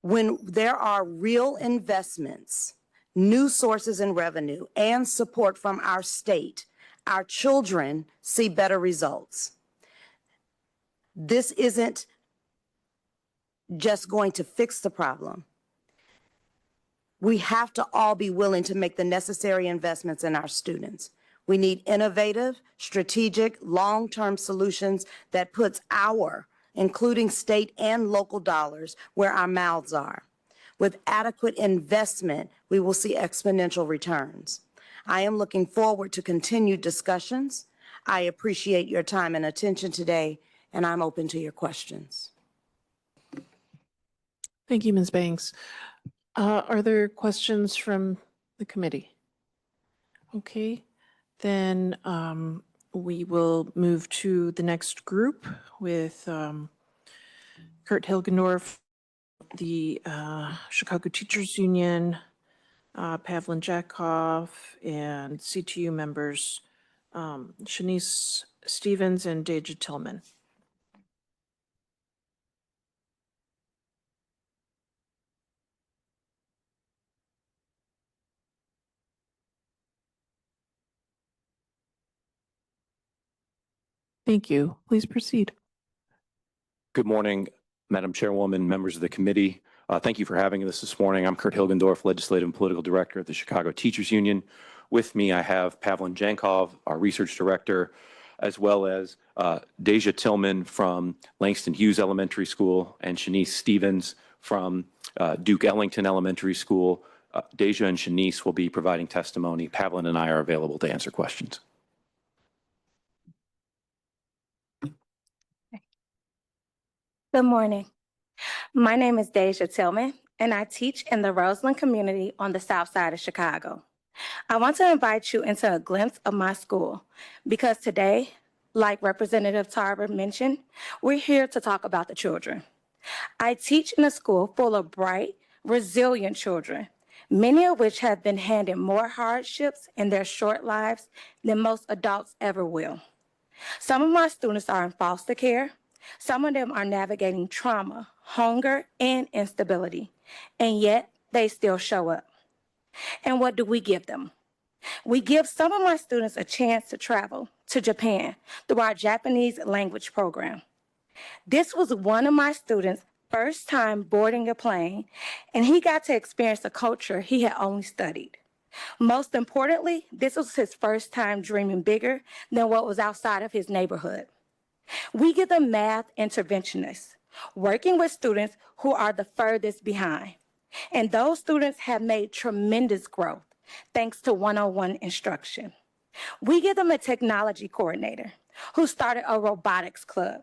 When there are real investments, new sources in revenue, and support from our state, our children see better results. This isn't just going to fix the problem. We have to all be willing to make the necessary investments in our students. We need innovative, strategic, long-term solutions that puts our, including state and local dollars, where our mouths are. With adequate investment, we will see exponential returns. I am looking forward to continued discussions. I appreciate your time and attention today, and I'm open to your questions. Thank you, Ms. Banks. Are there questions from the committee? Okay, then we will move to the next group with Kurt Hilgendorf, the Chicago Teachers Union, Pavlin Jakov, and CTU members Shanice Stevens and Deja Tillman. Thank you. Please proceed. Good morning, Madam Chairwoman, members of the committee. Thank you for having us this morning. I'm Kurt Hilgendorf, Legislative and Political Director of the Chicago Teachers Union. With me, I have Pavlin Jankov, our Research Director, as well as Deja Tillman from Langston Hughes Elementary School and Shanice Stevens from Duke Ellington Elementary School. Deja and Shanice will be providing testimony. Pavlin and I are available to answer questions. Good morning. My name is Deja Tillman, and I teach in the Roseland community on the south side of Chicago. I want to invite you into a glimpse of my school because today, like Representative Tarver mentioned, we're here to talk about the children. I teach in a school full of bright, resilient children, many of which have been handed more hardships in their short lives than most adults ever will. Some of my students are in foster care. Some of them are navigating trauma, hunger, and instability, and yet they still show up. And what do we give them? We give some of my students a chance to travel to Japan through our Japanese language program. This was one of my students' first time boarding a plane, and he got to experience a culture he had only studied. Most importantly, this was his first time dreaming bigger than what was outside of his neighborhood. We give them math interventionists, working with students who are the furthest behind. And those students have made tremendous growth thanks to one-on-one instruction. We give them a technology coordinator who started a robotics club.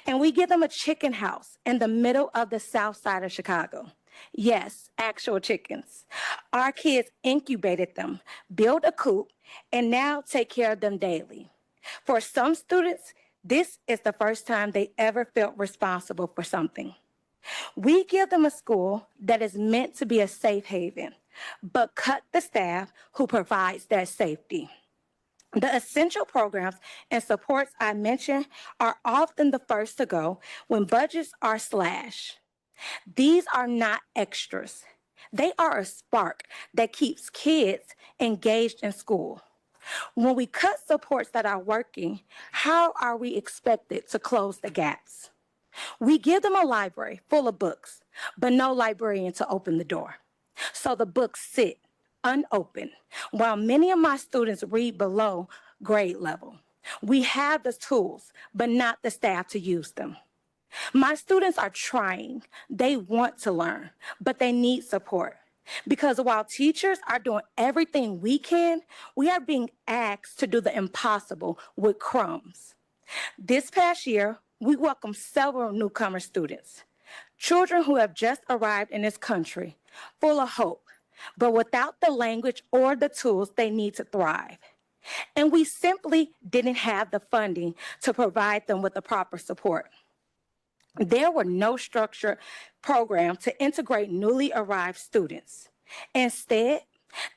And we give them a chicken house in the middle of the south side of Chicago. Yes, actual chickens. Our kids incubated them, built a coop, and now take care of them daily. For some students, this is the first time they ever felt responsible for something. We give them a school that is meant to be a safe haven, but cut the staff who provides that safety. The essential programs and supports I mentioned are often the first to go when budgets are slashed. These are not extras. They are a spark that keeps kids engaged in school. When we cut supports that are working, how are we expected to close the gaps? We give them a library full of books, but no librarian to open the door. So the books sit unopened, while many of my students read below grade level. We have the tools, but not the staff to use them. My students are trying. They want to learn, but they need support. Because while teachers are doing everything we can, we are being asked to do the impossible with crumbs. This past year, we welcomed several newcomer students, children who have just arrived in this country, full of hope, but without the language or the tools they need to thrive. And we simply didn't have the funding to provide them with the proper support. There were no structured programs to integrate newly arrived students. Instead,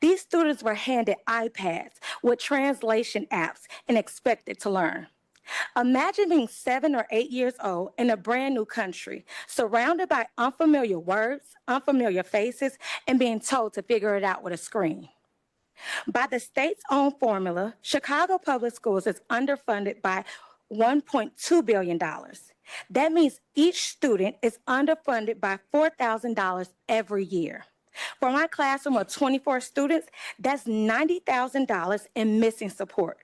these students were handed iPads with translation apps and expected to learn. Imagine being 7 or 8 years old in a brand new country, surrounded by unfamiliar words, unfamiliar faces, and being told to figure it out with a screen. By the state's own formula, Chicago Public Schools is underfunded by $1.2 billion. That means each student is underfunded by $4,000 every year. For my classroom of 24 students, that's $90,000 in missing support.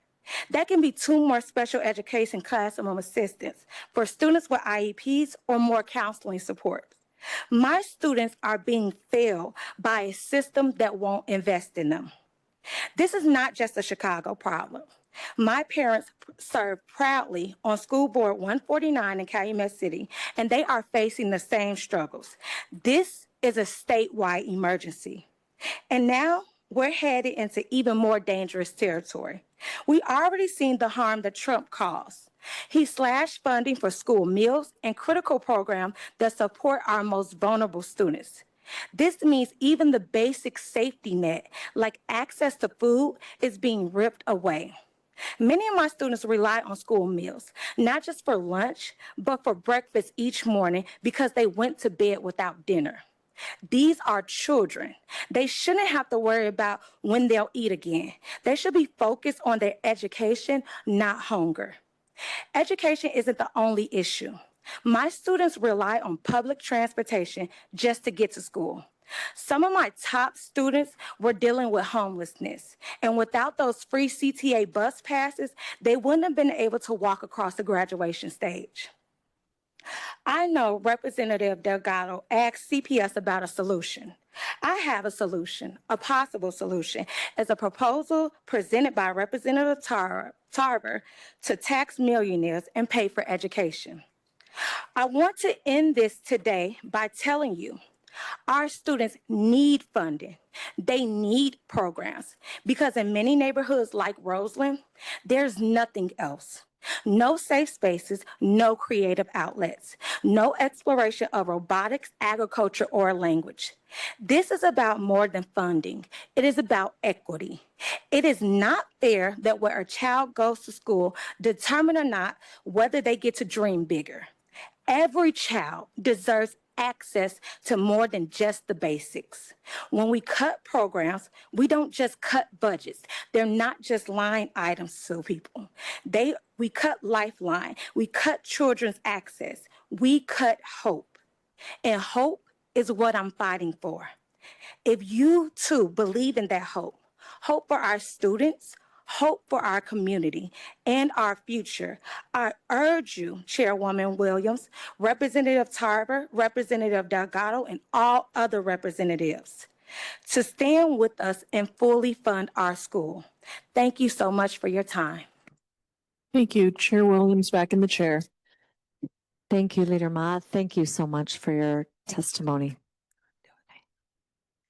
That can be 2 more special education classroom assistants for students with IEPs or more counseling support. My students are being failed by a system that won't invest in them. This is not just a Chicago problem. My parents serve proudly on School Board 149 in Calumet City, and they are facing the same struggles. This is a statewide emergency. And now we're headed into even more dangerous territory. We already seen the harm that Trump caused. He slashed funding for school meals and critical programs that support our most vulnerable students. This means even the basic safety net, like access to food, is being ripped away. Many of my students rely on school meals, not just for lunch, but for breakfast each morning because they went to bed without dinner. These are children. They shouldn't have to worry about when they'll eat again. They should be focused on their education, not hunger. Education isn't the only issue. My students rely on public transportation just to get to school. Some of my top students were dealing with homelessness, and without those free CTA bus passes, they wouldn't have been able to walk across the graduation stage. I know Representative Delgado asked CPS about a solution. I have a solution, a possible solution, as a proposal presented by Representative Tarver to tax millionaires and pay for education. I want to end this today by telling you our students need funding. They need programs because in many neighborhoods like Roseland, there's nothing else. No safe spaces, no creative outlets, no exploration of robotics, agriculture, or language. This is about more than funding. It is about equity. It is not fair that where a child goes to school, determine or not whether they get to dream bigger. Every child deserves access to more than just the basics. When we cut programs, we don't just cut budgets. They're not just line items to people. We cut lifeline. We cut children's access. We cut hope. And hope is what I'm fighting for. If you too believe in that hope, hope for our students, hope for our community and our future, I urge you, Chairwoman Williams, Representative Tarver, Representative Delgado, and all other representatives to stand with us and fully fund our school. Thank you so much for your time. Thank you. Chair Williams back in the chair. Thank you, Leader Ma. Thank you so much for your testimony.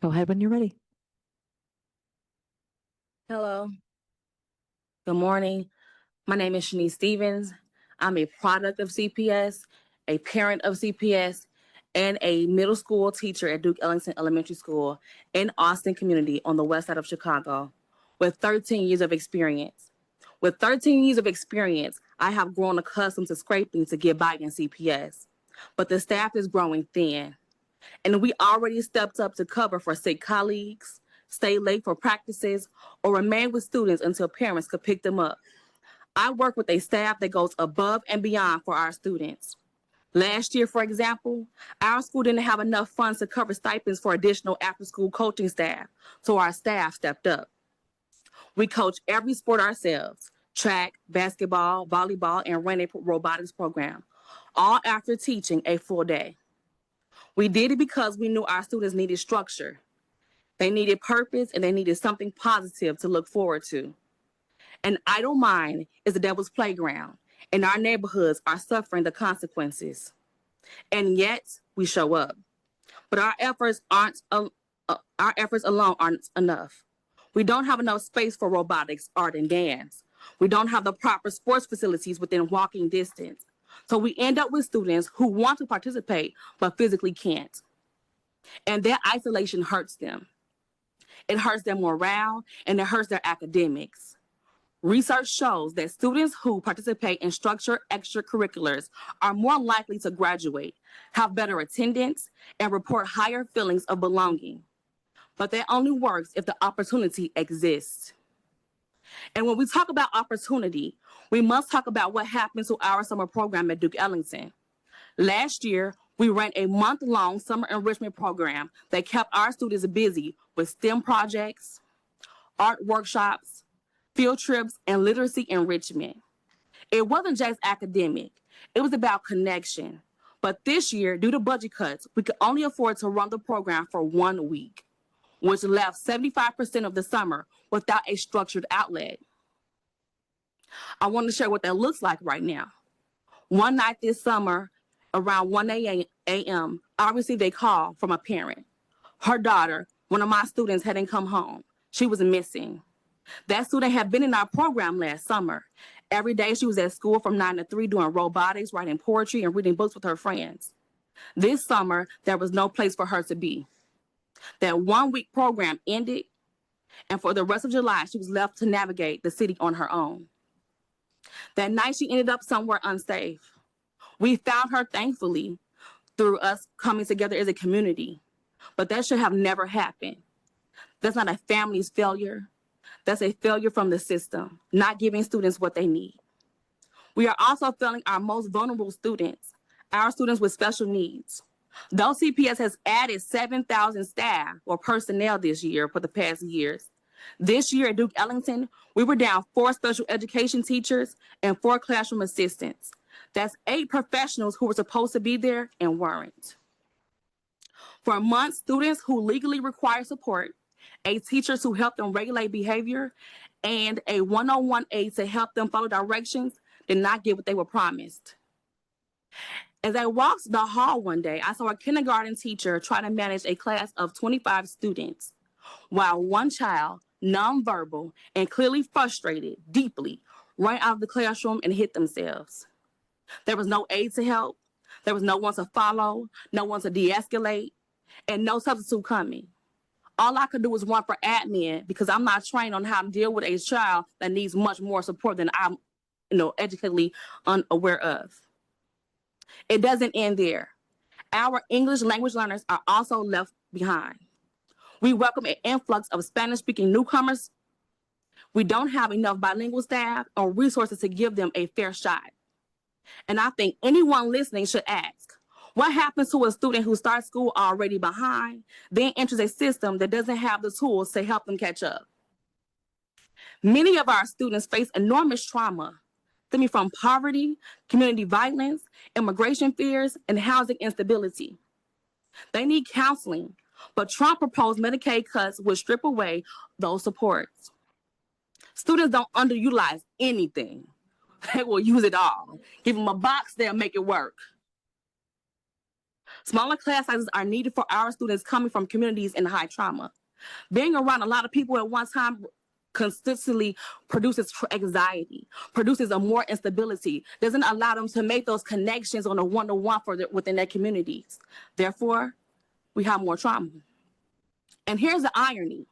Go ahead when you're ready. Hello. Good morning. My name is Shanice Stevens. I'm a product of CPS, a parent of CPS, and a middle school teacher at Duke Ellington Elementary School in Austin community on the west side of Chicago with 13 years of experience. With 13 years of experience, I have grown accustomed to scraping to get by in CPS, but the staff is growing thin. And we already stepped up to cover for sick colleagues, stay late for practices, or remain with students until parents could pick them up. I work with a staff that goes above and beyond for our students. Last year, for example, our school didn't have enough funds to cover stipends for additional after-school coaching staff, so our staff stepped up. We coach every sport ourselves: track, basketball, volleyball, and ran a robotics program, all after teaching a full day. We did it because we knew our students needed structure. They needed purpose, and they needed something positive to look forward to. An idle mind is the devil's playground, and our neighborhoods are suffering the consequences. And yet, we show up. But our efforts alone aren't enough. We don't have enough space for robotics, art, and dance. We don't have the proper sports facilities within walking distance. So we end up with students who want to participate but physically can't. And that isolation hurts them. It hurts their morale and it hurts their academics. Research shows that students who participate in structured extracurriculars are more likely to graduate, have better attendance, and report higher feelings of belonging. But that only works if the opportunity exists. And when we talk about opportunity, we must talk about what happened to our summer program at Duke Ellington. Last year, we ran a month-long summer enrichment program that kept our students busy with STEM projects, art workshops, field trips, and literacy enrichment. It wasn't just academic, it was about connection. But this year, due to budget cuts, we could only afford to run the program for 1 week, which left 75% of the summer without a structured outlet. I want to share what that looks like right now. One night this summer, around 1 a.m., I received a call from a parent. Her daughter, one of my students, hadn't come home. She was missing. That student had been in our program last summer. Every day she was at school from 9 to 3 doing robotics, writing poetry, and reading books with her friends. This summer, there was no place for her to be. That 1 week program ended, and for the rest of July, she was left to navigate the city on her own. That night, she ended up somewhere unsafe. We found her, thankfully, through us coming together as a community, but that should have never happened. That's not a family's failure. That's a failure from the system, not giving students what they need. We are also failing our most vulnerable students, our students with special needs. Though CPS has added 7,000 staff or personnel this year for the past years, this year at Duke Ellington, we were down 4 special education teachers and 4 classroom assistants. That's 8 professionals who were supposed to be there and weren't. For months, students who legally require support, teachers who help them regulate behavior, and a one-on-one aide to help them follow directions did not get what they were promised. As I walked the hall one day, I saw a kindergarten teacher try to manage a class of 25 students, while one child, nonverbal, and clearly frustrated deeply, ran out of the classroom and hit themselves. There was no aid to help. There was no one to follow, no one to de-escalate, and no substitute coming. All I could do was run for admin because I'm not trained on how to deal with a child that needs much more support than I'm, educationally unaware of. It doesn't end there. Our English language learners are also left behind. We welcome an influx of Spanish-speaking newcomers. We don't have enough bilingual staff or resources to give them a fair shot. And I think anyone listening should ask, what happens to a student who starts school already behind, then enters a system that doesn't have the tools to help them catch up? Many of our students face enormous trauma stemming from poverty, community violence, immigration fears, and housing instability. They need counseling, but Trump proposed Medicaid cuts would strip away those supports. Students don't underutilize anything. They will use it all. Give them a box, they'll make it work. Smaller class sizes are needed for our students coming from communities in high trauma. Being around a lot of people at one time consistently produces anxiety, produces a more instability, doesn't allow them to make those connections on a one-to-one within their communities. Therefore, we have more trauma. And here's the irony.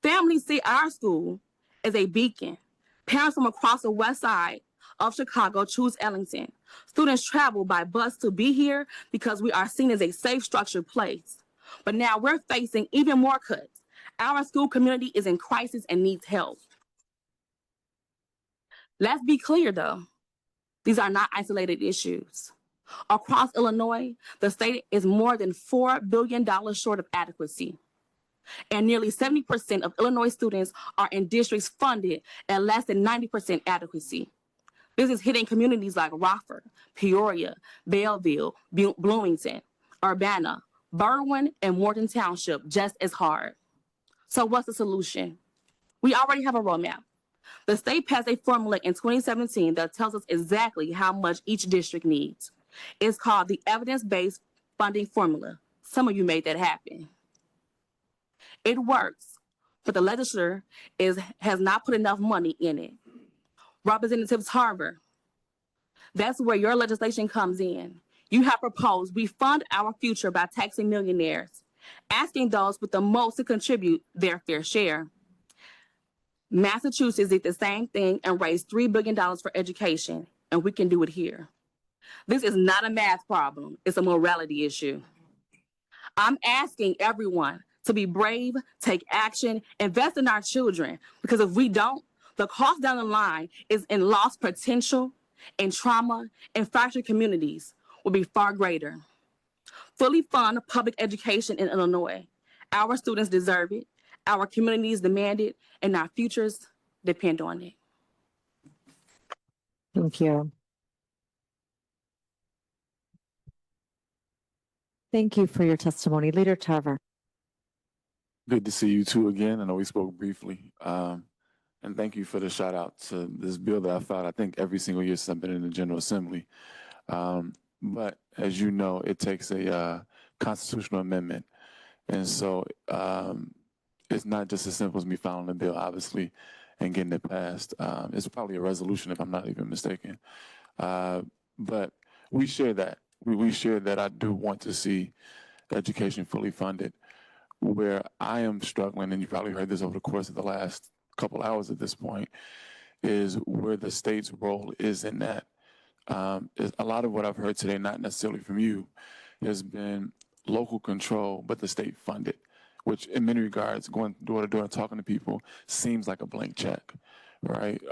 Families see our school as a beacon. Parents from across the west side of Chicago choose Ellington. Students travel by bus to be here because we are seen as a safe, structured place. But now we're facing even more cuts. Our school community is in crisis and needs help. Let's be clear, though. These are not isolated issues. Across Illinois, the state is more than $4 billion short of adequacy. And nearly 70% of Illinois students are in districts funded at less than 90% adequacy. This is hitting communities like Rockford, Peoria, Belleville, Bloomington, Urbana, Berwyn, and Morton Township just as hard. So what's the solution? We already have a roadmap. The state passed a formula in 2017 that tells us exactly how much each district needs. It's called the evidence-based funding formula. Some of you made that happen. It works, but the legislature has not put enough money in it. Representative Tarver, that's where your legislation comes in. You have proposed we fund our future by taxing millionaires, asking those with the most to contribute their fair share. Massachusetts did the same thing and raised $3 billion for education, and we can do it here. This is not a math problem, it's a morality issue. I'm asking everyone to be brave, take action, invest in our children, because if we don't, the cost down the line is in lost potential, in trauma, and fractured communities will be far greater. Fully fund public education in Illinois. Our students deserve it, our communities demand it, and our futures depend on it. Thank you. Thank you for your testimony. Leader Tarver. Good to see you two again. I know we spoke briefly. And thank you for the shout out to this bill that I filed, I think every single year since I've been in the General Assembly. But as you know, it takes a constitutional amendment. And so it's not just as simple as me filing a bill, obviously, and getting it passed. It's probably a resolution if I'm not even mistaken. But we share that. We share that I do want to see education fully funded. Where I am struggling, and you probably heard this over the course of the last couple hours at this point, is where the state's role is in that. Is a lot of what I've heard today, not necessarily from you, has been local control, but the state funded, which in many regards, going door to door and talking to people seems like a blank check, right?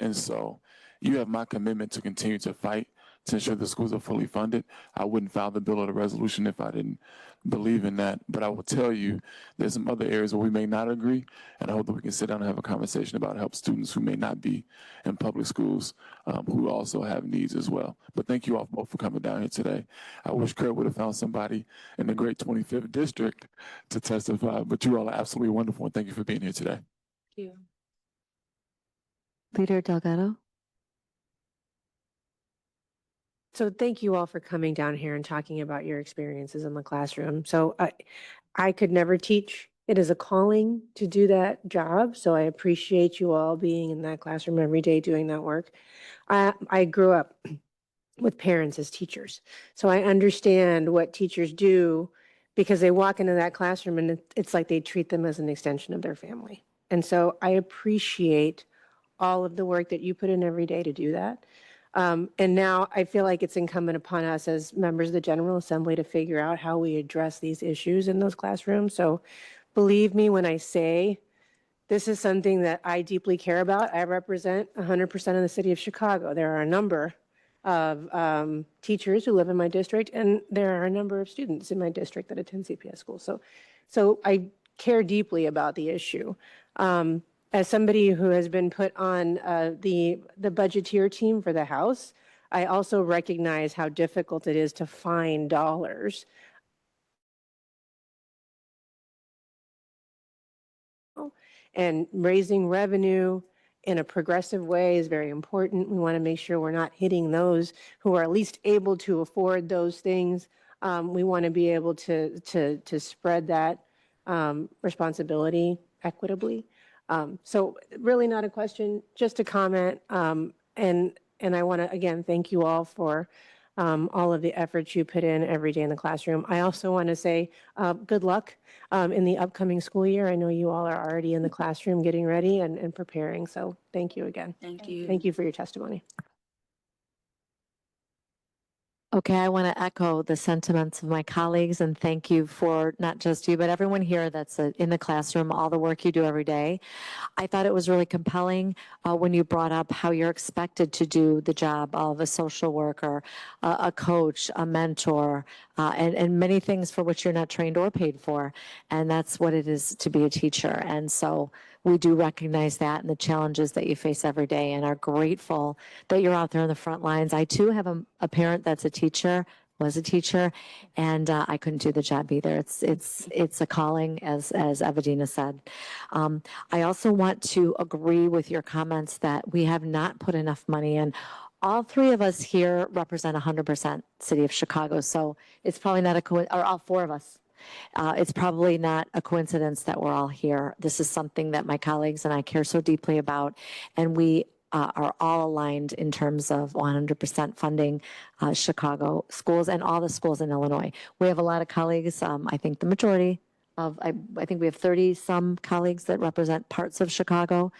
And so you have my commitment to continue to fight to ensure the schools are fully funded. I wouldn't file the bill or the resolution if I didn't believe in that. But I will tell you, there's some other areas where we may not agree, and I hope that we can sit down and have a conversation about help students who may not be in public schools, who also have needs as well. But thank you all both for coming down here today. I wish Kurt would have found somebody in the great 25th district to testify, but you all are absolutely wonderful, and thank you for being here today. Thank you. Leader Delgado. So thank you all for coming down here and talking about your experiences in the classroom. So I could never teach It is a calling to do that job, so I appreciate you all being in that classroom every day doing that work. I grew up with parents as teachers, so I understand what teachers do because they walk into that classroom and it's like they treat them as an extension of their family. And so I appreciate all of the work that you put in every day to do that. And now I feel like it's incumbent upon us as members of the General Assembly to figure out how we address these issues in those classrooms. So believe me when I say this is something that I deeply care about. I represent 100% of the city of Chicago. There are a number of teachers who live in my district, and there are a number of students in my district that attend CPS schools. So I care deeply about the issue. As somebody who has been put on the budgeteer team for the House, I also recognize how difficult it is to find dollars. And raising revenue in a progressive way is very important. We want to make sure we're not hitting those who are least able to afford those things. We want to be able to spread that responsibility equitably. So really not a question, just a comment. And I want to, again, thank you all for all of the efforts you put in every day in the classroom. I also want to say good luck in the upcoming school year. I know you all are already in the classroom getting ready and preparing. So thank you again. Thank you. Thank you for your testimony. Okay, I want to echo the sentiments of my colleagues and thank you for not just you, but everyone here that's in the classroom, all the work you do every day. I thought it was really compelling when you brought up how you're expected to do the job of a social worker, a coach, a mentor, and many things for which you're not trained or paid for. And that's what it is to be a teacher. And so we do recognize that and the challenges that you face every day and are grateful that you're out there on the front lines. I too have a parent that's a teacher, was a teacher, and I couldn't do the job either. It's a calling, as Evedina said. I also want to agree with your comments that we have not put enough money in. All three of us here represent 100% City of Chicago, so it's probably not or all four of us. It's probably not a coincidence that we're all here. This is something that my colleagues and I care so deeply about, and we are all aligned in terms of 100% funding Chicago schools and all the schools in Illinois. We have a lot of colleagues, I think the majority of, I think we have 30-some colleagues that represent parts of Chicago,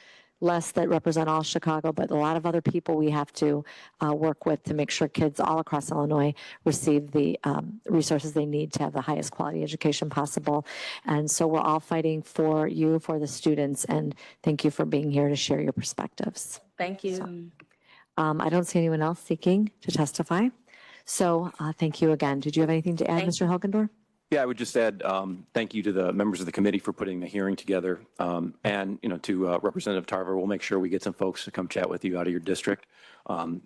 less that represent all Chicago, but a lot of other people we have to work with to make sure kids all across Illinois receive the resources they need to have the highest quality education possible. And so we're all fighting for you, for the students, and thank you for being here to share your perspectives. Thank you. So, I don't see anyone else seeking to testify. So thank you again. Did you have anything to add, Mr. Helgendorf? Yeah, I would just add thank you to the members of the committee for putting the hearing together, and to Representative Tarver. We'll make sure we get some folks to come chat with you out of your district.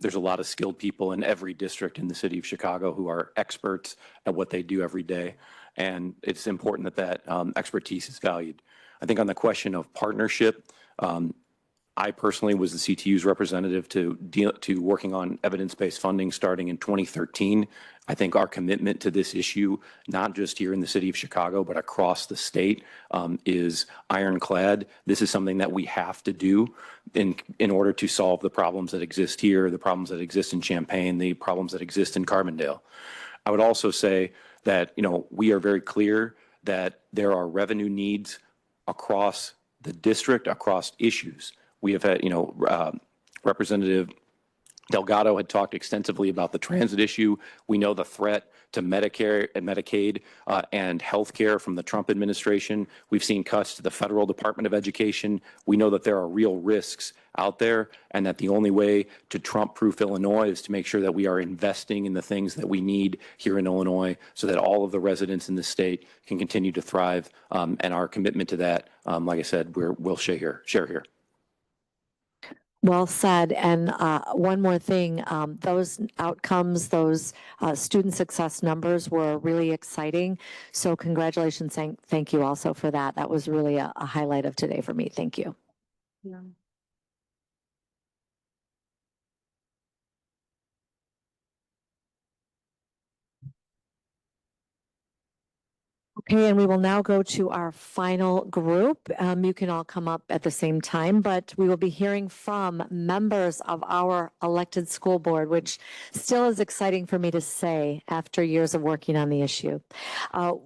There's a lot of skilled people in every district in the city of Chicago who are experts at what they do every day, and it's important that expertise is valued. I think on the question of partnership, I personally was the CTU's representative to working on evidence-based funding starting in 2013. I think our commitment to this issue, not just here in the city of Chicago, but across the state, is ironclad. This is something that we have to do in order to solve the problems that exist here, the problems that exist in Champaign, the problems that exist in Carbondale. I would also say that, we are very clear that there are revenue needs across the district, across issues. We have had, Representative Delgado had talked extensively about the transit issue. We know the threat to Medicare and Medicaid and healthcare from the Trump administration. We've seen cuts to the federal Department of Education. We know that there are real risks out there and that the only way to Trump-proof Illinois is to make sure that we are investing in the things that we need here in Illinois so that all of the residents in the state can continue to thrive. And our commitment to that, like I said, we'll share here. Well said. And one more thing, those outcomes, those student success numbers were really exciting. So congratulations. Thank you also for that. That was really a highlight of today for me. Thank you. Yeah. Okay, and we will now go to our final group. You can all come up at the same time, but we will be hearing from members of our elected school board, which still is exciting for me to say after years of working on the issue.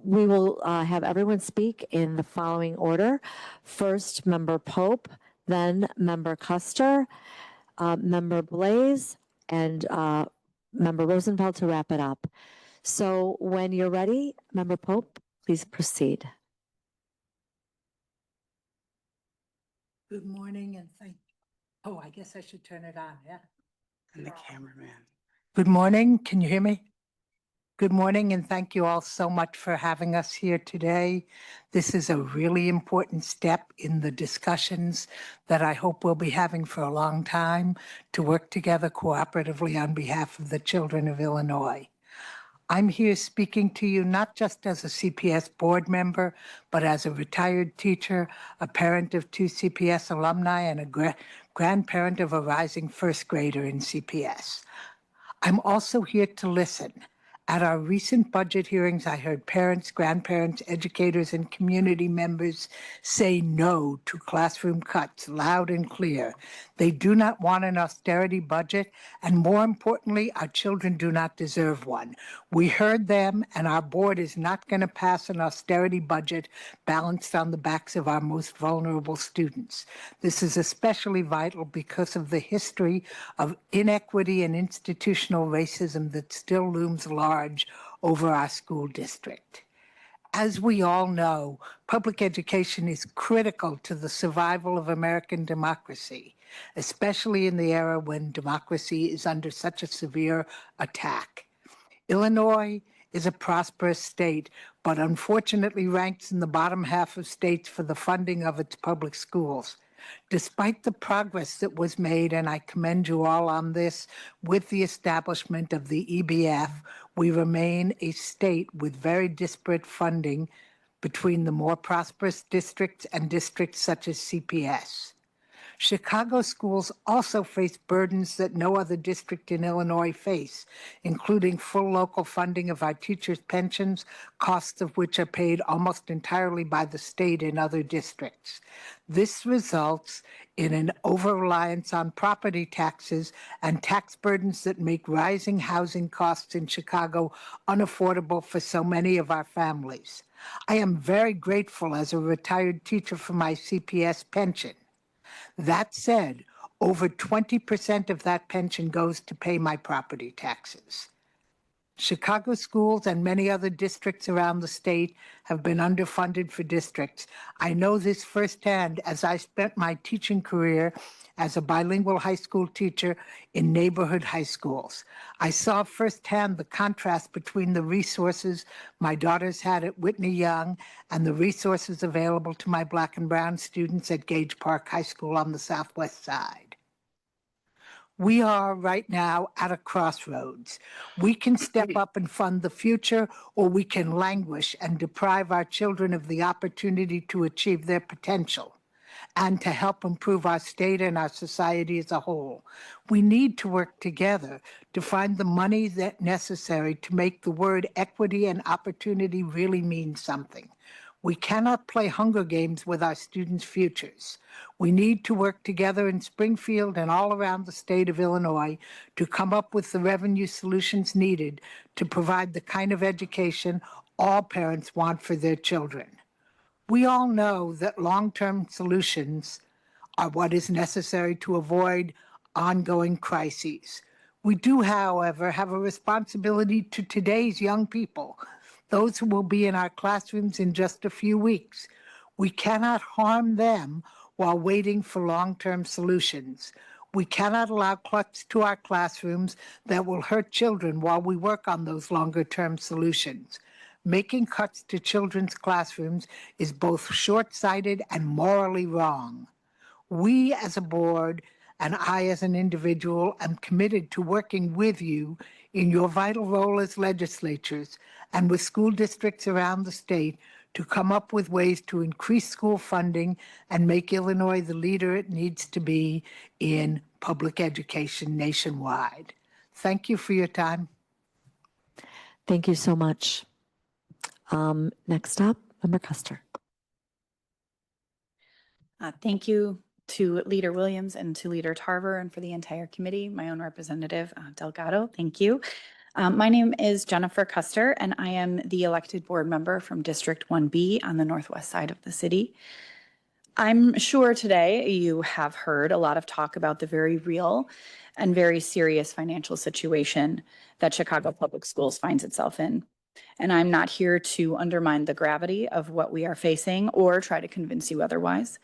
We will have everyone speak in the following order. First, Member Pope, then Member Custer, Member Blaze, and Member Rosenfeld to wrap it up. So when you're ready, Member Pope, please proceed. Good morning and oh, I guess I should turn it on, yeah? And the cameraman. Good morning, can you hear me? Good morning and thank you all so much for having us here today. This is a really important step in the discussions that I hope we'll be having for a long time to work together cooperatively on behalf of the children of Illinois. I'm here speaking to you not just as a CPS board member, but as a retired teacher, a parent of 2 CPS alumni, and a grandparent of a rising first grader in CPS. I'm also here to listen. At our recent budget hearings, I heard parents, grandparents, educators, and community members say no to classroom cuts loud and clear. They do not want an austerity budget, and more importantly, our children do not deserve one. We heard them, and our board is not going to pass an austerity budget balanced on the backs of our most vulnerable students. This is especially vital because of the history of inequity and institutional racism that still looms large over our school district. As we all know, public education is critical to the survival of American democracy, especially in the era when democracy is under such a severe attack. Illinois is a prosperous state, but unfortunately ranks in the bottom half of states for the funding of its public schools. Despite the progress that was made, and I commend you all on this, with the establishment of the EBF, we remain a state with very disparate funding between the more prosperous districts and districts such as CPS. Chicago schools also face burdens that no other district in Illinois face, including full local funding of our teachers' pensions, costs of which are paid almost entirely by the state in other districts. This results in an over-reliance on property taxes and tax burdens that make rising housing costs in Chicago unaffordable for so many of our families. I am very grateful as a retired teacher for my CPS pension. That said, over 20% of that pension goes to pay my property taxes. Chicago schools and many other districts around the state have been underfunded for districts. I know this firsthand as I spent my teaching career as a bilingual high school teacher in neighborhood high schools. I saw firsthand the contrast between the resources my daughters had at Whitney Young and the resources available to my Black and brown students at Gage Park High School on the southwest side. We are right now at a crossroads. We can step up and fund the future, or we can languish and deprive our children of the opportunity to achieve their potential and to help improve our state and our society as a whole. We need to work together to find the money that's necessary to make the word equity and opportunity really mean something. We cannot play Hunger Games with our students' futures. We need to work together in Springfield and all around the state of Illinois to come up with the revenue solutions needed to provide the kind of education all parents want for their children. We all know that long-term solutions are what is necessary to avoid ongoing crises. We do, however, have a responsibility to today's young people, those who will be in our classrooms in just a few weeks. We cannot harm them while waiting for long-term solutions. We cannot allow cuts to our classrooms that will hurt children while we work on those longer-term solutions. Making cuts to children's classrooms is both short-sighted and morally wrong. We as a board, and I as an individual, am committed to working with you in your vital role as legislatures and with school districts around the state to come up with ways to increase school funding and make Illinois the leader it needs to be in public education nationwide. Thank you for your time. Thank you so much. Next up, Member Custer. Thank you to Leader Williams and to Leader Tarver and for the entire committee, my own representative, Delgado. Thank you. My name is Jennifer Custer, and I am the elected board member from District 1B on the northwest side of the city. I'm sure today you have heard a lot of talk about the very real and very serious financial situation that Chicago Public Schools finds itself in. And I'm not here to undermine the gravity of what we are facing or try to convince you otherwise.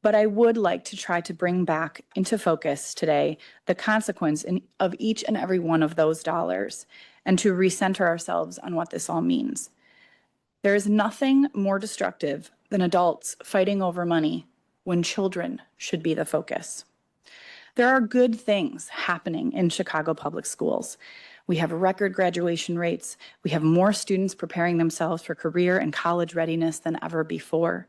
But I would like to try to bring back into focus today the consequence of each and every one of those dollars and to recenter ourselves on what this all means. There is nothing more destructive than adults fighting over money when children should be the focus. There are good things happening in Chicago Public Schools. We have record graduation rates. We have more students preparing themselves for career and college readiness than ever before.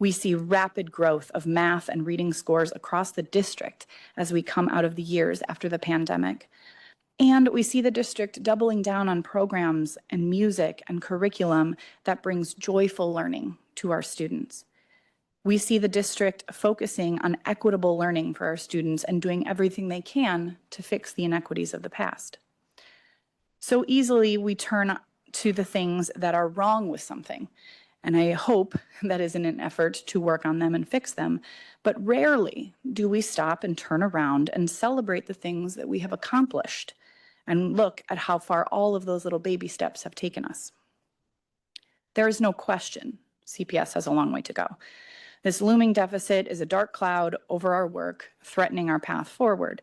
We see rapid growth of math and reading scores across the district as we come out of the years after the pandemic. And we see the district doubling down on programs and music and curriculum that brings joyful learning to our students. We see the district focusing on equitable learning for our students and doing everything they can to fix the inequities of the past. So easily we turn to the things that are wrong with something. And I hope that is in an effort to work on them and fix them. But rarely do we stop and turn around and celebrate the things that we have accomplished and look at how far all of those little baby steps have taken us. There is no question CPS has a long way to go. This looming deficit is a dark cloud over our work, threatening our path forward.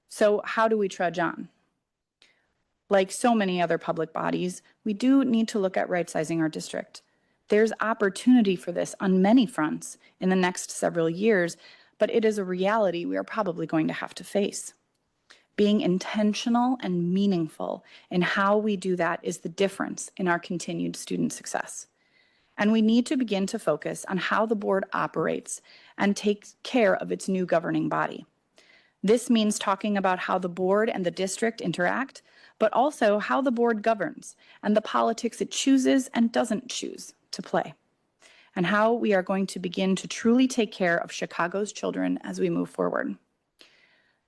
So how do we trudge on? Like so many other public bodies, we do need to look at right-sizing our district. There's opportunity for this on many fronts in the next several years, but it is a reality we are probably going to have to face. Being intentional and meaningful in how we do that is the difference in our continued student success. And we need to begin to focus on how the board operates and takes care of its new governing body. This means talking about how the board and the district interact, but also how the board governs and the politics it chooses and doesn't choose to play, and how we are going to begin to truly take care of Chicago's children as we move forward.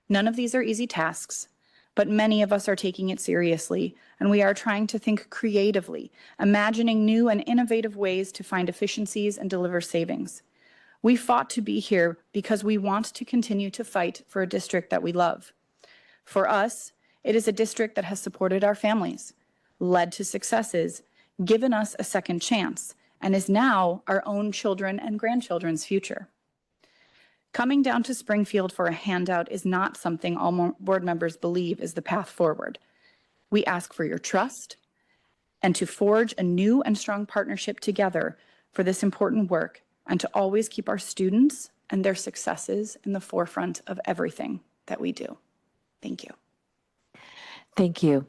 None of these are easy tasks, but many of us are taking it seriously, and we are trying to think creatively, imagining new and innovative ways to find efficiencies and deliver savings. We fought to be here because we want to continue to fight for a district that we love. For us, it is a district that has supported our families, led to successes, given us a second chance, and is now our own children and grandchildren's future. Coming down to Springfield for a handout is not something all board members believe is the path forward. We ask for your trust and to forge a new and strong partnership together for this important work and to always keep our students and their successes in the forefront of everything that we do. Thank you. Thank you.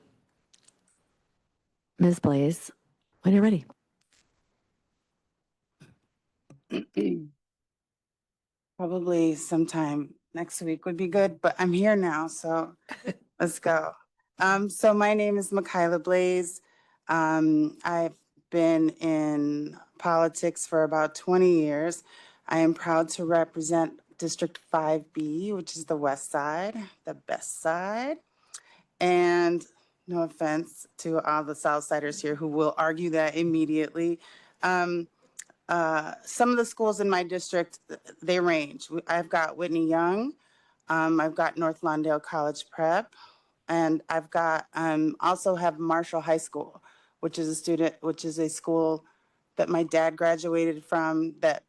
Ms. Blaze, when you're ready. Probably sometime next week would be good, but I'm here now, so let's go. So my name is Michaela Blaze. I've been in politics for about 20 years. I am proud to represent District 5B, which is the west side, the best side. And no offense to all the Southsiders here who will argue that immediately. Some of the schools in my district, they range. I've got Whitney Young, I've got North Lawndale College Prep, and I've got also have Marshall High School, which is a school that my dad graduated from, that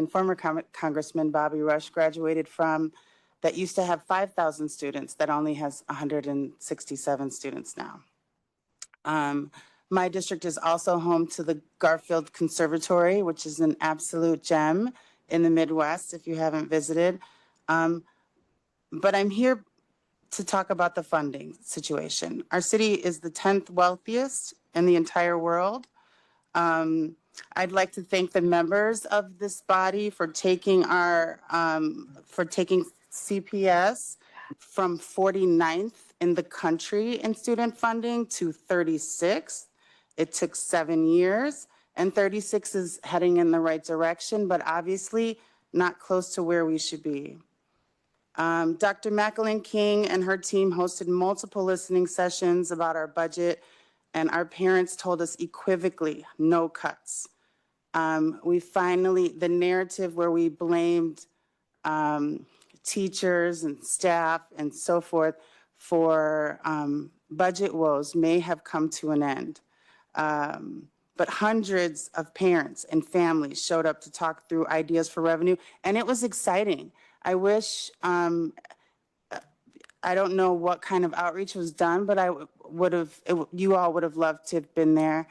former Congressman Bobby Rush graduated from, that used to have 5,000 students, that only has 167 students now. My district is also home to the Garfield Conservatory, which is an absolute gem in the Midwest if you haven't visited. But I'm here to talk about the funding situation. Our city is the 10th wealthiest in the entire world. I'd like to thank the members of this body for taking CPS from 49th in the country in student funding to 36th It took 7 years, and 36 is heading in the right direction, but obviously not close to where we should be. Dr. Macklin King and her team hosted multiple listening sessions about our budget, and our parents told us equivocally, no cuts. We finally, the narrative where we blamed teachers and staff and so forth for budget woes may have come to an end. But hundreds of parents and families showed up to talk through ideas for revenue, and it was exciting. I wish, I don't know what kind of outreach was done, but you all would have loved to have been there.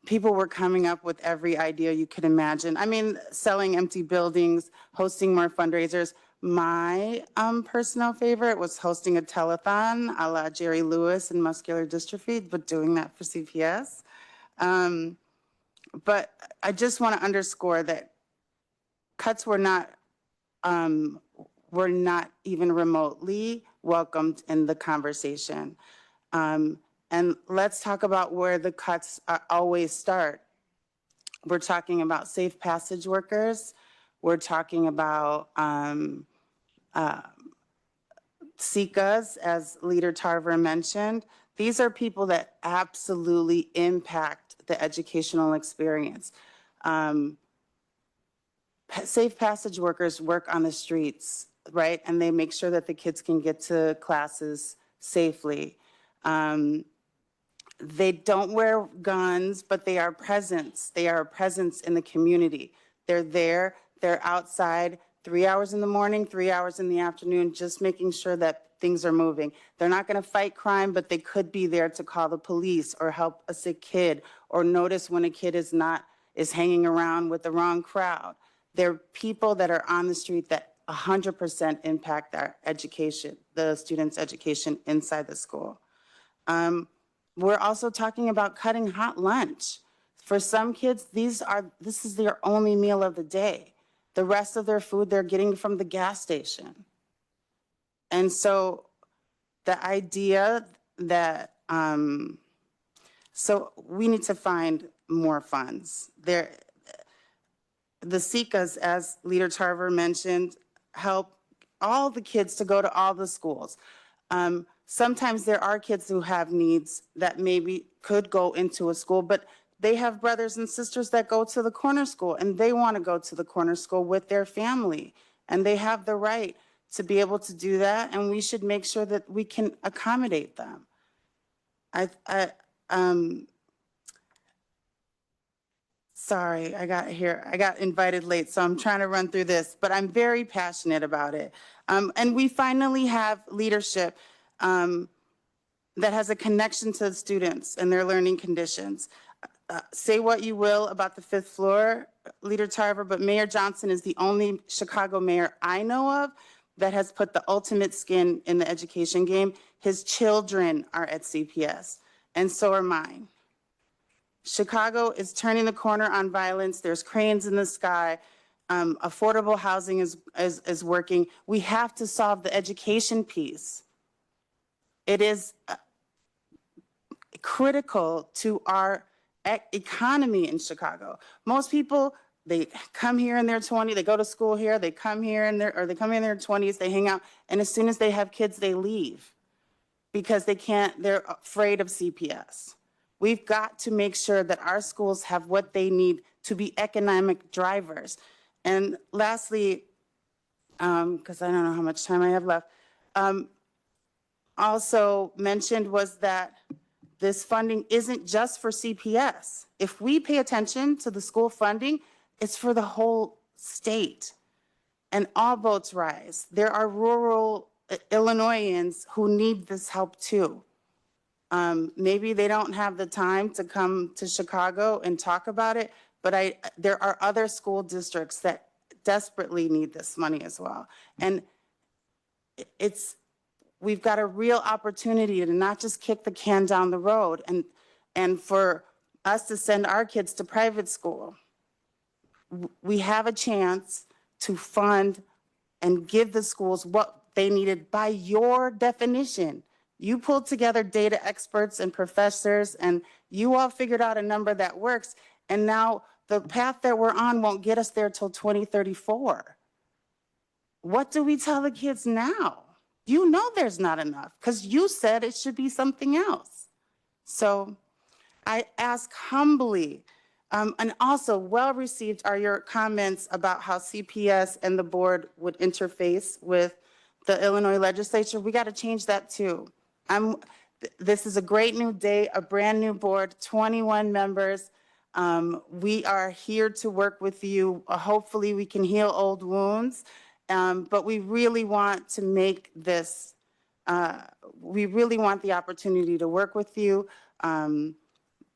People were coming up with every idea you could imagine. I mean, selling empty buildings, hosting more fundraisers. My personal favorite was hosting a telethon a la Jerry Lewis and muscular dystrophy, but doing that for CPS. But I just want to underscore that cuts were not even remotely welcomed in the conversation. And let's talk about where the cuts always start. We're talking about safe passage workers. We're talking about SICAs, as Leader Tarver mentioned. These are people that absolutely impact the educational experience. Safe passage workers work on the streets, right? And they make sure that the kids can get to classes safely. They don't wear guns, but they are presence. They are a presence in the community. They're there, they're outside 3 hours in the morning, 3 hours in the afternoon, just making sure that things are moving. They're not going to fight crime, but they could be there to call the police or help a sick kid or notice when a kid is hanging around with the wrong crowd. They're people that are on the street that 100% impact our education, the students' education inside the school. We're also talking about cutting hot lunch. For some kids, this is their only meal of the day. The rest of their food they're getting from the gas station. And so the idea that, so we need to find more funds. The SICAs, as Leader Tarver mentioned, help all the kids to go to all the schools. Sometimes there are kids who have needs that maybe could go into a school, but they have brothers and sisters that go to the corner school and they want to go to the corner school with their family, and they have the right to be able to do that, and we should make sure that we can accommodate them. Sorry, I got invited late, so I'm trying to run through this, but I'm very passionate about it. And we finally have leadership that has a connection to the students and their learning conditions. Say what you will about the 5th floor, Leader Tarver, but Mayor Johnson is the only Chicago mayor I know of that has put the ultimate skin in the education game. His children are at CPS, and so are mine. Chicago is turning the corner on violence. There's cranes in the sky. Affordable housing is working. We have to solve the education piece. It is critical to our economy in Chicago. Most people, they come here in their 20s, they go to school here, they come here in their 20s, they hang out, and as soon as they have kids, they leave because they're afraid of CPS. We've got to make sure that our schools have what they need to be economic drivers. And lastly, because I don't know how much time I have left, also mentioned was that this funding isn't just for CPS. If we pay attention to the school funding, it's for the whole state. And all boats rise. There are rural Illinoisans who need this help too. Maybe they don't have the time to come to Chicago and talk about it, but there are other school districts that desperately need this money as well. And we've got a real opportunity to not just kick the can down the road and for us to send our kids to private school. We have a chance to fund and give the schools what they needed by your definition. You pulled together data experts and professors, and you all figured out a number that works. And now the path that we're on won't get us there till 2034. What do we tell the kids now? You know there's not enough because you said it should be something else. So I ask humbly, and also well-received are your comments about how CPS and the board would interface with the Illinois legislature. We got to change that too. This is a great new day, a brand new board, 21 members. We are here to work with you. Hopefully we can heal old wounds, but we really want to make this, we really want the opportunity to work with you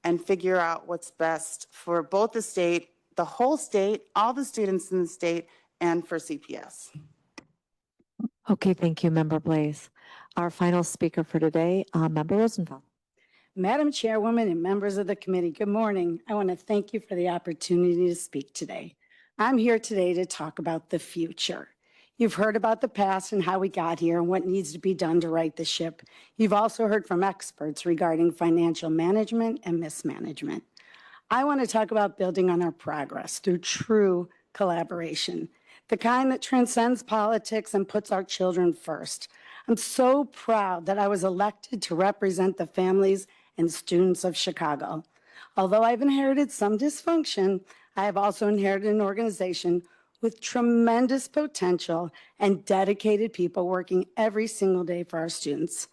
and figure out what's best for both the state, the whole state, all the students in the state, and for CPS. Okay, thank you, Member Blaze. Our final speaker for today, Member Rosenfeld. Madam Chairwoman and members of the committee, good morning. I want to thank you for the opportunity to speak today. I'm here today to talk about the future. You've heard about the past and how we got here and what needs to be done to right the ship. You've also heard from experts regarding financial management and mismanagement. I want to talk about building on our progress through true collaboration, the kind that transcends politics and puts our children first. I'm so proud that I was elected to represent the families and students of Chicago. Although I've inherited some dysfunction, I have also inherited an organization with tremendous potential and dedicated people working every single day for our students.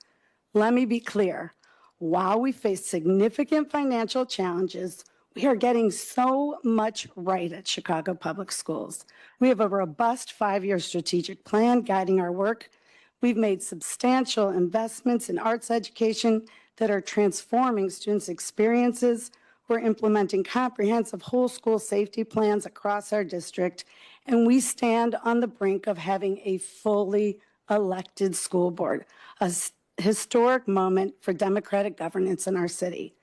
Let me be clear, while we face significant financial challenges, we are getting so much right at Chicago Public Schools. We have a robust 5-year strategic plan guiding our work. We've made substantial investments in arts education that are transforming students' experiences. We're implementing comprehensive whole school safety plans across our district, and we stand on the brink of having a fully elected school board, a historic moment for democratic governance in our city.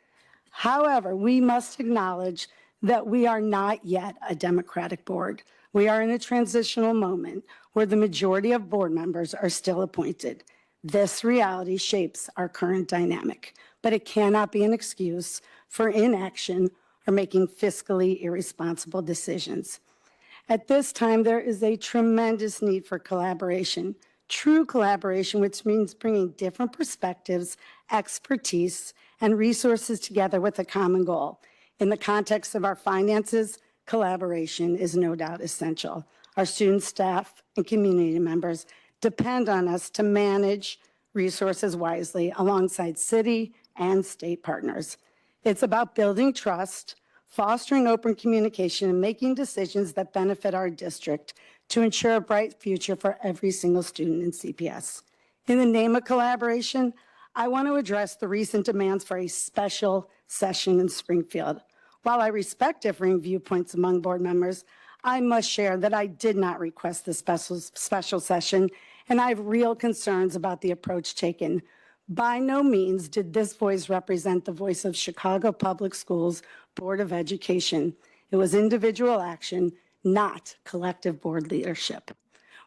However, we must acknowledge that we are not yet a democratic board. We are in a transitional moment where the majority of board members are still appointed. This reality shapes our current dynamic, but it cannot be an excuse for inaction or making fiscally irresponsible decisions. At this time, there is a tremendous need for collaboration, true collaboration, which means bringing different perspectives, expertise, and resources together with a common goal. In the context of our finances, collaboration is no doubt essential. Our students, staff, and community members depend on us to manage resources wisely alongside city and state partners. It's about building trust, fostering open communication, and making decisions that benefit our district to ensure a bright future for every single student in CPS. In the name of collaboration, I want to address the recent demands for a special session in Springfield. While I respect differing viewpoints among board members, I must share that I did not request the special session, and I have real concerns about the approach taken. By no means did this voice represent the voice of Chicago Public Schools Board of Education. It was individual action, not collective board leadership.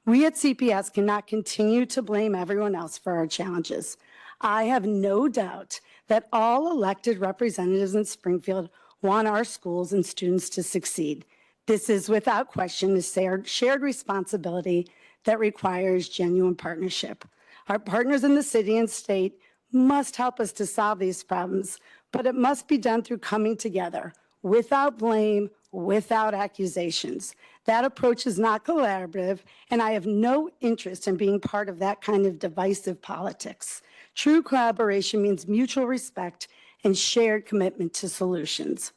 We at CPS cannot continue to blame everyone else for our challenges. I have no doubt that all elected representatives in Springfield want our schools and students to succeed. This is without question a shared responsibility that requires genuine partnership. Our partners in the city and state must help us to solve these problems, but it must be done through coming together, without blame, without accusations. That approach is not collaborative, and I have no interest in being part of that kind of divisive politics. True collaboration means mutual respect and shared commitment to solutions.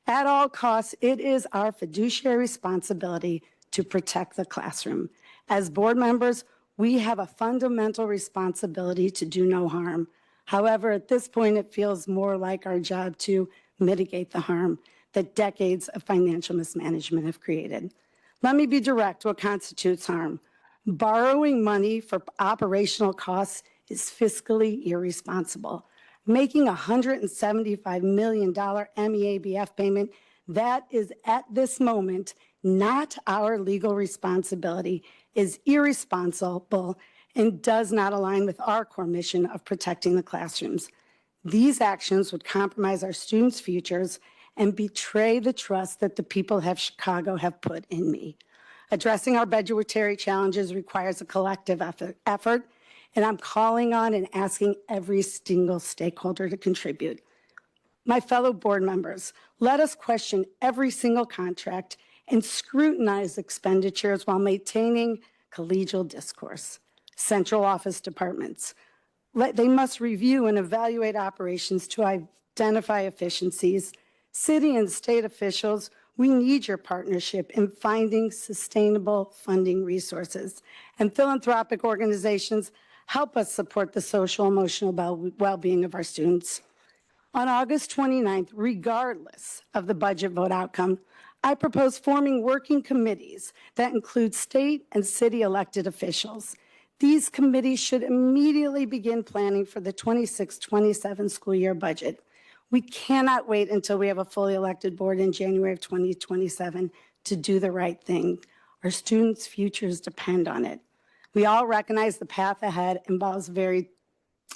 At all costs, it is our fiduciary responsibility to protect the classroom. As board members, we have a fundamental responsibility to do no harm. However, at this point, it feels more like our job to mitigate the harm that decades of financial mismanagement have created. Let me be direct what constitutes harm. Borrowing money for operational costs is fiscally irresponsible. Making a $175 million MEABF payment, that is at this moment not our legal responsibility, is irresponsible and does not align with our core mission of protecting the classrooms. These actions would compromise our students' futures and betray the trust that the people of Chicago have put in me. Addressing our budgetary challenges requires a collective effort, and I'm calling on and asking every single stakeholder to contribute. My fellow board members, let us question every single contract and scrutinize expenditures while maintaining collegial discourse. Central office departments, they must review and evaluate operations to identify efficiencies. City and state officials, we need your partnership in finding sustainable funding resources. And philanthropic organizations, help us support the social emotional well-being of our students. On August 29th, regardless of the budget vote outcome, I propose forming working committees that include state and city elected officials. These committees should immediately begin planning for the 26-27 school year budget. We cannot wait until we have a fully elected board in January of 2027 to do the right thing. Our students' futures depend on it. We all recognize the path ahead involves very,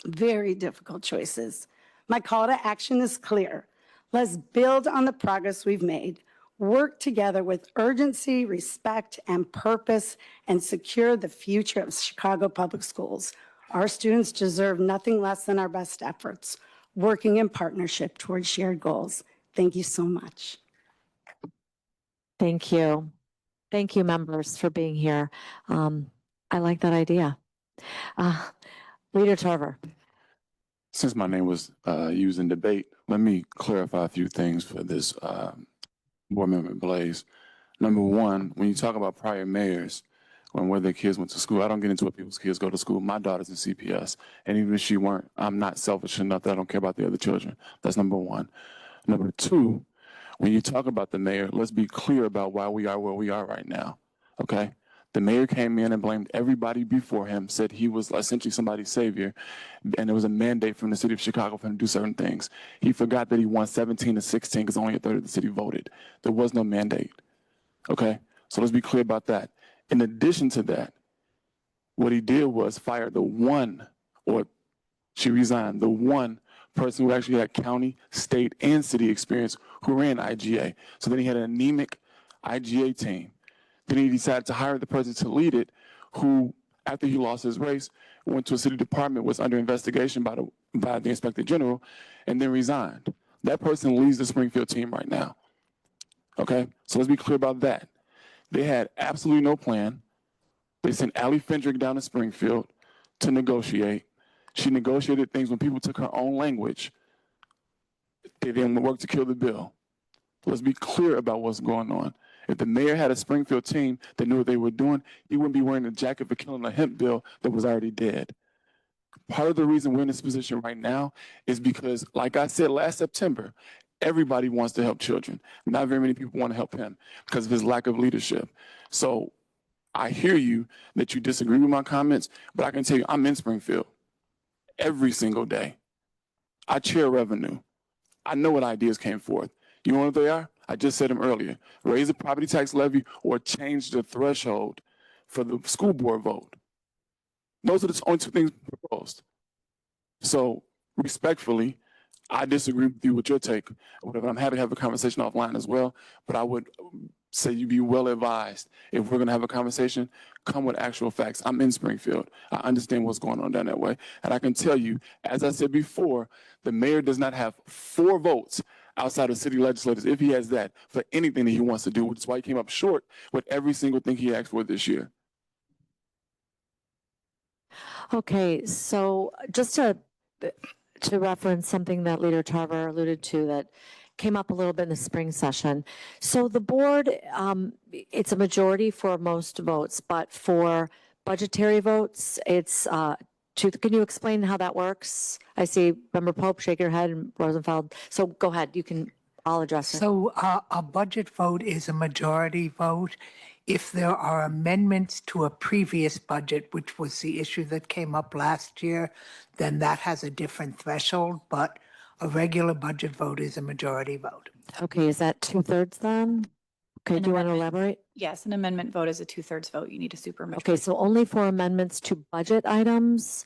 very difficult choices. My call to action is clear. Let's build on the progress we've made, work together with urgency, respect, and purpose, and secure the future of Chicago Public Schools. Our students deserve nothing less than our best efforts, working in partnership towards shared goals. Thank you so much. Thank you. Thank you, members, for being here. I like that idea. Leader Tarver. Since my name was used in debate, let me clarify a few things for this board member Blaze. Number one, when you talk about prior mayors, where their kids went to school, I don't get into what people's kids go to school. My daughter's in CPS, and even if she weren't, I'm not selfish enough that I don't care about the other children. That's number one. Number two, when you talk about the mayor, let's be clear about why we are where we are right now, okay? The mayor came in and blamed everybody before him, said he was essentially somebody's savior, and there was a mandate from the city of Chicago for him to do certain things. He forgot that he won 17 to 16 because only a third of the city voted. There was no mandate, okay? So let's be clear about that. In addition to that, what he did was fire the one, or she resigned, the one person who actually had county, state, and city experience who ran IGA. So then he had an anemic IGA team. Then he decided to hire the person to lead it, who, after he lost his race, went to a city department, was under investigation by the inspector general, and then resigned. That person leads the Springfield team right now. Okay? So let's be clear about that. They had absolutely no plan. They sent Allie Fendrick down to Springfield to negotiate. She negotiated things when people took her own language. They then worked to kill the bill. Let's be clear about what's going on. If the mayor had a Springfield team that knew what they were doing, he wouldn't be wearing a jacket for killing a hemp bill that was already dead. Part of the reason we're in this position right now is because, like I said last September, everybody wants to help children. Not very many people want to help him because of his lack of leadership. So I hear you that you disagree with my comments, but I can tell you I'm in Springfield every single day. I chair revenue. I know what ideas came forth. You know what they are? I just said them earlier. Raise the property tax levy or change the threshold for the school board vote. Those are the only two things proposed. So respectfully, I disagree with you with your take. Whatever. I'm happy to have a conversation offline as well, but I would say you be well advised. If we're going to have a conversation, come with actual facts. I'm in Springfield. I understand what's going on down that way. And I can tell you, as I said before, the mayor does not have 4 votes outside of city legislators, if he has that, for anything that he wants to do, which is why he came up short with every single thing he asked for this year. Okay, so just to reference something that Leader Tarver alluded to that came up a little bit in the spring session. So the board, it's a majority for most votes, but for budgetary votes, it's can you explain how that works? I see Member Pope shake your head and Rosenfeld. So go ahead, I'll address it. So a budget vote is a majority vote. If there are amendments to a previous budget, which was the issue that came up last year, then that has a different threshold, but a regular budget vote is a majority vote. Okay, is that 2/3 then? Okay, do you want to elaborate? Yes, an amendment vote is a 2/3 vote. You need a supermajority. Okay, so only for amendments to budget items,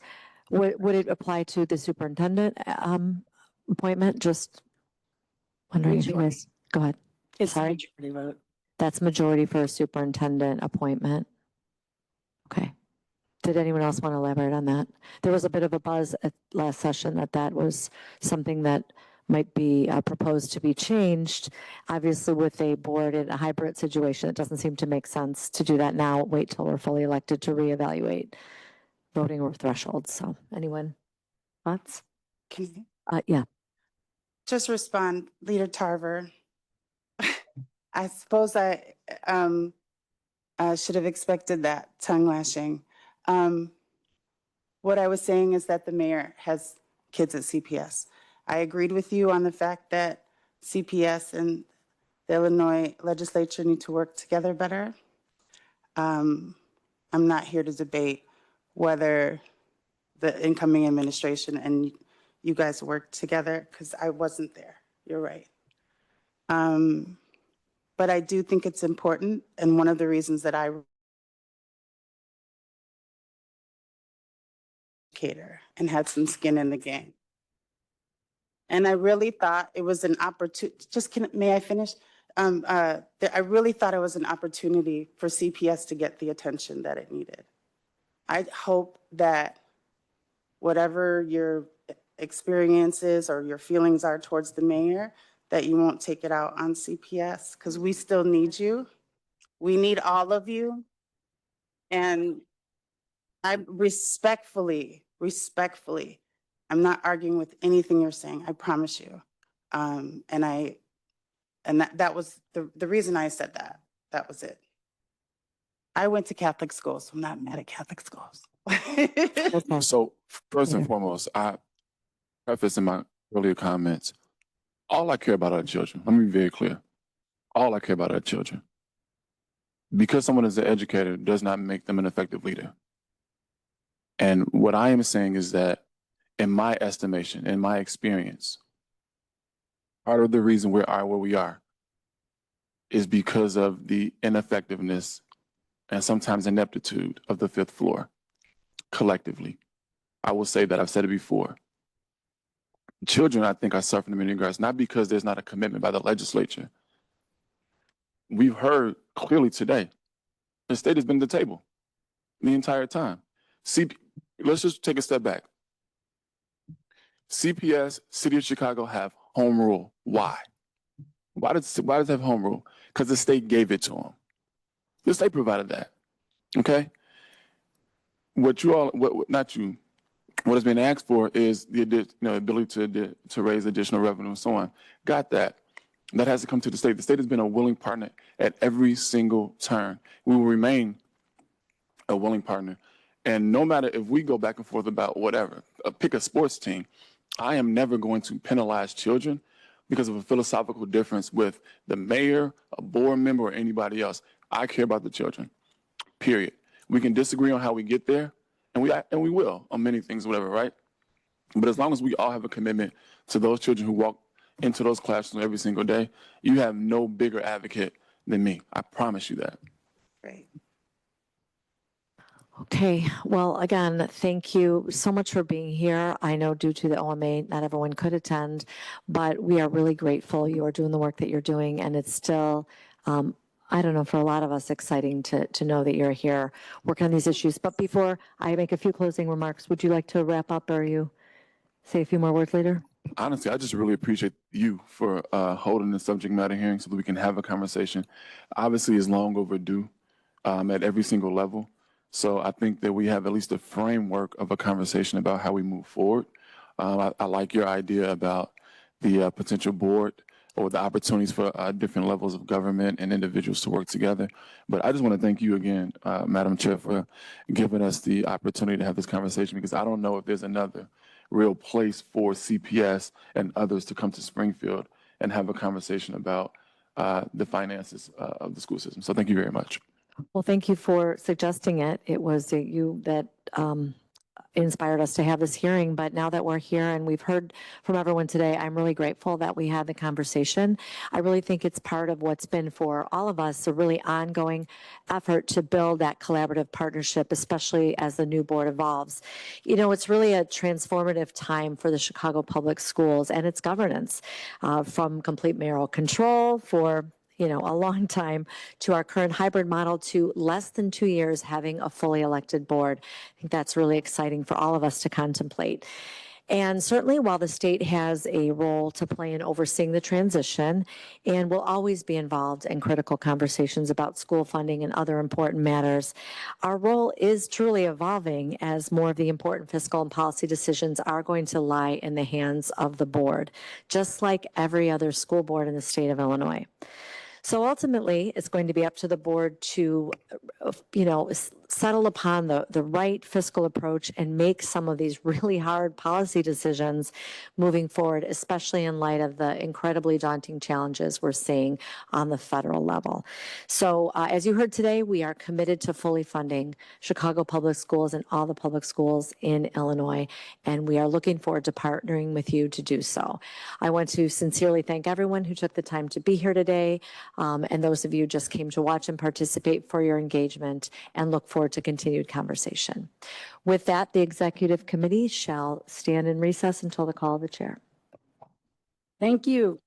would it apply to the superintendent appointment? Just wondering if you guys, go ahead. It's a Sorry, majority vote. that's majority for a superintendent appointment. Okay. Did anyone else want to elaborate on that? There was a bit of a buzz at last session that that was something that might be proposed to be changed. Obviously, with a board in a hybrid situation, it doesn't seem to make sense to do that now. Wait till we're fully elected to reevaluate voting thresholds. So, anyone thoughts? Can Yeah. just respond, Leader Tarver. I suppose I should have expected that tongue lashing. What I was saying is that the mayor has kids at CPS. I agreed with you on the fact that CPS and the Illinois legislature need to work together better. I'm not here to debate whether the incoming administration and you guys work together, because I wasn't there. You're right. But I do think it's important, and one of the reasons that I and had some skin in the game. And I really thought it was an opportunity, may I finish? I really thought it was an opportunity for CPS to get the attention that it needed. I hope that whatever your experiences or your feelings are towards the mayor, that you won't take it out on CPS, because we still need you. We need all of you. And I respectfully, I'm not arguing with anything you're saying, I promise you. And that was the reason I said that. That was it. I went to Catholic schools, so I'm not mad at Catholic schools. So first and foremost, I preface in my earlier comments, all I care about are children. Let me be very clear. All I care about are children. Because someone is an educator does not make them an effective leader. And what I am saying is that in my estimation, in my experience, part of the reason we are where we are is because of the ineffectiveness and sometimes ineptitude of the fifth floor collectively. I will say that, I've said it before. Children, I think, are suffering in many regards, not because there's not a commitment by the legislature. We've heard clearly today, the state has been at the table the entire time. Let's just take a step back. CPS, City of Chicago have home rule. Why? Why does it have home rule? Because the state gave it to them. The state provided that. Okay? What has been asked for is the ability to raise additional revenue and so on. Got that. That has to come to the state. The state has been a willing partner at every single turn. We will remain a willing partner. And no matter if we go back and forth about whatever, pick a sports team, I am never going to penalize children because of a philosophical difference with the mayor, a board member, or anybody else. I care about the children, period. We can disagree on how we get there, and we will on many things, whatever, right? But as long as we all have a commitment to those children who walk into those classrooms every single day, you have no bigger advocate than me. I promise you that. Great. Okay, well, again, thank you so much for being here. I know due to the OMA, not everyone could attend, but we are really grateful you are doing the work that you're doing, and it's still, I don't know, for a lot of us, exciting to know that you're here working on these issues. But before I make a few closing remarks, would you like to wrap up, or you say a few more words later? Honestly, I just really appreciate you for holding the subject matter hearing so that we can have a conversation. Obviously, it's long overdue at every single level. So I think that we have at least a framework of a conversation about how we move forward. I like your idea about the potential board or the opportunities for different levels of government and individuals to work together. But I just want to thank you again, Madam Chair, for giving us the opportunity to have this conversation, because I don't know if there's another real place for CPS and others to come to Springfield and have a conversation about the finances of the school system. So thank you very much. Well, thank you for suggesting it. It was you that inspired us to have this hearing. But now that we're here and we've heard from everyone today, I'm really grateful that we had the conversation. I really think it's part of what's been for all of us a really ongoing effort to build that collaborative partnership, especially as the new board evolves. You know, it's really a transformative time for the Chicago Public Schools and its governance, from complete mayoral control for a long time to our current hybrid model to less than 2 years having a fully elected board. I think that's really exciting for all of us to contemplate. And certainly while the state has a role to play in overseeing the transition and will always be involved in critical conversations about school funding and other important matters, our role is truly evolving as more of the important fiscal and policy decisions are going to lie in the hands of the board, just like every other school board in the state of Illinois. So ultimately, it's going to be up to the board to, settle upon the right fiscal approach and make some of these really hard policy decisions moving forward, especially in light of the incredibly daunting challenges we're seeing on the federal level. So as you heard today, we are committed to fully funding Chicago Public Schools and all the public schools in Illinois, and we are looking forward to partnering with you to do so. I want to sincerely thank everyone who took the time to be here today, and those of you who just came to watch and participate for your engagement, and look forward to continued conversation. With that, the executive committee shall stand in recess until the call of the chair. Thank you.